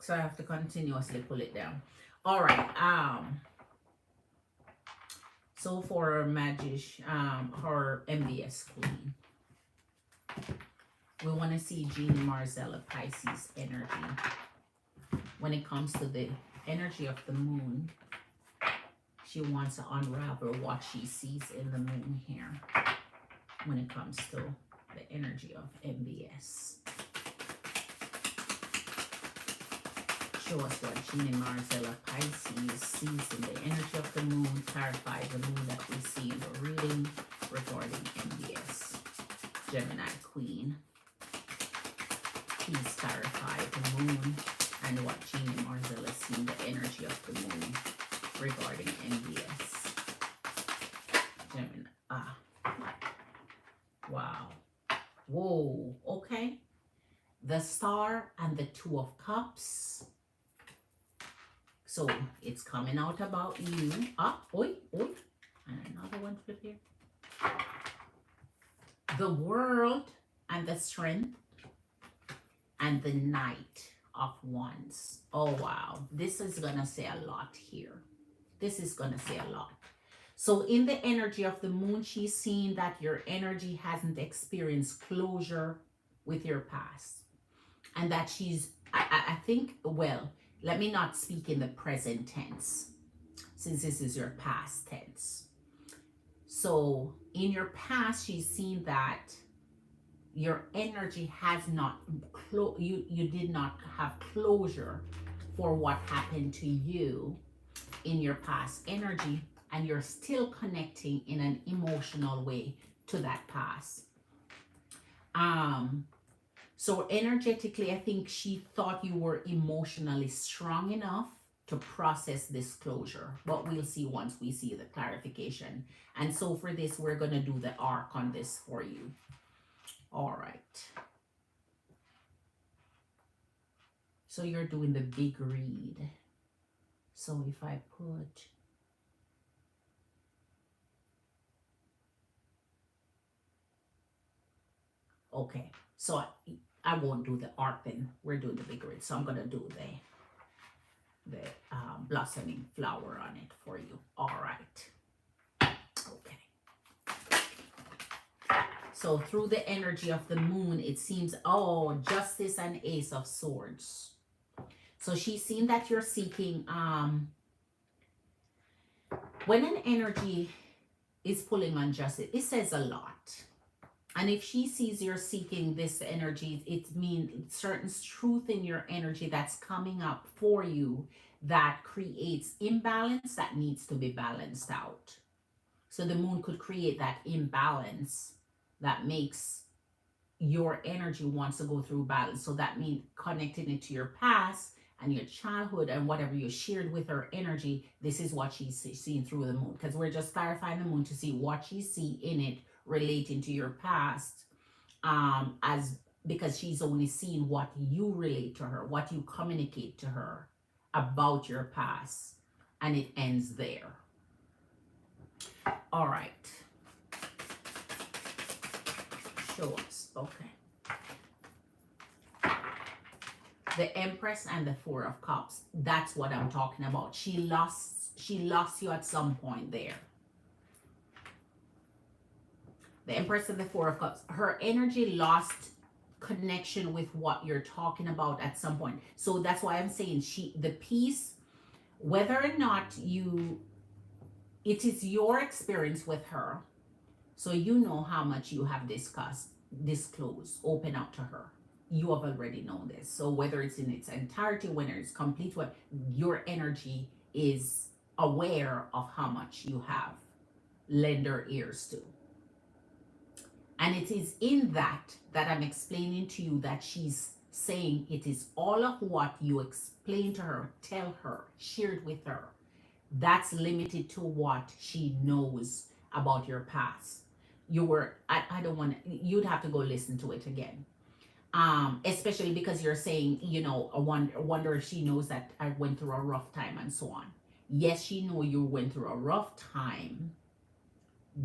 Speaker 1: So I have to continuously pull it down. All right. So for her MBS Queen, we want to see Jeannie Marzella Pisces energy. When it comes to the energy of the moon, she wants to unravel what she sees in the moon here when it comes to the energy of MBS. Show us what Jeannie Marzella Pisces sees in the energy of the moon. Clarify the moon that we see in the reading regarding MBS. Gemini Queen. Please clarify the moon and what Jeannie Marzella sees in the energy of the moon regarding MBS. Gemini. Wow. Whoa. Okay. The Star and the Two of Cups. So it's coming out about you. Ah, oi, oi. And another one flip here. The world and the strength and the Knight of Wands. Oh, wow. This is going to say a lot here. This is going to say a lot. So in the energy of the moon, she's seeing that your energy hasn't experienced closure with your past. And that she's, I think, well, let me not speak in the present tense, since this is your past tense. So in your past, she's seen that your energy has not, you did not have closure for what happened to you in your past energy, and you're still connecting in an emotional way to that past. So energetically, I think she thought you were emotionally strong enough to process this closure, but we'll see once we see the clarification. And so for this, we're going to do the arc on this for you. All right. So you're doing the big read. So if I put, okay, so I won't do the arc then. We're doing the big read. So I'm going to do the blossoming flower on it for you. All right. Okay. So through the energy of the moon, it seems, oh, Justice and Ace of Swords. So she's seen that you're seeking, when an energy is pulling on justice, it says a lot. And if she sees you're seeking this energy, it means certain truth in your energy that's coming up for you that creates imbalance that needs to be balanced out. So the moon could create that imbalance that makes your energy wants to go through balance. So that means connecting it to your past and your childhood and whatever you shared with her energy. This is what she's seeing through the moon, because we're just clarifying the moon to see what she sees in it relating to your past, as because she's only seeing what you relate to her, what you communicate to her about your past, and it ends there. All right. Show us. Okay. The Empress and the Four of Cups. That's what I'm talking about. She lost you at some point there. The Empress and the Four of Cups. Her energy lost connection with what you're talking about at some point. So that's why I'm saying the peace, whether or not it is your experience with her. So you know how much you have disclosed, open up to her. You have already known this. So whether it's in its entirety, whether it's complete, your energy is aware of how much you have lend her ears to. And it is in that I'm explaining to you that she's saying it is all of what you explain to her, tell her, shared with her. That's limited to what she knows about your past. I don't want to, you'd have to go listen to it again. Especially because you're saying, I wonder if she knows that I went through a rough time and so on. Yes, she knows you went through a rough time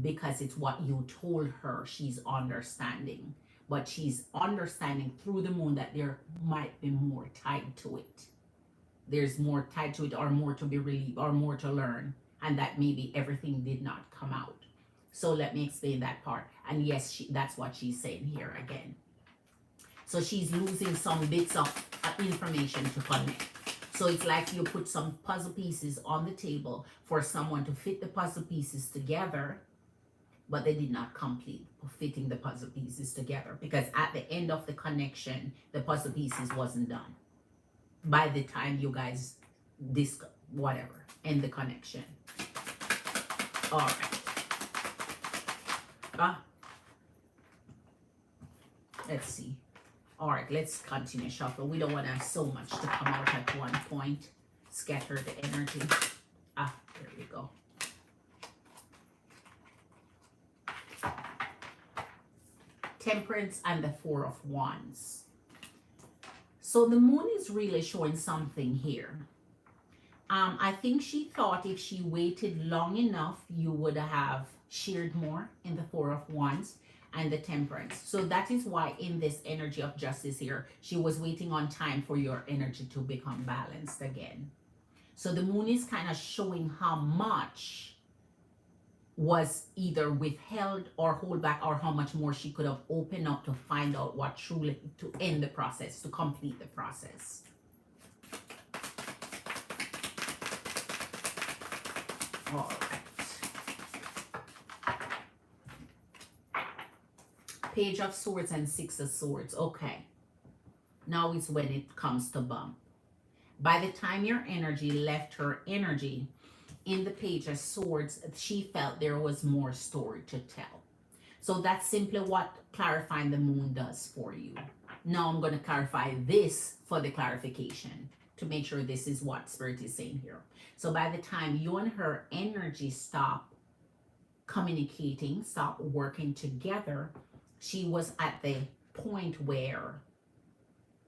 Speaker 1: because it's what you told her she's understanding. But she's understanding through the moon that there might be more tied to it. There's more tied to it, or more to be relieved, or more to learn, and that maybe everything did not come out. So let me explain that part. And yes, that's what she's saying here again. So she's losing some bits of information to connect. So it's like you put some puzzle pieces on the table for someone to fit the puzzle pieces together, but they did not complete fitting the puzzle pieces together, because at the end of the connection, the puzzle pieces wasn't done by the time you guys end the connection. All right. Let's see. All right, let's continue shuffle. We don't want to have so much to come out at one point. Scatter the energy. There we go. Temperance and the Four of Wands. So the moon is really showing something here. I think she thought if she waited long enough, you would have shared more in the Four of Wands and the Temperance. So that is why in this energy of justice here, she was waiting on time for your energy to become balanced again. So the moon is kind of showing how much was either withheld or hold back, or how much more she could have opened up to find out what truly, to end the process, to complete the process. All right. Page of Swords and Six of Swords. Okay. Now is when it comes to bump. By the time your energy left her energy in the Page of Swords, she felt there was more story to tell. So that's simply what clarifying the moon does for you. Now I'm going to clarify this for the clarification to make sure this is what Spirit is saying here. So by the time you and her energy stop communicating, stop working together, she was at the point where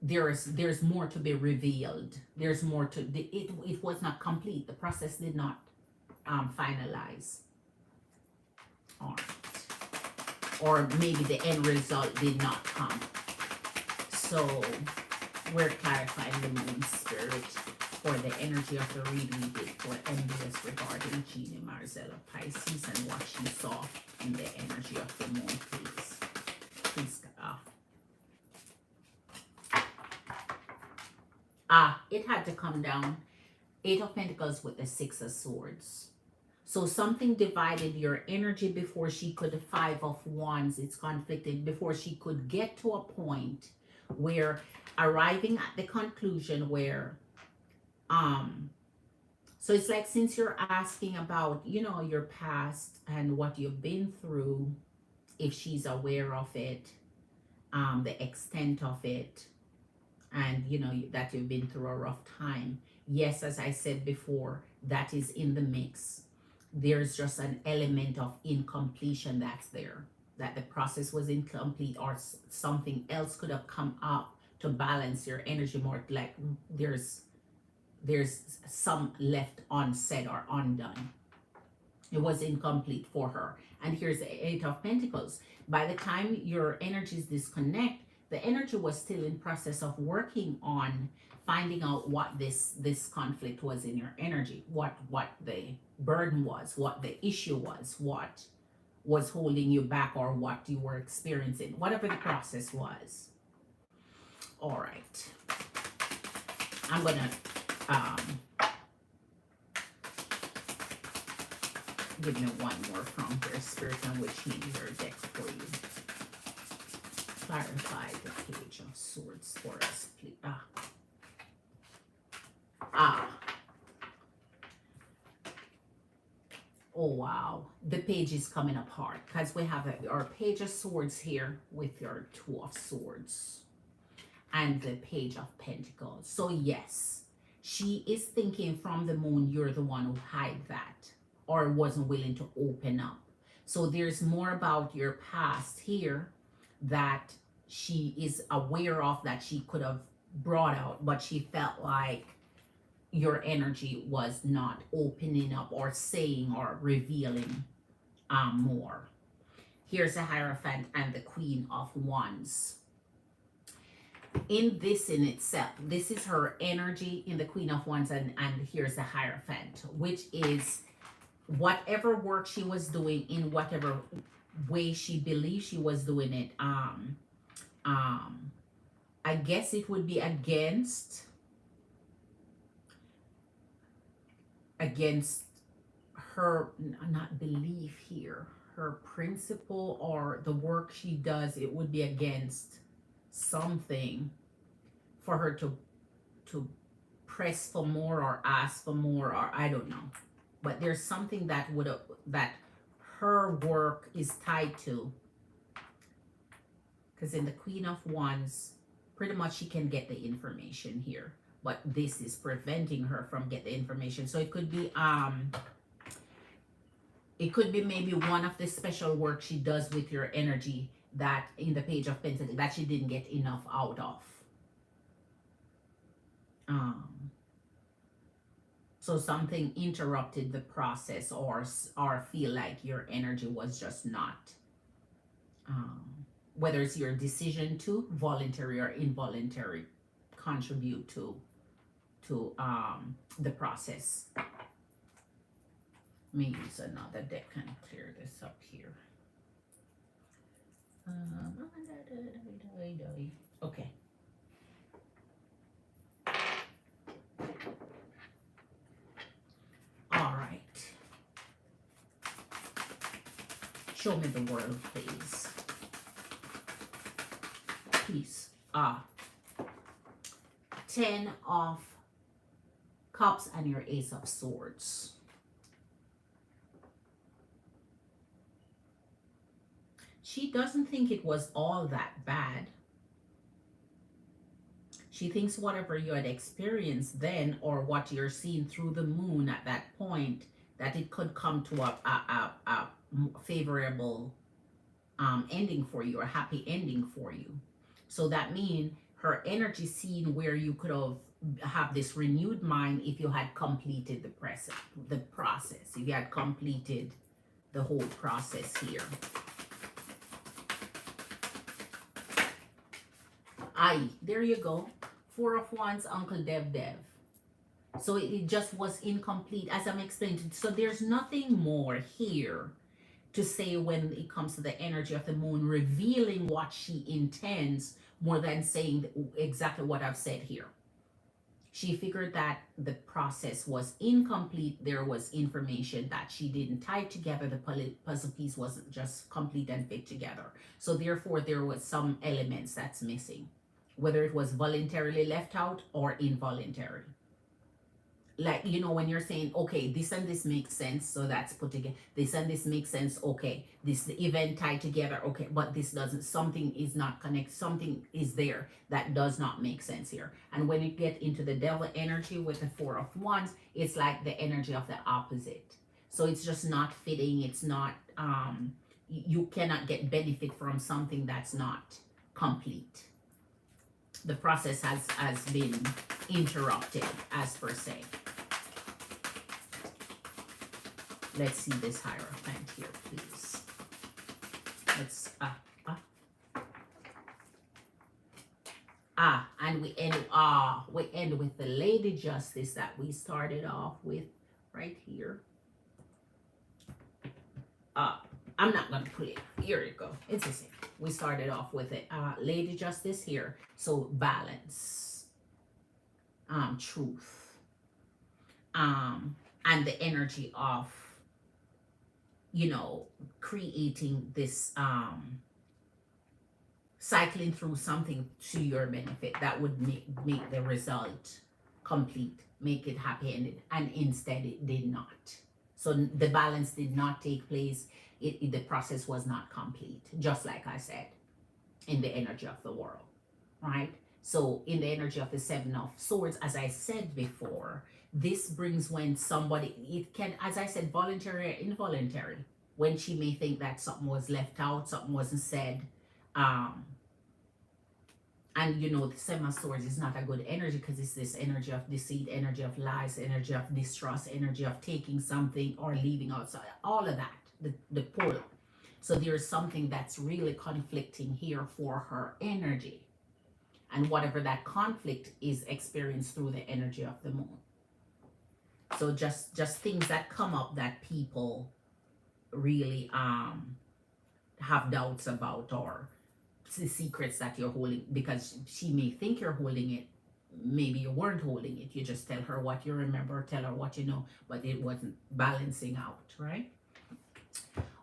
Speaker 1: there's more to be revealed. There's more to it was not complete. The process did not finalize. All right. Or maybe the end result did not come. So we're clarifying the moon spirit for the energy of the read we did for MBS regarding Genie Marzella Pisces and what she saw in the energy of the moon, please. Please, it had to come down. Eight of Pentacles with the Six of Swords. So something divided your energy before she could, Five of Wands, it's conflicted, before she could get to a point where arriving at the conclusion where, so it's like, since you're asking about, you know, your past and what you've been through, if she's aware of it, the extent of it, and you know that you've been through a rough time. Yes, as I said before, that is in the mix. There's just an element of incompletion that's there, that the process was incomplete, or something else could have come up to balance your energy more. Like there's some left unsaid or undone. It was incomplete for her. And here's the Eight of Pentacles. By the time your energies disconnect, the energy was still in process of working on finding out what this conflict was in your energy, what the burden was, what the issue was, what was holding you back, or what you were experiencing, whatever the process was. All right. I'm gonna give me one more from your Spirit, and which means your deck for you. Clarify the Page of Swords for us, please. Oh wow, the page is coming apart because we have our Page of Swords here with your Two of Swords and the Page of Pentacles. So yes, she is thinking from the moon you're the one who hid that or wasn't willing to open up. So there's more about your past here that she is aware of, that she could have brought out, but she felt like your energy was not opening up or saying or revealing more. Here's the Hierophant and the Queen of Wands. In this in itself, this is her energy in the Queen of Wands, and here's the Hierophant, which is whatever work she was doing in whatever way she believed she was doing it. I guess it would be against her, not belief here, her principle or the work she does. It would be against something for her to press for more or ask for more, or I don't know, but there's something that her work is tied to, because in the Queen of Wands, pretty much she can get the information here, but this is preventing her from getting the information. So it could be maybe one of the special work she does with your energy that in the Page of Pentacles that she didn't get enough out of. So something interrupted the process, or feel like your energy was just not, um, whether it's your decision to voluntary or involuntary contribute to the process. Let me use another deck and clear this up here. Okay. All right. Show me the world, please. Please. 10 of Cups and your Ace of Swords. She doesn't think it was all that bad. She thinks whatever you had experienced then, or what you're seeing through the moon at that point, that it could come to a favorable ending for you, a happy ending for you. So that means her energy seeing where you could have this renewed mind if you had completed the process, if you had completed the whole process here. Aye, there you go. 4 of Wands, Uncle Dev. So it just was incomplete, as I'm explaining. So there's nothing more here to say when it comes to the energy of the moon, revealing what she intends more than saying exactly what I've said here. She figured that the process was incomplete. There was information that she didn't tie together. The puzzle piece wasn't just complete and fit together. So therefore, there was some elements that's missing, whether it was voluntarily left out or involuntary. Like, you know, when you're saying, okay, this and this makes sense, so that's put together. This and this makes sense, okay. This event tied together, okay, but this doesn't. Something is not connected. Something is there that does not make sense here. And when you get into the devil energy with the 4 of Wands, it's like the energy of the opposite. So it's just not fitting. It's not, you cannot get benefit from something that's not complete. The process has been interrupted, as per se. Let's see this Hierophant here, please. Let's and we end with the Lady Justice that we started off with right here. I'm not gonna put it. Here you go. It's the same. We started off with it. Lady Justice here. So balance, truth, and the energy of, you know, creating this, cycling through something to your benefit that would make the result complete, make it happy ended, and instead it did not. So the balance did not take place. The process was not complete, just like I said, in the energy of the world, right? So in the energy of the 7 of Swords, as I said before, this brings when somebody, it can, as I said, voluntary or involuntary, when she may think that something was left out, something wasn't said. And you know, the 7 of Swords is not a good energy, because it's this energy of deceit, energy of lies, energy of distrust, energy of taking something or leaving outside, all of that, the pull. So there's something that's really conflicting here for her energy. And whatever that conflict is experienced through the energy of the moon. So just things that come up that people really have doubts about, or the secrets that you're holding, because she may think you're holding it. Maybe you weren't holding it. You just tell her what you remember, tell her what you know, but it wasn't balancing out, right?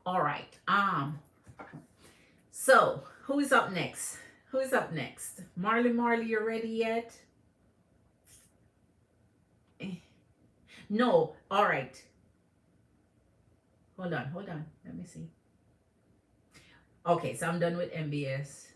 Speaker 1: All right. So who's up next? Who's up next? Marley, you ready yet? No. All right. Hold on. Let me see. Okay, so I'm done with MBS.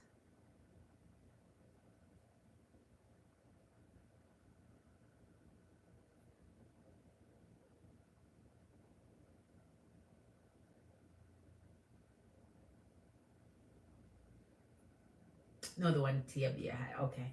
Speaker 1: No, the one TBI. Okay.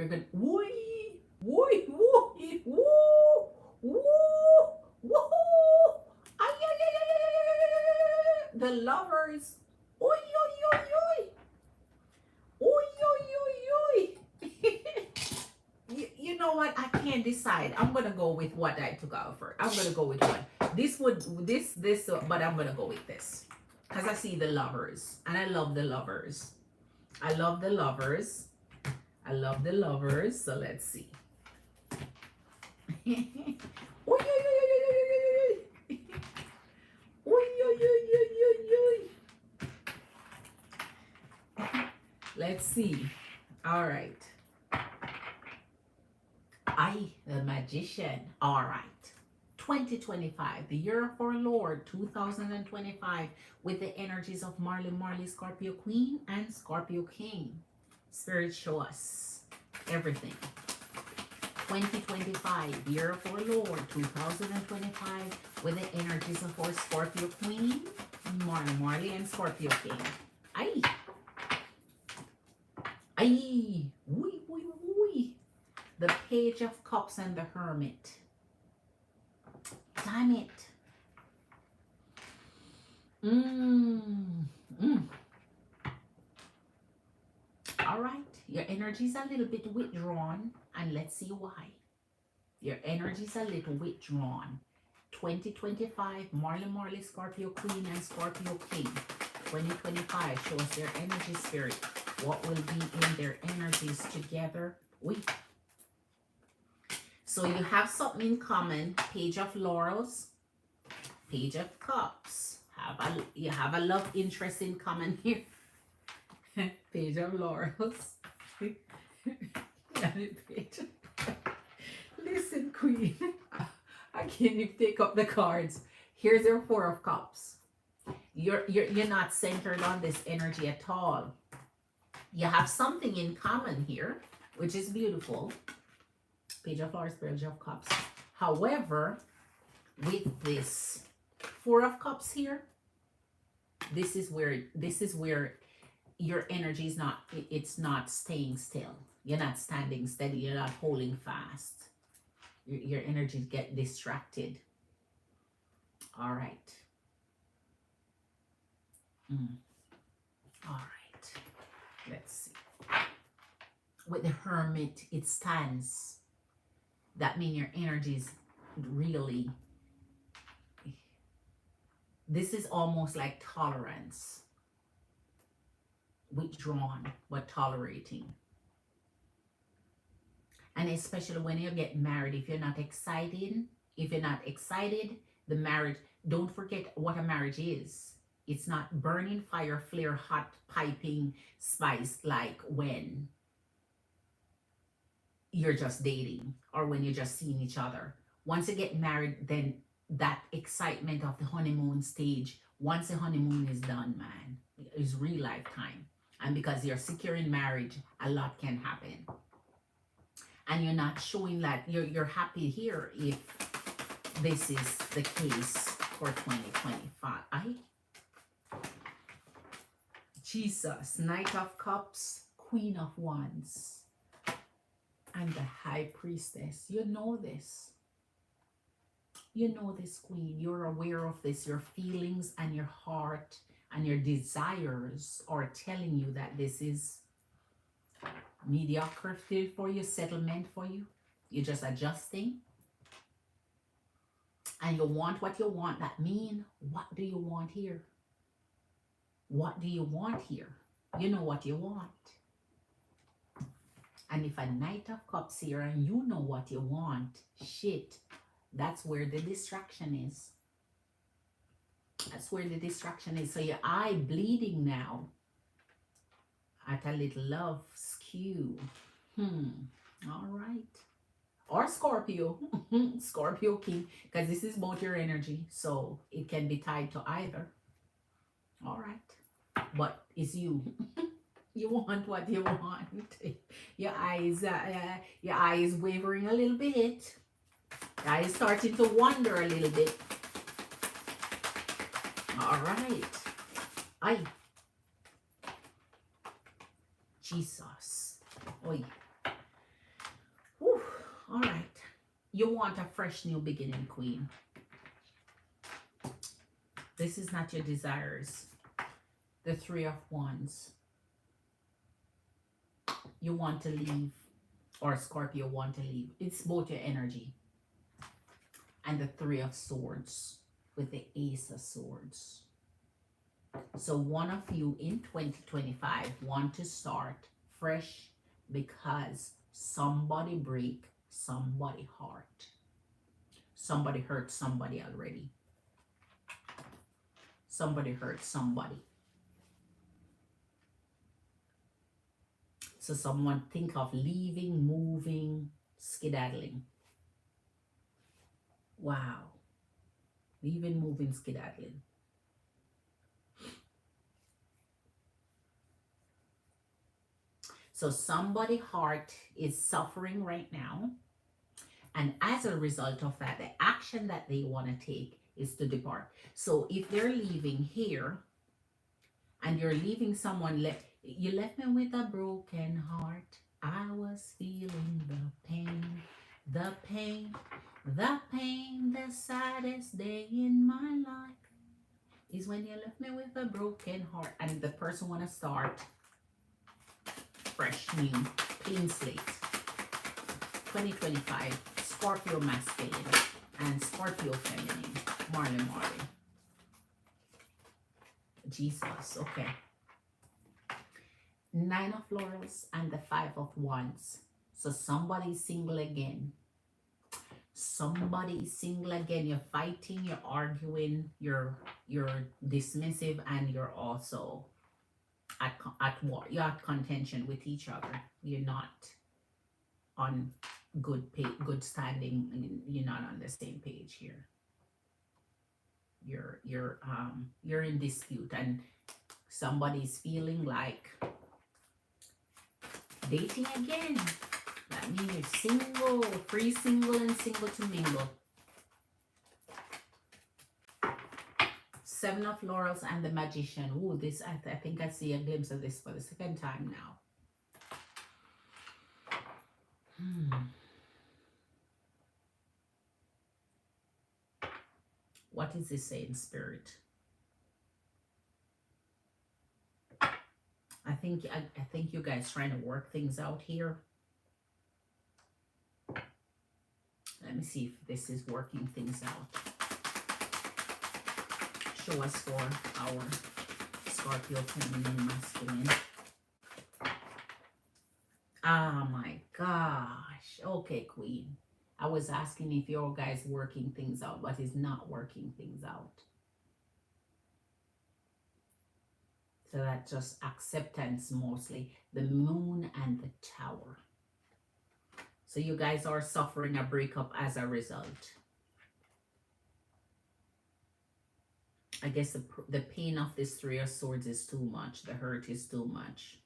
Speaker 1: We're going to, woo, woo, woo, woo, woo, woo. Ay, ay, ay, ay, ay, ay, ay, ay. The lovers. Oy, oy, oy, oy. Oy, oy, oy, oy. You know what? I can't decide. I'm gonna go with what I took out first. I'm gonna go with one. But I'm gonna go with this because I see the lovers and I love the lovers. I love the lovers. I love the lovers. So let's see. Oy, oy, oy, oy, oy, oy, oy, oy. Oy, oy, oy, oy, oy, oy. Let's see. All right. The magician. All right. 2025, the year of our Lord, 2025, with the energies of Marley, Scorpio Queen, and Scorpio King. Spirit, show us everything. 2025, year of our Lord, 2025, with the energies of our Scorpio Queen, Marley, and Scorpio King. Aye. Aye. Wee, wee, wee. The Page of Cups and the Hermit. Damn it. All right. Your energy is a little bit withdrawn, and let's see why. Your energy is a little withdrawn. 2025, Marley, Scorpio Queen, and Scorpio King. 2025 shows their energy spirit. What will be in their energies together? So you have something in common. Page of Laurels, Page of Cups. You have a love interest in common here. Page of Laurels. Listen, Queen. I can't even take up the cards. Here's your Four of Cups. You're not centered on this energy at all. You have something in common here, which is beautiful. Page of Flowers, Page of Cups. However, with this Four of Cups here, this is where your energy is not, it's not staying still. You're not standing steady. You're not holding fast. Your energy get distracted. All right. All right. Let's see. With the Hermit, it stands. That means your energy is really, this is almost like tolerance. Withdrawn, but tolerating. And especially when you get married, if you're not excited, the marriage, don't forget what a marriage is. It's not burning fire, flare, hot, piping, spice like when you're just dating or when you're just seeing each other. Once you get married, then that excitement of the honeymoon stage, once the honeymoon is done, man, is real lifetime. And because you're secure in marriage, a lot can happen. And you're not showing that you're happy here if this is the case for 2025. Jesus, Knight of Cups, Queen of Wands, and the High Priestess. You know this. You know this, Queen. You're aware of this. Your feelings and your heart and your desires are telling you that this is mediocrity for you, settlement for you. You're just adjusting. And you want what you want. That means, what do you want here? What do you want here? You know what you want. And if a Knight of Cups here and you know what you want, shit, that's where the distraction is. That's where the distraction is. So your eye bleeding now at a little love skew. All right. Or Scorpio. Scorpio King. Because this is both your energy. So it can be tied to either. All right. But it's you. You want what you want. Your eyes wavering a little bit. Your eyes starting to wander a little bit. All right. Jesus. Oy. All right. You want a fresh new beginning, Queen. This is not your desires. The Three of Wands. You want to leave, or Scorpio want to leave. It's both your energy. And the Three of Swords with the Ace of Swords. So one of you in 2025 want to start fresh because somebody break somebody heart. Somebody hurt somebody already. Somebody hurt somebody. So someone think of leaving, moving, skedaddling. Wow. Leaving, moving, skedaddling. So somebody's heart is suffering right now. And as a result of that, the action that they want to take is to depart. So if they're leaving here and you're leaving someone, you left me with a broken heart. I was feeling the pain, the pain, the pain. The saddest day in my life is when you left me with a broken heart. And the person want to start fresh, new, clean slate. 2025, Scorpio masculine and Scorpio feminine. Marley. Jesus, okay. Nine of Laurels and the Five of Wands. So somebody's single again. Somebody is single again. You're fighting, you're arguing, you're dismissive, and you're also at war. You're at contention with each other. You're not on good standing. You're not on the same page here. You're in dispute, and somebody's feeling like dating again. That means you're single, free single, and single to mingle. Seven of Laurels and the Magician. Ooh, this I think I see a glimpse of this for the second time now. What is this saying, Spirit? I think you guys trying to work things out here. Let me see if this is working things out. Show us for our Scorpio feminine masculine. Oh my gosh. Okay, Queen. I was asking if your guys working things out, but it's not working things out. So that's just acceptance mostly. The Moon and the Tower. So you guys are suffering a breakup as a result. I guess the pain of this Three of Swords is too much. The hurt is too much.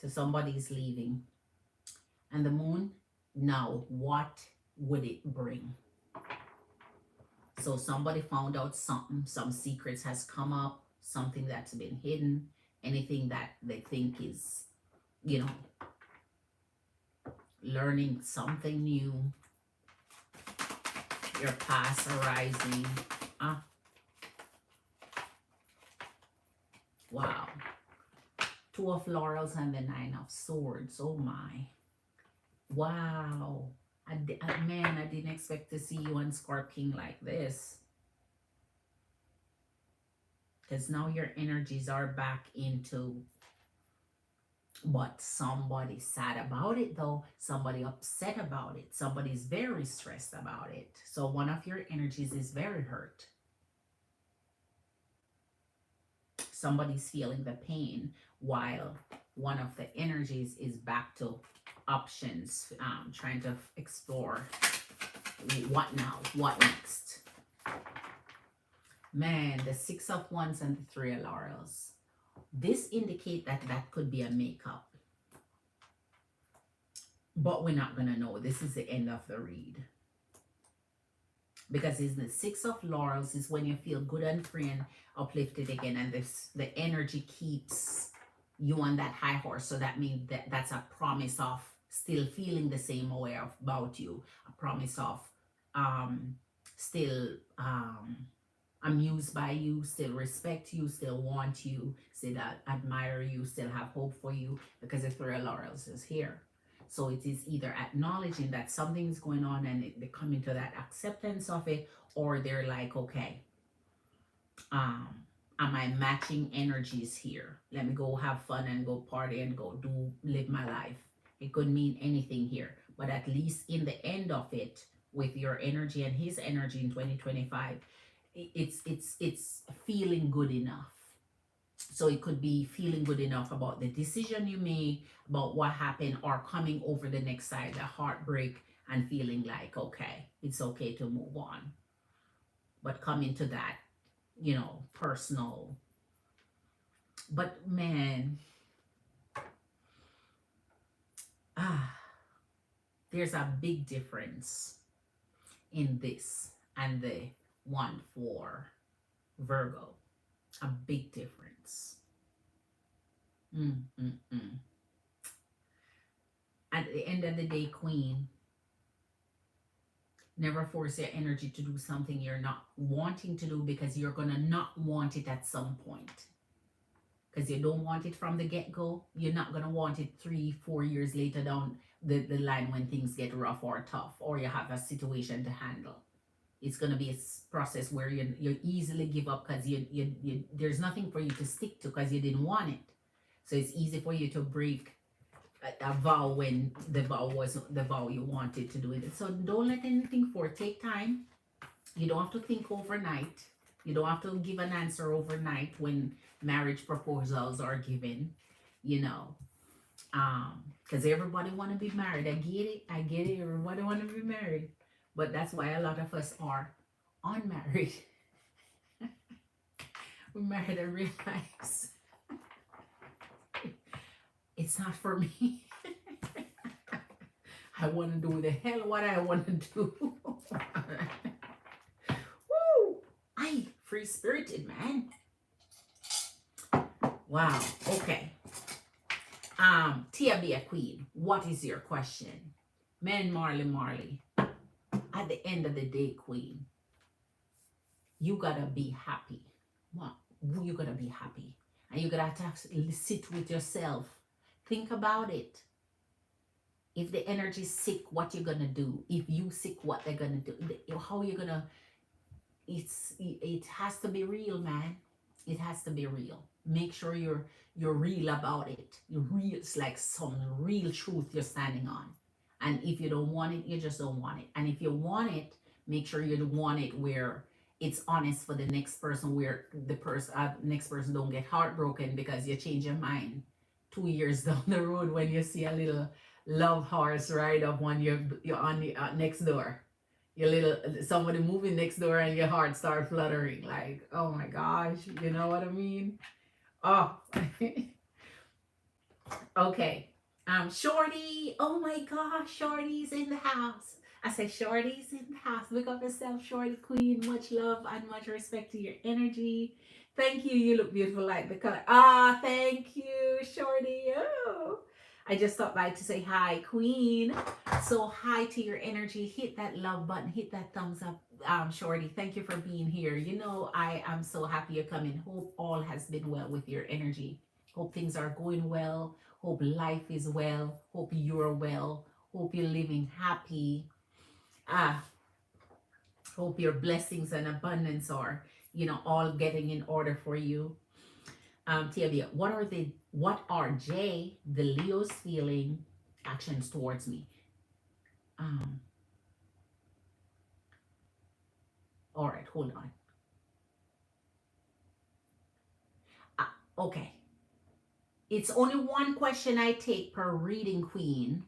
Speaker 1: So somebody's leaving. And the Moon, now what would it bring? So somebody found out something. Some secrets has come up. Something that's been hidden. Anything that they think is, you know, learning something new. Your past arising. Wow. Two of Laurels and the Nine of Swords. Oh my. Wow. Man, I didn't expect to see you on Scorpio like this. Because now your energies are back into, but somebody's sad about it though. Somebody upset about it. Somebody's very stressed about it. So one of your energies is very hurt. Somebody's feeling the pain while one of the energies is back to options, trying to explore what now, what next. Man, the Six of Wands and the Three of Laurels. This indicates that that could be a makeup. But we're not going to know. This is the end of the read. Because it's the Six of Laurels is when you feel good and free and uplifted again. And the energy keeps you on that high horse. So that means that's a promise of still feeling the same way about you. A promise of um, still amused by you, still respect you, still want you, still admire you, still have hope for you, because the Three of Laurels is here. So it is either acknowledging that something's going on and they come into that acceptance of it, or they're like, okay, um, am I matching energies here? Let me go have fun and go party and go do live my life. It could mean anything here, but at least in the end of it, with your energy and his energy in 2025, it's feeling good enough. So it could be feeling good enough about the decision you made, about what happened, or coming over the next side, the heartbreak, and feeling like, okay, it's okay to move on. But coming to that, personal. But man, ah, there's a big difference in this and the one for Virgo. A big difference. At the end of the day, Queen, never force your energy to do something you're not wanting to do, because you're going to not want it at some point. Because you don't want it from the get-go. You're not going to want it 3-4 years later down the line when things get rough or tough, or you have a situation to handle. It's going to be a process where you easily give up, because you there's nothing for you to stick to, because you didn't want it. So it's easy for you to break a vow when the vow wasn't the vow you wanted to do it. So don't let anything for it. Take time. You don't have to think overnight. You don't have to give an answer overnight when marriage proposals are given, because everybody want to be married. I get it. Everybody want to be married, but that's why a lot of us are unmarried. We're married and realize it's not for me. I want to do the hell what I want to do. Woo! I free spirited, man. Wow. Okay. Tia be a queen. What is your question? Man, Marley. At the end of the day, Queen, you gotta be happy. What? You gotta be happy. And you gotta have to sit with yourself. Think about it. If the energy's sick, what you're gonna do? If you sick, what they're gonna do? How you gonna? It has to be real, man. It has to be real. Make sure you're real about it. You're real. It's like some real truth you're standing on. And if you don't want it, you just don't want it. And if you want it, make sure you want it where it's honest for the next person, where the next person don't get heartbroken because you change your mind 2 years down the road when you see a little love horse ride up on you're on the next door. Your little somebody moving next door and your heart start fluttering like, oh my gosh, you know what I mean? Oh, okay. Shorty, oh my gosh, Shorty's in the house. I say Shorty's in the house. Look up yourself, Shorty Queen. Much love and much respect to your energy. Thank you. You look beautiful like the color. Ah, thank you, Shorty. Oh. I just stopped by to say hi, Queen. So hi to your energy. Hit that love button. Hit that thumbs up, Shorty. Thank you for being here. I am so happy you're coming. Hope all has been well with your energy. Hope things are going well. Hope life is well. Hope you're well. Hope you're living happy. Hope your blessings and abundance are, all getting in order for you. Tia, what are Jay, the Leo's feeling actions towards me? All right, hold on. Okay. It's only one question I take per reading, Queen.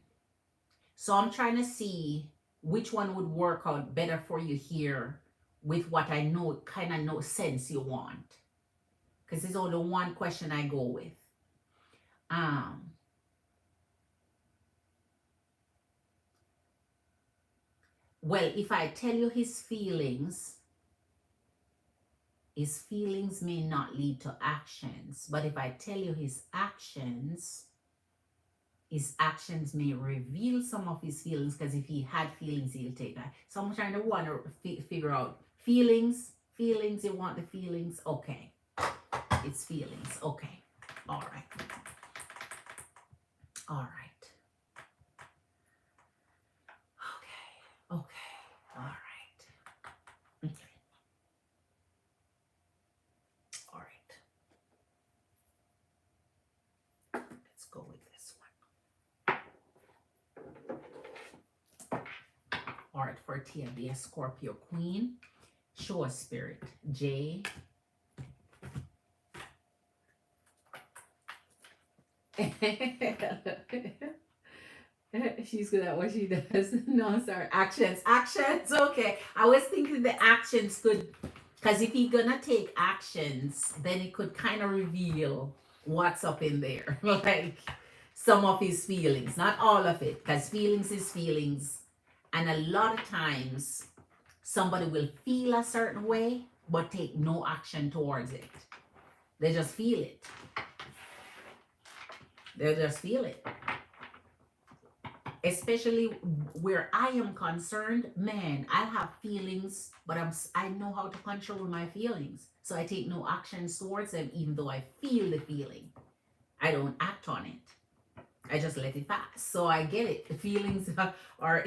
Speaker 1: So I'm trying to see which one would work out better for you here with what I know, kind of know sense you want. Because it's only one question I go with. Well, if I tell you his feelings may not lead to actions. But if I tell you his actions, his actions may reveal some of his feelings, because if he had feelings, he'll take that. So I'm trying to figure out feelings. Feelings, you want the feelings? Okay. It's feelings. Okay. All right. All right. Okay. Okay. All right. Okay. All right. Let's go with this one. All right. For Tia, be a Scorpio Queen. Show us spirit. J. She's good at what she does. No, sorry. Actions. Actions. Okay. I was thinking the actions could, because if you're gonna take actions, then it could kind of reveal what's up in there. Like some of his feelings. Not all of it, because feelings is feelings. And a lot of times somebody will feel a certain way but take no action towards it. They just feel it. They just feel it. Especially where I am concerned, man, I have feelings, but I know how to control my feelings. So I take no actions towards them, even though I feel the feeling. I don't act on it. I just let it pass. So I get it. The feelings are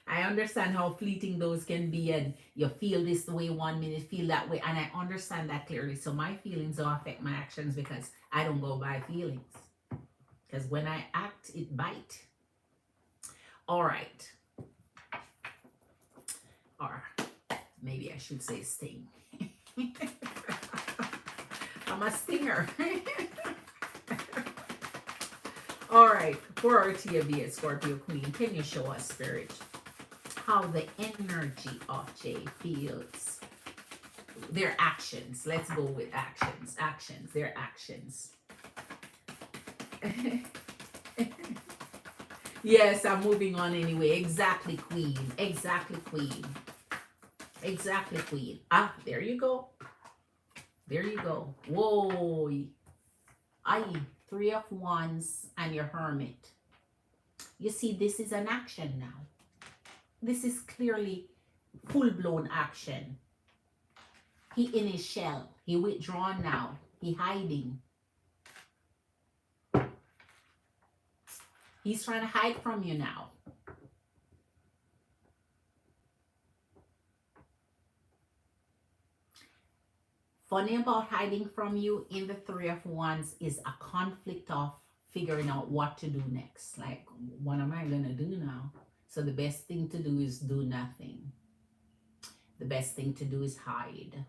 Speaker 1: I understand how fleeting those can be, and you feel this way 1 minute, feel that way, and I understand that clearly. So my feelings don't affect my actions because I don't go by feelings. Because when I act, it bites. All right. Or maybe I should say sting. I'm a stinger. All right. For our Tia, be a Scorpio Queen, can you show us, Spirit, how the energy of Jay feels? Their actions. Let's go with actions. Actions. Their actions. Yes, I'm moving on anyway. Exactly, Queen. Exactly, Queen. Exactly, Queen. Ah, there you go. There you go. Whoa. Aye. 3 of Wands and your Hermit. You see, this is an action now. This is clearly full-blown action. He in his shell. He withdrawn now. He hiding. He's trying to hide from you now. Funny about hiding from you in the 3 of Wands is a conflict of figuring out what to do next. Like, what am I going to do now? So the best thing to do is do nothing. The best thing to do is hide.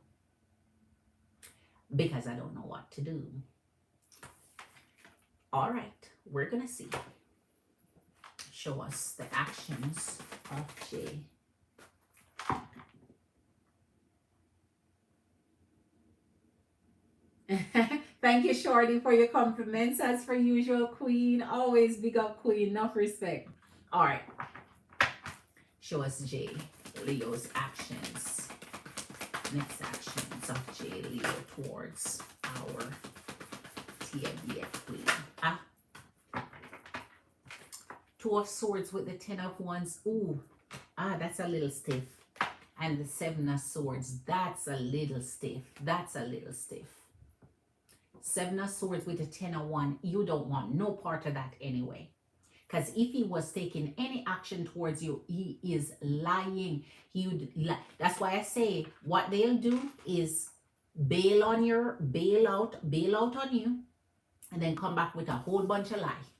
Speaker 1: Because I don't know what to do. All right, we're going to see. Show us the actions of Jay. Thank you, Shorty, for your compliments. As per usual, Queen. Always big up, Queen. Enough respect. All right. Show us Jay. Leo's actions. Next actions of Jay Leo towards our TMBF Queen. Ah. 2 of Swords with the 10 of Wands. Ooh. Ah, that's a little stiff. And the 7 of Swords. That's a little stiff. That's a little stiff. 7 of Swords with the 10 of Wands. You don't want no part of that anyway. Because if he was taking any action towards you, he is lying. He would lie. That's why I say what they'll do is bail out on you, and then come back with a whole bunch of lies.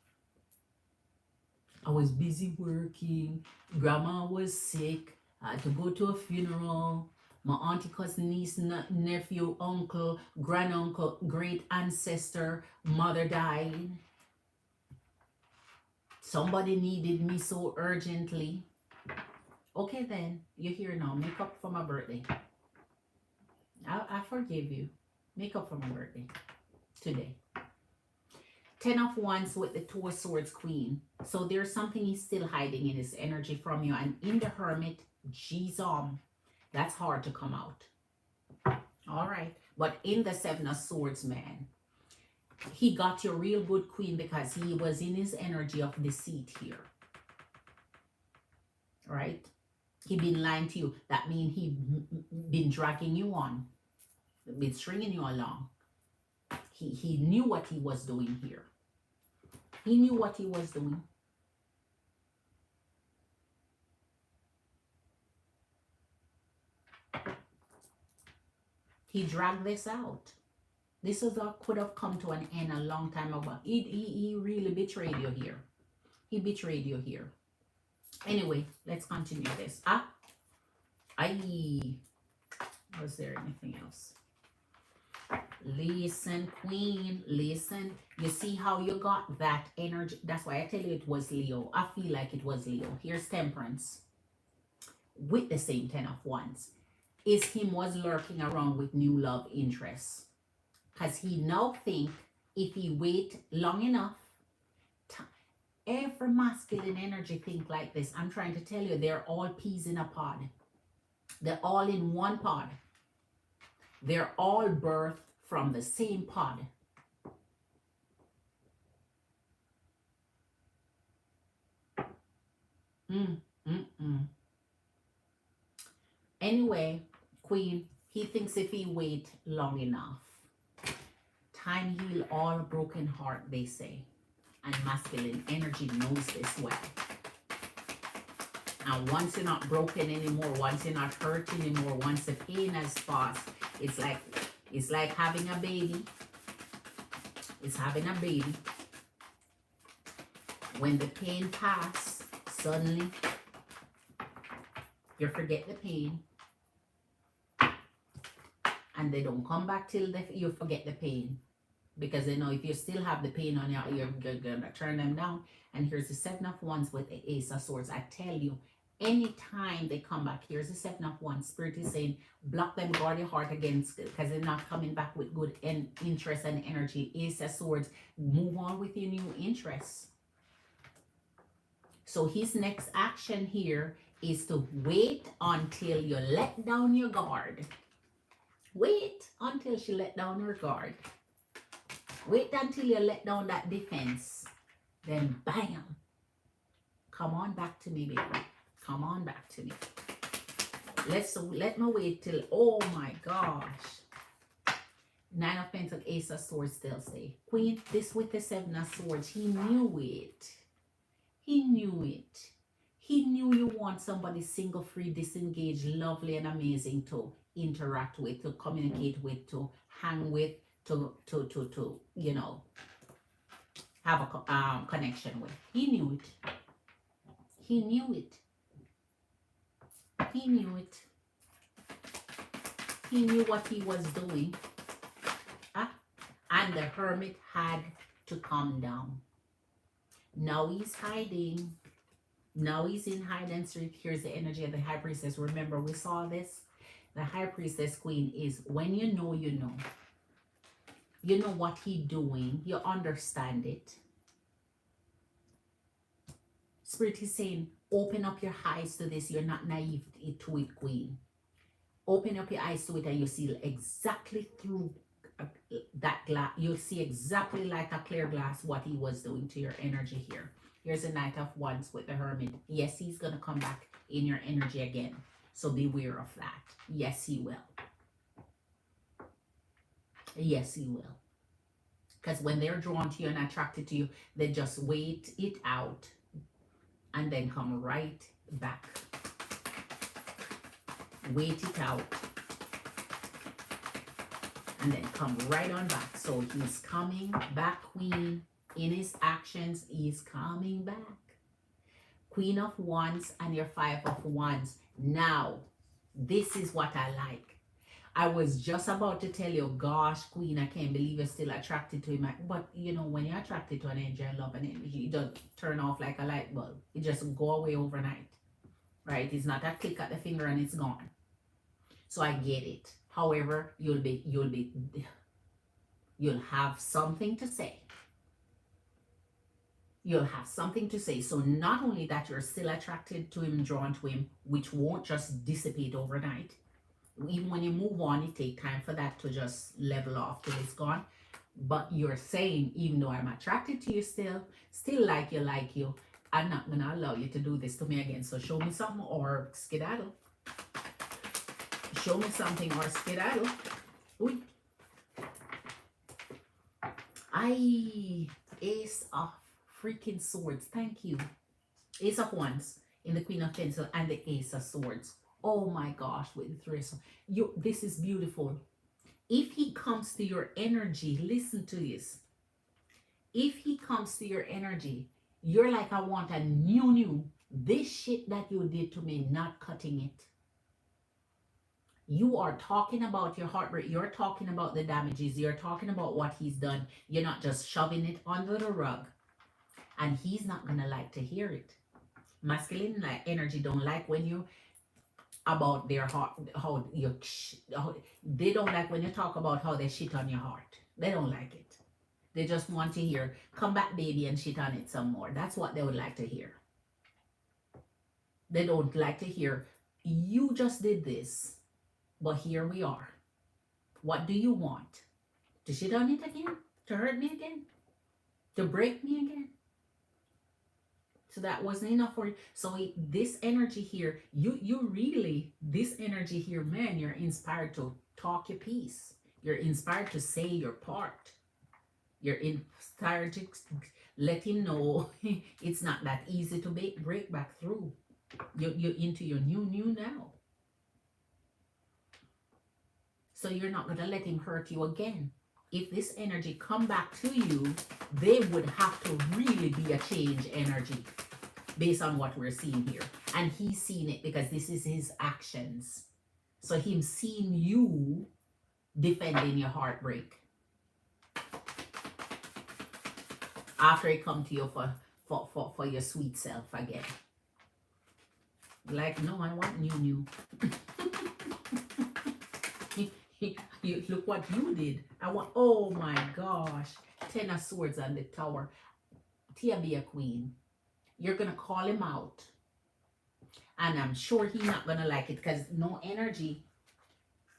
Speaker 1: I was busy working. Grandma was sick. I had to go to a funeral. My auntie, cousin, niece, nephew, uncle, granduncle, great ancestor, mother died. Somebody needed me so urgently. Okay, then. You're here now. Make up for my birthday. I forgive you. Make up for my birthday. Today. 10 of Wands with the 2 of Swords, Queen. So there's something he's still hiding in his energy from you. And in the Hermit, geez, that's hard to come out. All right. But in the 7 of Swords, man, he got you real good, Queen, because he was in his energy of deceit here. Right? He been lying to you. That means he been dragging you on, been stringing you along. He knew what he was doing here. He knew what he was doing. He dragged this out. This could have come to an end a long time ago. He really betrayed you here. He betrayed you here. Anyway, let's continue this. Was there anything else? Listen, Queen, listen. You see how you got that energy? That's why I tell you it was Leo. I feel like it was Leo. Here's Temperance with the same 10 of Wands. Is him was lurking around with new love interests. Because he now think if he wait long enough, every masculine energy think like this. I'm trying to tell you, they're all peas in a pod. They're all in one pod. They're all birthed from the same pod. Anyway, Queen, he thinks if he wait long enough, time heal all broken heart, they say. And masculine energy knows this well. And once you're not broken anymore, once you're not hurt anymore, once the pain has passed, it's like having a baby. It's having a baby. When the pain passes, suddenly you forget the pain. And they don't come back till you forget the pain. Because they know if you still have the pain on you, you're going to turn them down. And here's the 7 of Wands with the Ace of Swords. I tell you, anytime they come back, here's the 7 of Wands. Spirit is saying, block them, guard your heart against, because they're not coming back with good interest and energy. Ace of Swords, move on with your new interests. So his next action here is to wait until you let down your guard. Wait until she let down her guard. Wait until you let down that defense. Then bam. Come on back to me, baby. Come on back to me. Let me wait till, oh my gosh. 9 of Pentacles, Ace of Swords still stay. Queen, this with the 7 of Swords, he knew it. He knew it. He knew you want somebody single, free, disengaged, lovely, and amazing to interact with, to communicate with, to hang with, to you know, have a connection with. He knew it. He knew it. He knew it. He knew what he was doing. And the Hermit had to calm down. Now he's hiding. Now he's in hide and seek. Here's the energy of the High Priestess. Remember, we saw this. The High Priestess, Queen, is when you know, you know. You know what he's doing. You understand it. Spirit is saying, open up your eyes to this. You're not naive to it, Queen. Open up your eyes to it and you see exactly through that glass. You'll see exactly like a clear glass what he was doing to your energy here. Here's the Knight of Wands with the Hermit. Yes, he's going to come back in your energy again. So beware of that. Yes, he will. Yes, he will. Because when they're drawn to you and attracted to you, they just wait it out and then come right back. Wait it out and then come right on back. So he's coming back, Queen. In his actions, he's coming back. Queen of Wands and your 5 of Wands. Now, this is what I like. I was just about to tell you, gosh, Queen, I can't believe you're still attracted to him. But, you know, when you're attracted to an angel, love and energy, it doesn't turn off like a light bulb. It just go away overnight, right? It's not a click at the finger and it's gone. So I get it. However, you'll have something to say. You'll have something to say. So not only that you're still attracted to him, drawn to him, which won't just dissipate overnight. Even when you move on, it takes time for that to just level off till it's gone. But you're saying, even though I'm attracted to you still like you, I'm not gonna allow you to do this to me again. So show me something or skedaddle. Show me something or skedaddle. Ooh. Ace of freaking swords. Thank you. Ace of wands in the Queen of Pentacles and the Ace of swords. Oh my gosh, with the three of swords. This is beautiful. If he comes to your energy, listen to this. If he comes to your energy, you're like, I want a new. This shit that you did to me, not cutting it. You are talking about your heartbreak. You're talking about the damages. You're talking about what he's done. You're not just shoving it under the rug. And he's not going to like to hear it. Masculine energy don't like when you about their heart, they don't like when you talk about how they shit on your heart. They don't like it. They just want to hear, come back baby and shit on it some more. That's what they would like to hear. They don't like to hear, you just did this, but here we are. What do you want? To shit on it again? To hurt me again? To break me again? So that wasn't enough for you. So this energy here, you really, this energy here, man, you're inspired to talk your piece. You're inspired to say your part. You're inspired to let him know it's not that easy to break back through. You're into your new now. So you're not going to let him hurt you again. If this energy come back to you, they would have to really be a change energy based on what we're seeing here. And he's seen it because this is his actions. So him seeing you defending your heartbreak. After he come to you for your sweet self again. Like, no, I want new. You look what you did. I want, oh my gosh. 10 of swords on the tower. Tia be a queen. You're going to call him out. And I'm sure he's not going to like it because no energy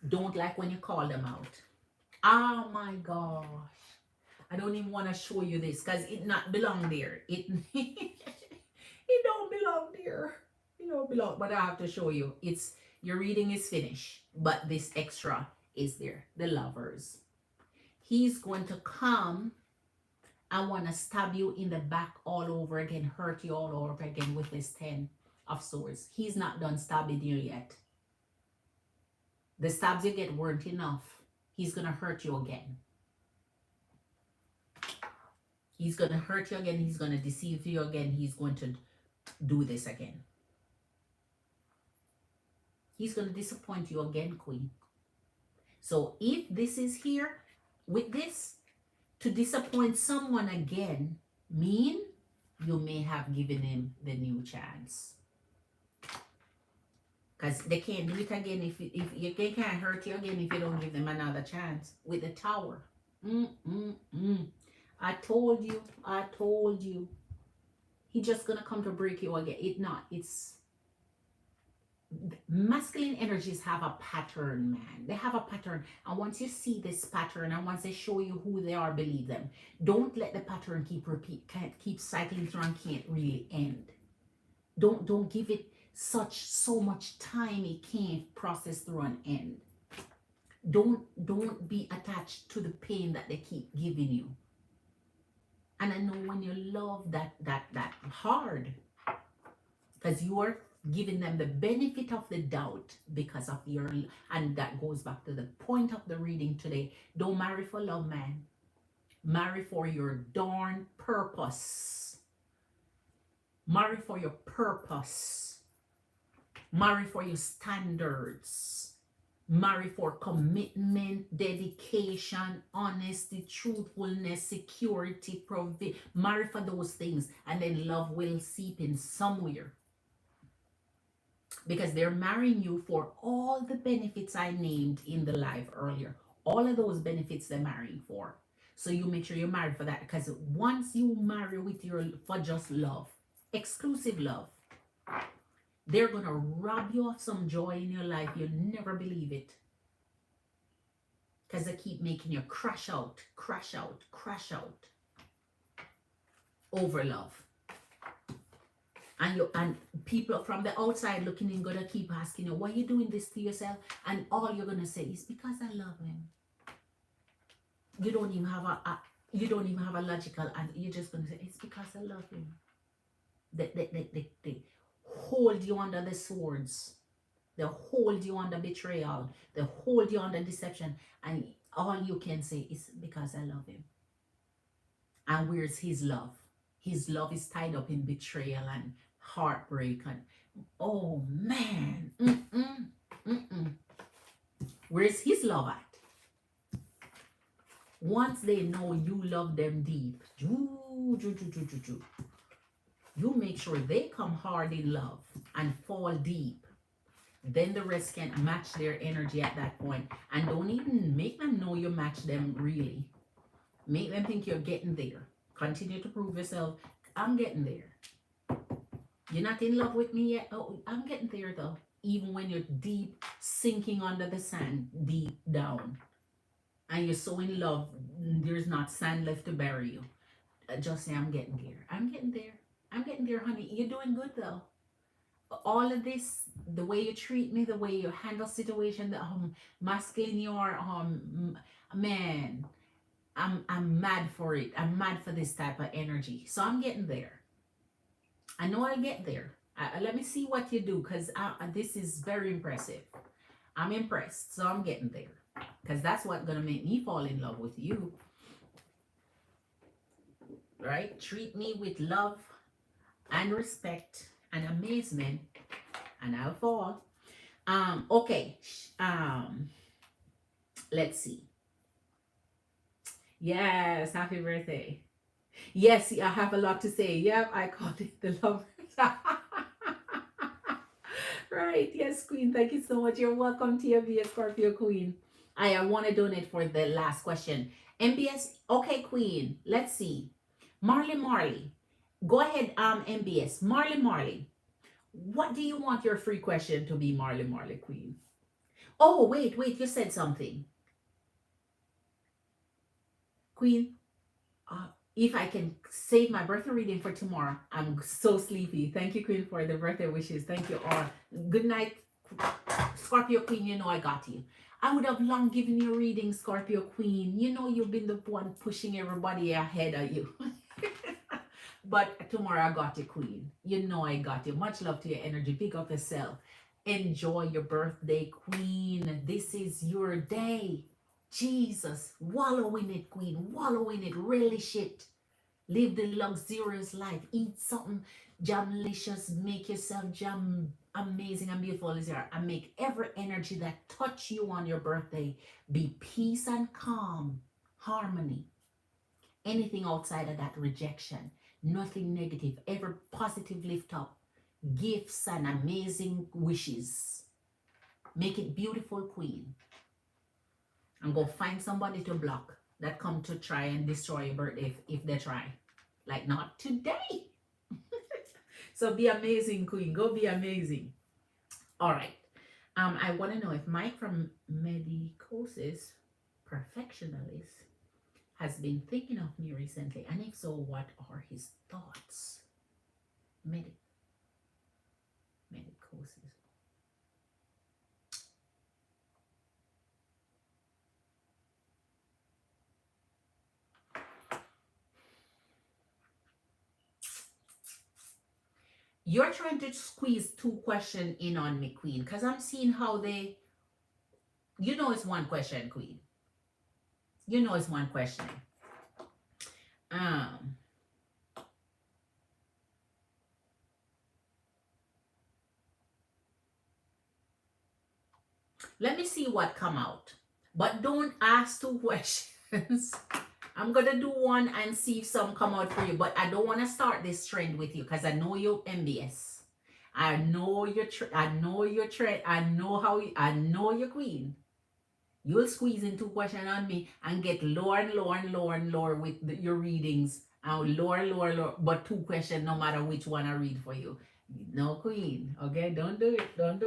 Speaker 1: don't like when you call them out. Oh my gosh. I don't even want to show you this because it not belong there. It don't belong there. It don't belong. But I have to show you. Your reading is finished. But this extra is there. The Lovers. He's going to come and want to stab you in the back all over again. Hurt you all over again with this 10 of swords. He's not done stabbing you yet. The stabs you get weren't enough. He's going to hurt you again. He's going to hurt you again. He's going to deceive you again. He's going to do this again. He's going to disappoint you again, Queen. So if this is here with this, to disappoint someone again mean you may have given him the new chance. Because they can't do it again if they can't hurt you again if you don't give them another chance with the Tower. I told you. He's just gonna come to break you again. It's masculine energies have a pattern, man. They have a pattern. And once you see this pattern and once they show you who they are, believe them. Don't let the pattern keep cycling through and can't really end. Don't give it so much time it can't process through and end. Don't be attached to the pain that they keep giving you. And I know when you love that hard, because you are giving them the benefit of the doubt because of your, and that goes back to the point of the reading today. Don't marry for love, man. Marry for your darn purpose. Marry for your purpose. Marry for your standards. Marry for commitment, dedication, honesty, truthfulness, security, marry for those things, and then love will seep in somewhere. Because they're marrying you for all the benefits I named in the live earlier. All of those benefits they're marrying for. So you make sure you're married for that. Because once you marry for just love, exclusive love, they're going to rob you of some joy in your life. You'll never believe it. because they keep making you crash out, crash out, crash out over love. And people from the outside looking in gonna keep asking you, why are you doing this to yourself? And all you're gonna say is, because I love him. You don't even have a logical, and you're just gonna say, it's because I love him. They hold you under the swords. They hold you under betrayal. They hold you under deception. And all you can say is, because I love him. And where's his love? His love is tied up in betrayal and heartbreak. And oh man. Where's his love at? Once they know you love them deep, you make sure they come hard in love and fall deep. Then the rest can match their energy at that point. And don't even make them know you match them really. Make them think you're getting there. Continue to prove yourself. I'm getting there. You're not in love with me yet? Oh, I'm getting there though. Even when you're deep, sinking under the sand, deep down. And you're so in love, there's not sand left to bury you. Just say, I'm getting there. I'm getting there. I'm getting there, honey. You're doing good though. All of this, the way you treat me, the way you handle situation, the masculine you are, man, I'm mad for it. I'm mad for this type of energy. So I'm getting there. I know I'll get there. Let me see what you do, because this is very impressive. I'm impressed. So I'm getting there. Because that's what's going to make me fall in love with you. Right? Treat me with love and respect and amazement, and I'll fall. Okay. Let's see. Yes, happy birthday. Yes, I have a lot to say. Yep, I called it the lovers. Right. Yes, Queen. Thank you so much. You're welcome to your VS Scorpio Queen. I want to donate for the last question. MBS. Okay, Queen. Let's see. Marley. Go ahead, MBS. Marley. What do you want your free question to be, Marley, Queen? Oh, wait. You said something. Queen, if I can save my birthday reading for tomorrow, I'm so sleepy. Thank you, Queen, for the birthday wishes. Thank you all. Good night, Scorpio Queen. You know I got you. I would have long given you a reading, Scorpio Queen. You know you've been the one pushing everybody ahead of you. But tomorrow I got you, Queen. You know I got you. Much love to your energy. Pick up yourself. Enjoy your birthday, Queen. This is your day. Jesus. Wallow in it, Queen. Wallow in it. Relish it. Live the luxurious life. Eat something jamlicious. Make yourself jam amazing and beautiful as you are. And make every energy that touch you on your birthday be peace and calm, harmony. Anything outside of that, rejection. Nothing negative. Every positive lift up. Gifts and amazing wishes. Make it beautiful, Queen. And go find somebody to block that come to try and destroy your birthday if they try. Like, not today. So be amazing, Queen. Go be amazing. All right. I want to know if Mike from Medicosis Perfectionalist has been thinking of me recently. And if so, what are his thoughts? Medicosis. You're trying to squeeze two questions in on me, Queen, because I'm seeing how they, you know it's one question, Queen. You know it's one question. Let me see what come out. But don't ask two questions. I'm going to do one and see if some come out for you. But I don't want to start this trend with you because I know you're MBS. I know your trend. I know you're Queen. You'll squeeze in two questions on me and get lower and lower with your readings. Lower, but two questions no matter which one I read for you. No, Queen. Okay, don't do it. Don't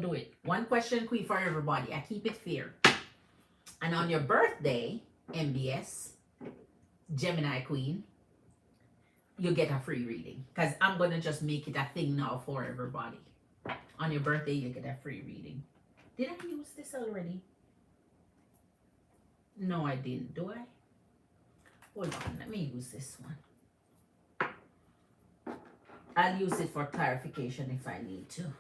Speaker 1: do it. One question, Queen, for everybody. I keep it fair. And on your birthday, MBS, Gemini Queen, you get a free reading. Because I'm going to just make it a thing now for everybody. On your birthday, you get a free reading. Did I use this already? No, I didn't. Do I? Hold on. Let me use this one. I'll use it for clarification if I need to.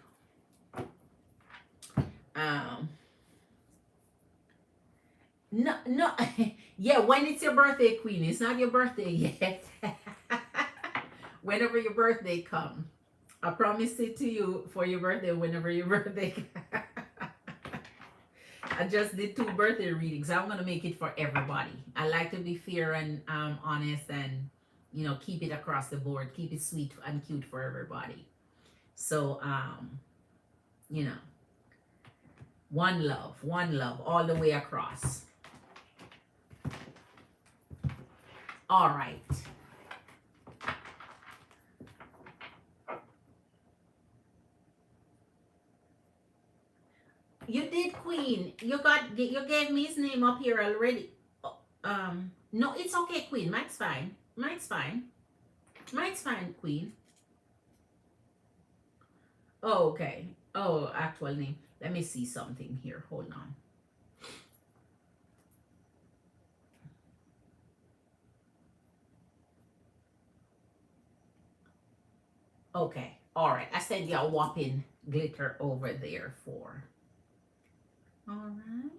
Speaker 1: No. Yeah, when it's your birthday, Queen. It's not your birthday yet. Whenever your birthday comes. I promised it to you for your birthday whenever your birthday comes. I just did 2 birthday readings. I'm going to make it for everybody. I like to be fair and honest and, you know, keep it across the board. Keep it sweet and cute for everybody. So, you know, one love, all the way across. All right. You did, Queen. You gave me his name up here already. No, it's okay, Queen. Mine's fine. Mine's fine, Queen. Oh, okay. Oh, actual name. Let me see something here. Hold on. Okay. All right. I sent you a whopping glitter over there for. All right.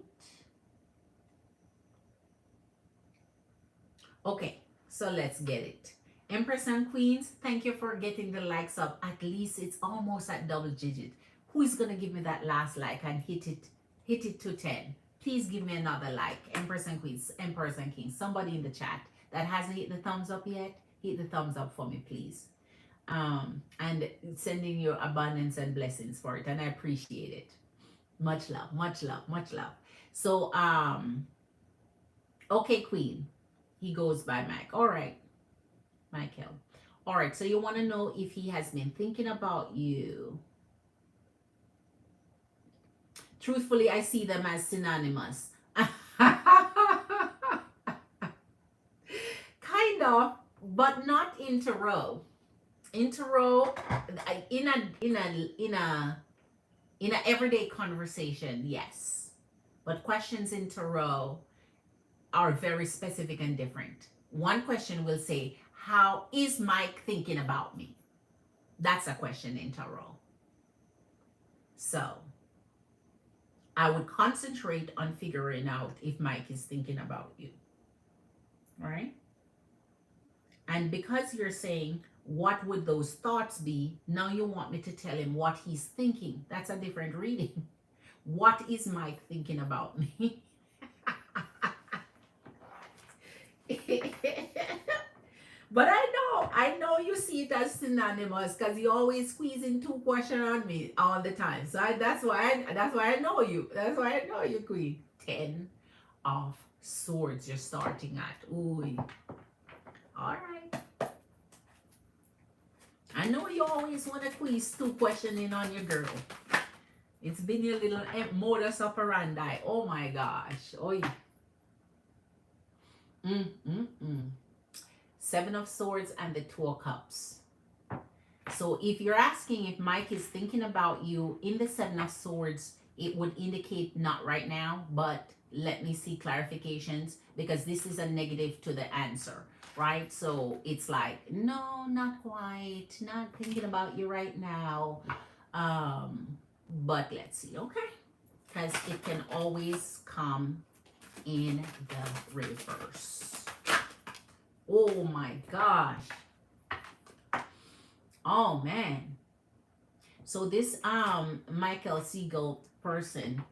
Speaker 1: Okay. So let's get it. Empress and Queens, thank you for getting the likes up. At least it's almost at double digit. Who is going to give me that last like and hit it to 10? Please give me another like. Empress and Queens, Empress and Kings. Somebody in the chat that hasn't hit the thumbs up yet, hit the thumbs up for me, please. And sending you abundance and blessings for it. And I appreciate it. Much love, much love, much love. So, okay, Queen. He goes by Mike. All right. Michael. All right. So you want to know if he has been thinking about you. Truthfully, I see them as synonymous. Kind of, but not in tarot. In tarot, in a everyday conversation, yes. But questions in tarot are very specific and different. One question will say, how is Mike thinking about me? That's a question in tarot. So I would concentrate on figuring out if Mike is thinking about you. All right? And because you're saying, what would those thoughts be? Now you want me to tell him what he's thinking. That's a different reading. What is Mike thinking about me? But I know you see it as synonymous because you always squeeze in 2 questions on me all the time. So that's why I know you. That's why I know you, Queen. 10 of Swords you're starting at. Ooh. All right. I know you always want to squeeze 2 questions in on your girl. It's been your little modus operandi. Oh my gosh. Oh yeah. 7 of Swords and the 2 of Cups. So if you're asking if Mike is thinking about you in the 7 of Swords, it would indicate not right now, but let me see clarifications because this is a negative to the answer, right? So it's like, no, not quite, not thinking about you right now. But let's see, okay? Because it can always come in the reverse. Oh my gosh. Oh man. So this Michael Siegel person,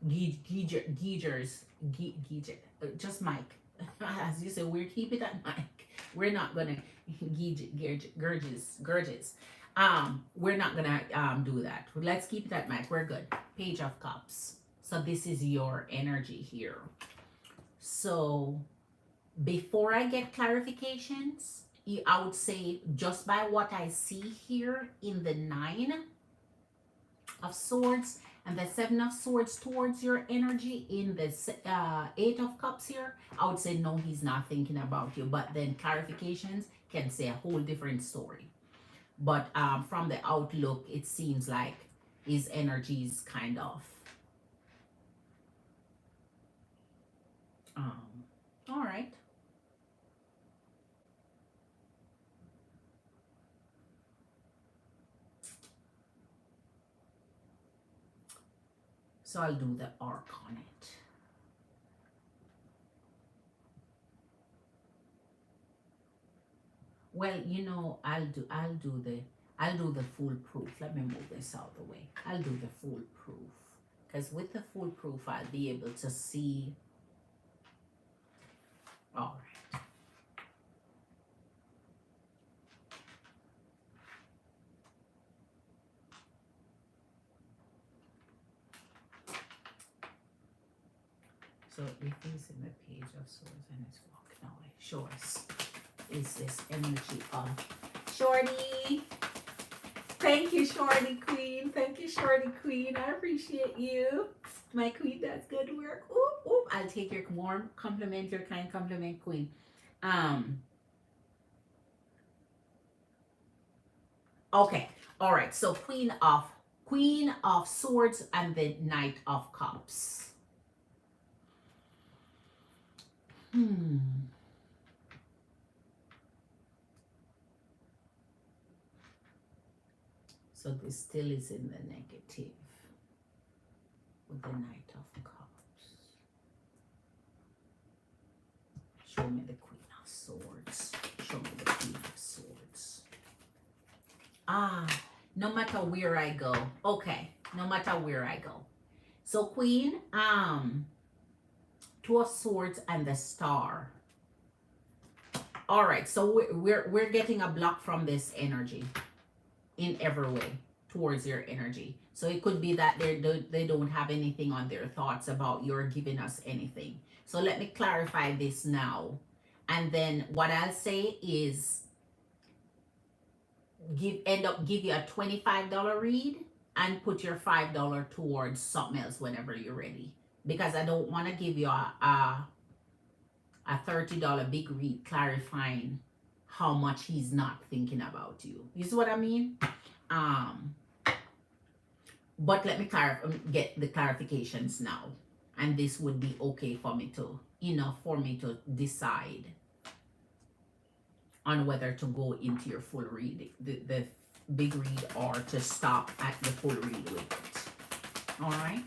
Speaker 1: Geegers, just Mike. As you say, we'll keep it at Mike. We're not gonna Gurges. We're not gonna do that. Let's keep it at Mike. We're good. Page of Cups. So this is your energy here. So before I get clarifications, I would say just by what I see here in the 9 of Swords and the Seven of Swords towards your energy in the Eight of Cups here, I would say no, he's not thinking about you. But then clarifications can say a whole different story. But from the outlook, it seems like his energy is kind of all right. So I'll do the arc on it. Well, you know, I'll do the foolproof. Let me move this out of the way. I'll do the foolproof. Because with the foolproof, I'll be able to see. All right. So if he's in the Page of Swords and it's walking away, show us. Is this energy of Shorty? Thank you, Shorty Queen. Thank you, Shorty Queen. I appreciate you. My queen does good work. Oop, oop. I'll take your warm compliment, your kind compliment, Queen. Okay. All right. So Queen of Swords and the Knight of Cups. So this still is in the negative with the Knight of Cups. Show me the Queen of Swords. Show me the Queen of Swords. No matter where I go. Okay, no matter where I go. So Queen, Two of Swords and the Star. All right, so we're getting a block from this energy in every way towards your energy. So it could be that they don't have anything on their thoughts about you're giving us anything. So let me clarify this now. And then what I'll say is give you a $25 read and put your $5 towards something else whenever you're ready. Because I don't want to give you a $30 big read clarifying how much he's not thinking about you. You see what I mean? But let me get the clarifications now. And this would be okay for me to, for me to decide on whether to go into your full read, the big read, or to stop at the full read with it. All right?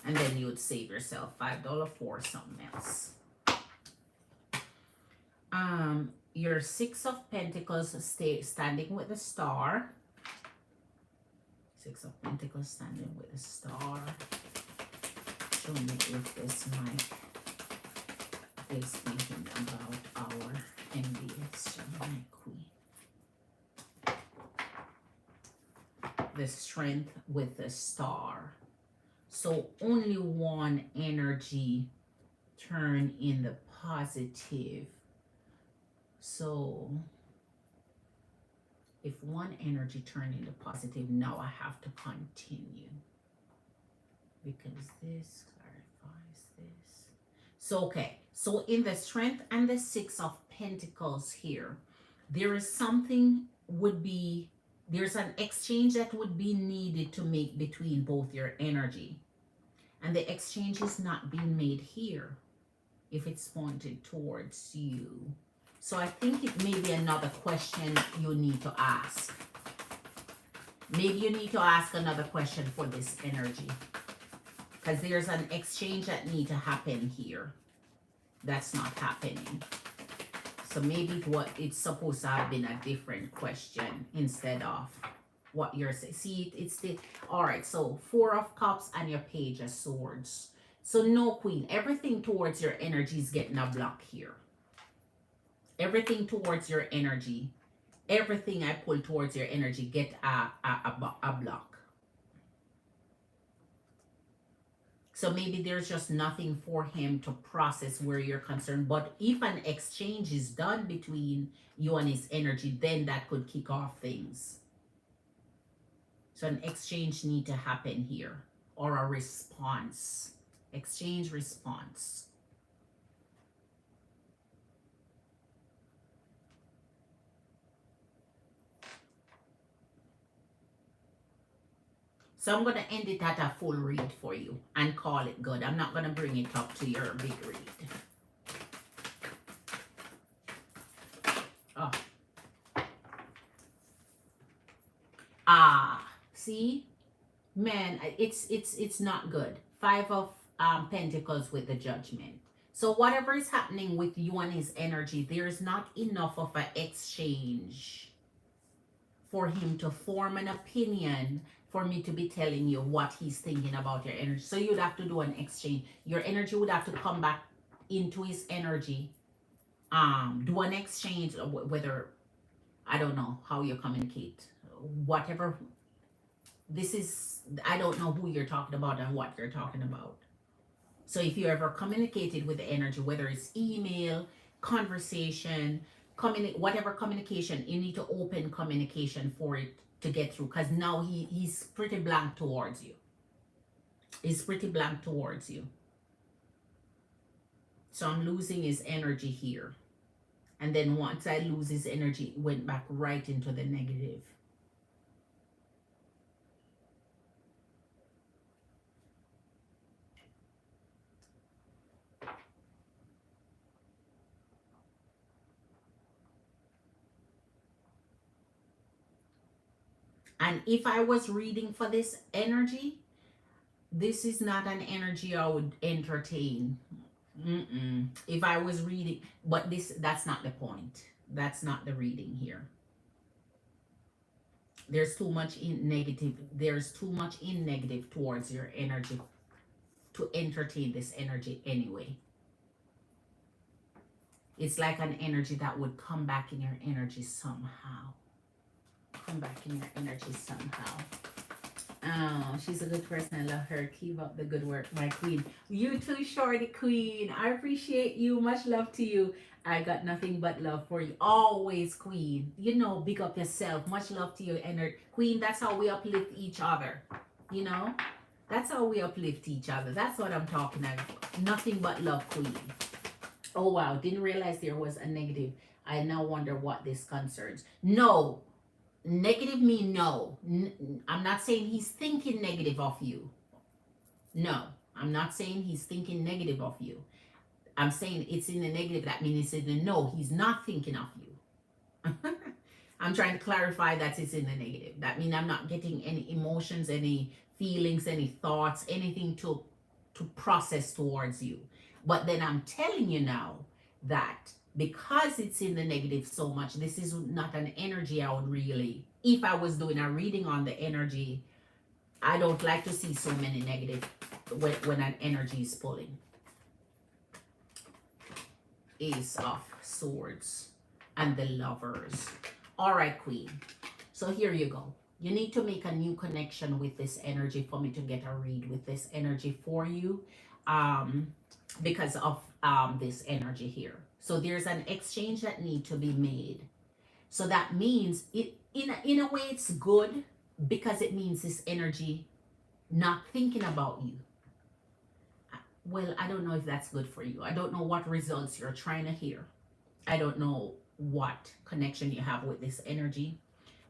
Speaker 1: And then you would save yourself $5 for something else. Your Six of Pentacles standing with the Star. Six of Pentacles standing with the Star. Show me if this mic is thinking about our envious Gemini Queen. The Strength with the Star. So only one energy turn in the positive. So if one energy turned into positive, now I have to continue. Because this clarifies this. So, okay. So in the Strength and the Six of Pentacles here, there is something there's an exchange that would be needed to make between both your energy. And the exchange is not being made here if it's pointed towards you. So I think it may be another question you need to ask. Maybe you need to ask another question for this energy. Because there's an exchange that needs to happen here. That's not happening. So maybe it's supposed to have been a different question instead of what you're saying. See, it's the, all right, so Four of Cups and your Page of Swords. So no, Queen, everything towards your energy is getting a block here. Everything towards your energy, everything I pull towards your energy get a block. So maybe there's just nothing for him to process where you're concerned. But if an exchange is done between you and his energy, then that could kick off things. So an exchange need to happen here. or a response. Exchange response. So I'm going to end it at a full read for you and call it good. I'm not going to bring it up to your big read. Oh. See? Man, it's not good. Five of Pentacles with the Judgment. So whatever is happening with you and his energy, there is not enough of an exchange for him to form an opinion, for me to be telling you what he's thinking about your energy. So you'd have to do an exchange. Your energy would have to come back into his energy, do an exchange, whether, I don't know how you communicate, whatever. This is, I don't know who you're talking about and what you're talking about. So if you ever communicated with the energy, whether it's email, conversation, whatever communication, you need to open communication for it to get through, because now he's pretty blank towards you. He's pretty blank towards you. So I'm losing his energy here. And then once I lose his energy, it went back right into the negative. And if I was reading for this energy, this is not an energy I would entertain. If I was reading, but that's not the point. That's not the reading here. There's too much in negative. There's too much in negative towards your energy to entertain this energy anyway. It's like an energy that would come back in your energy somehow. Come back in your energy somehow. Oh, she's a good person. I love her. Keep up the good work, my queen. You too, Shorty Queen. I appreciate you. Much love to you. I got nothing but love for you. Always, Queen. You know, big up yourself. Much love to you, Queen. That's how we uplift each other. You know? That's how we uplift each other. That's what I'm talking about. Nothing but love, Queen. Oh, wow. Didn't realize there was a negative. I now wonder what this concerns. No. Negative mean no. I'm not saying he's thinking negative of you. No, I'm not saying he's thinking negative of you. I'm saying it's in the negative. That means it's in the no. He's not thinking of you. I'm trying to clarify that it's in the negative. That means I'm not getting any emotions, any feelings, any thoughts, anything to process towards you. But then I'm telling you now that because it's in the negative so much, this is not an energy I would really, if I was doing a reading on the energy, I don't like to see so many negative when an energy is pulling. Ace of Swords and the Lovers. All right, Queen. So here you go. You need to make a new connection with this energy for me to get a read with this energy for you, because of this energy here. So there's an exchange that need to be made. So that means it in a way it's good, because it means this energy not thinking about you. Well, I don't know if that's good for you. I don't know what results you're trying to hear. I don't know what connection you have with this energy,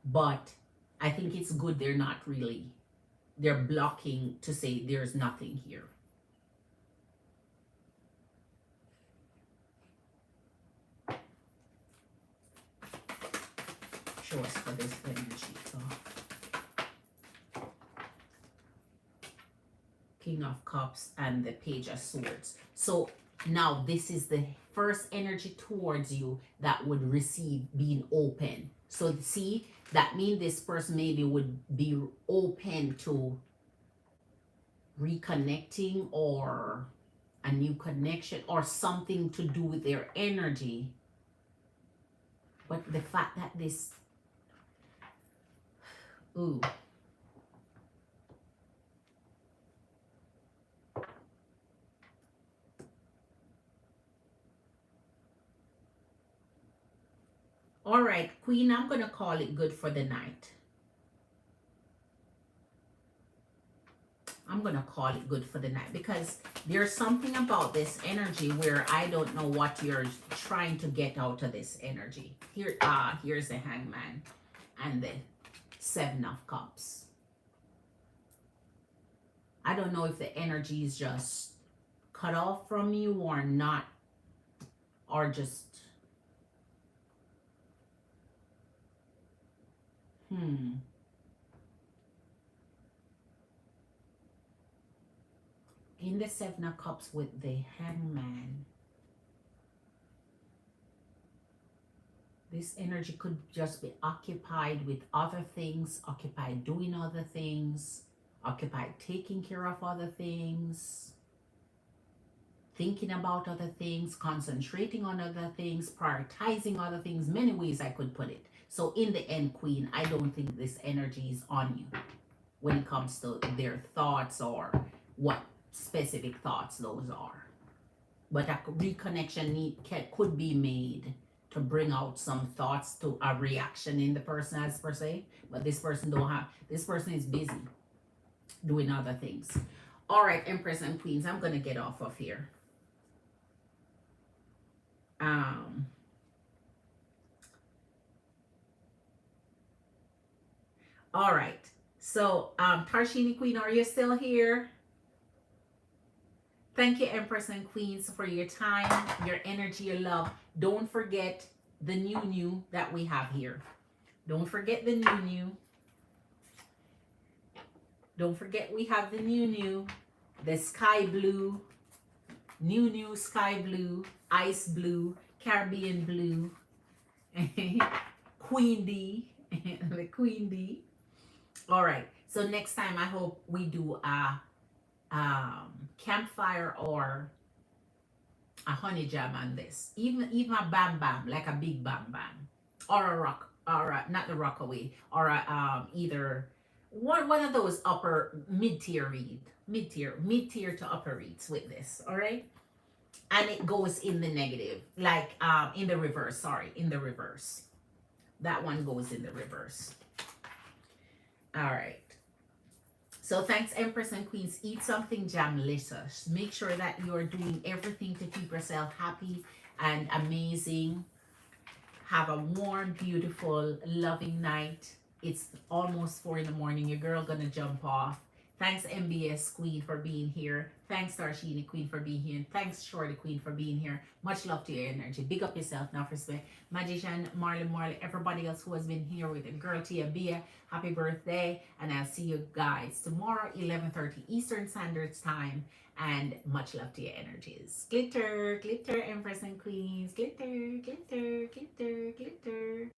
Speaker 1: but I think it's good they're not really, they're blocking to say there's nothing here. Show us for this energy. King of Cups and the Page of Swords. So now this is the first energy towards you that would receive being open. So see, that means this person maybe would be open to reconnecting or a new connection or something to do with their energy. But the fact that this, ooh, all right, Queen, I'm going to call it good for the night. I'm I'm gonna call it good for the night, because there's something about this energy where I don't know what you're trying to get out of this energy. Here's the Hangman and the Seven of Cups. I don't know if the energy is just cut off from you or not, or just in the Seven of Cups with the Hangman, this energy could just be occupied with other things, occupied doing other things, occupied taking care of other things, thinking about other things, concentrating on other things, prioritizing other things. Many ways I could put it. So in the end, Queen, I don't think this energy is on you when it comes to their thoughts or what specific thoughts those are. But a reconnection could be made to bring out some thoughts to a reaction in the person as per se. But this person don't have, this person is busy doing other things. All right, Empress and Queens, I'm going to get off of here. All right. So, Tarshini Queen, are you still here? Thank you, Empress and Queens, for your time, your energy, your love. Don't forget the new that we have here. Don't forget the new. Don't forget we have the new, the sky blue, new sky blue, ice blue, Caribbean blue, Queen D, the Queen D. All right. So next time, I hope we do a campfire or a honey jam on this. Even a bam bam, like a big bam bam, or a rock, or a, not the rockaway, or a either one of those upper mid-tier to upper reads with this. All right. And it goes in the negative, like in the reverse. Sorry, in the reverse. That one goes in the reverse. All right. So thanks, Empress and Queens. Eat something jamlicious. Make sure that you're doing everything to keep yourself happy and amazing. Have a warm, beautiful, loving night. It's almost 4 in the morning. Your girl gonna jump off. Thanks, MBS Queen, for being here. Thanks, Darshini Queen, for being here. Thanks, Shorty Queen, for being here. Much love to your energy. Big up yourself, now respect. Magician, Marley, everybody else who has been here with it. Girl Tia Bia, happy birthday. And I'll see you guys tomorrow, 11:30 Eastern Standard Time. And much love to your energies. Glitter, glitter, Empress and Queens. Glitter, glitter, glitter, glitter.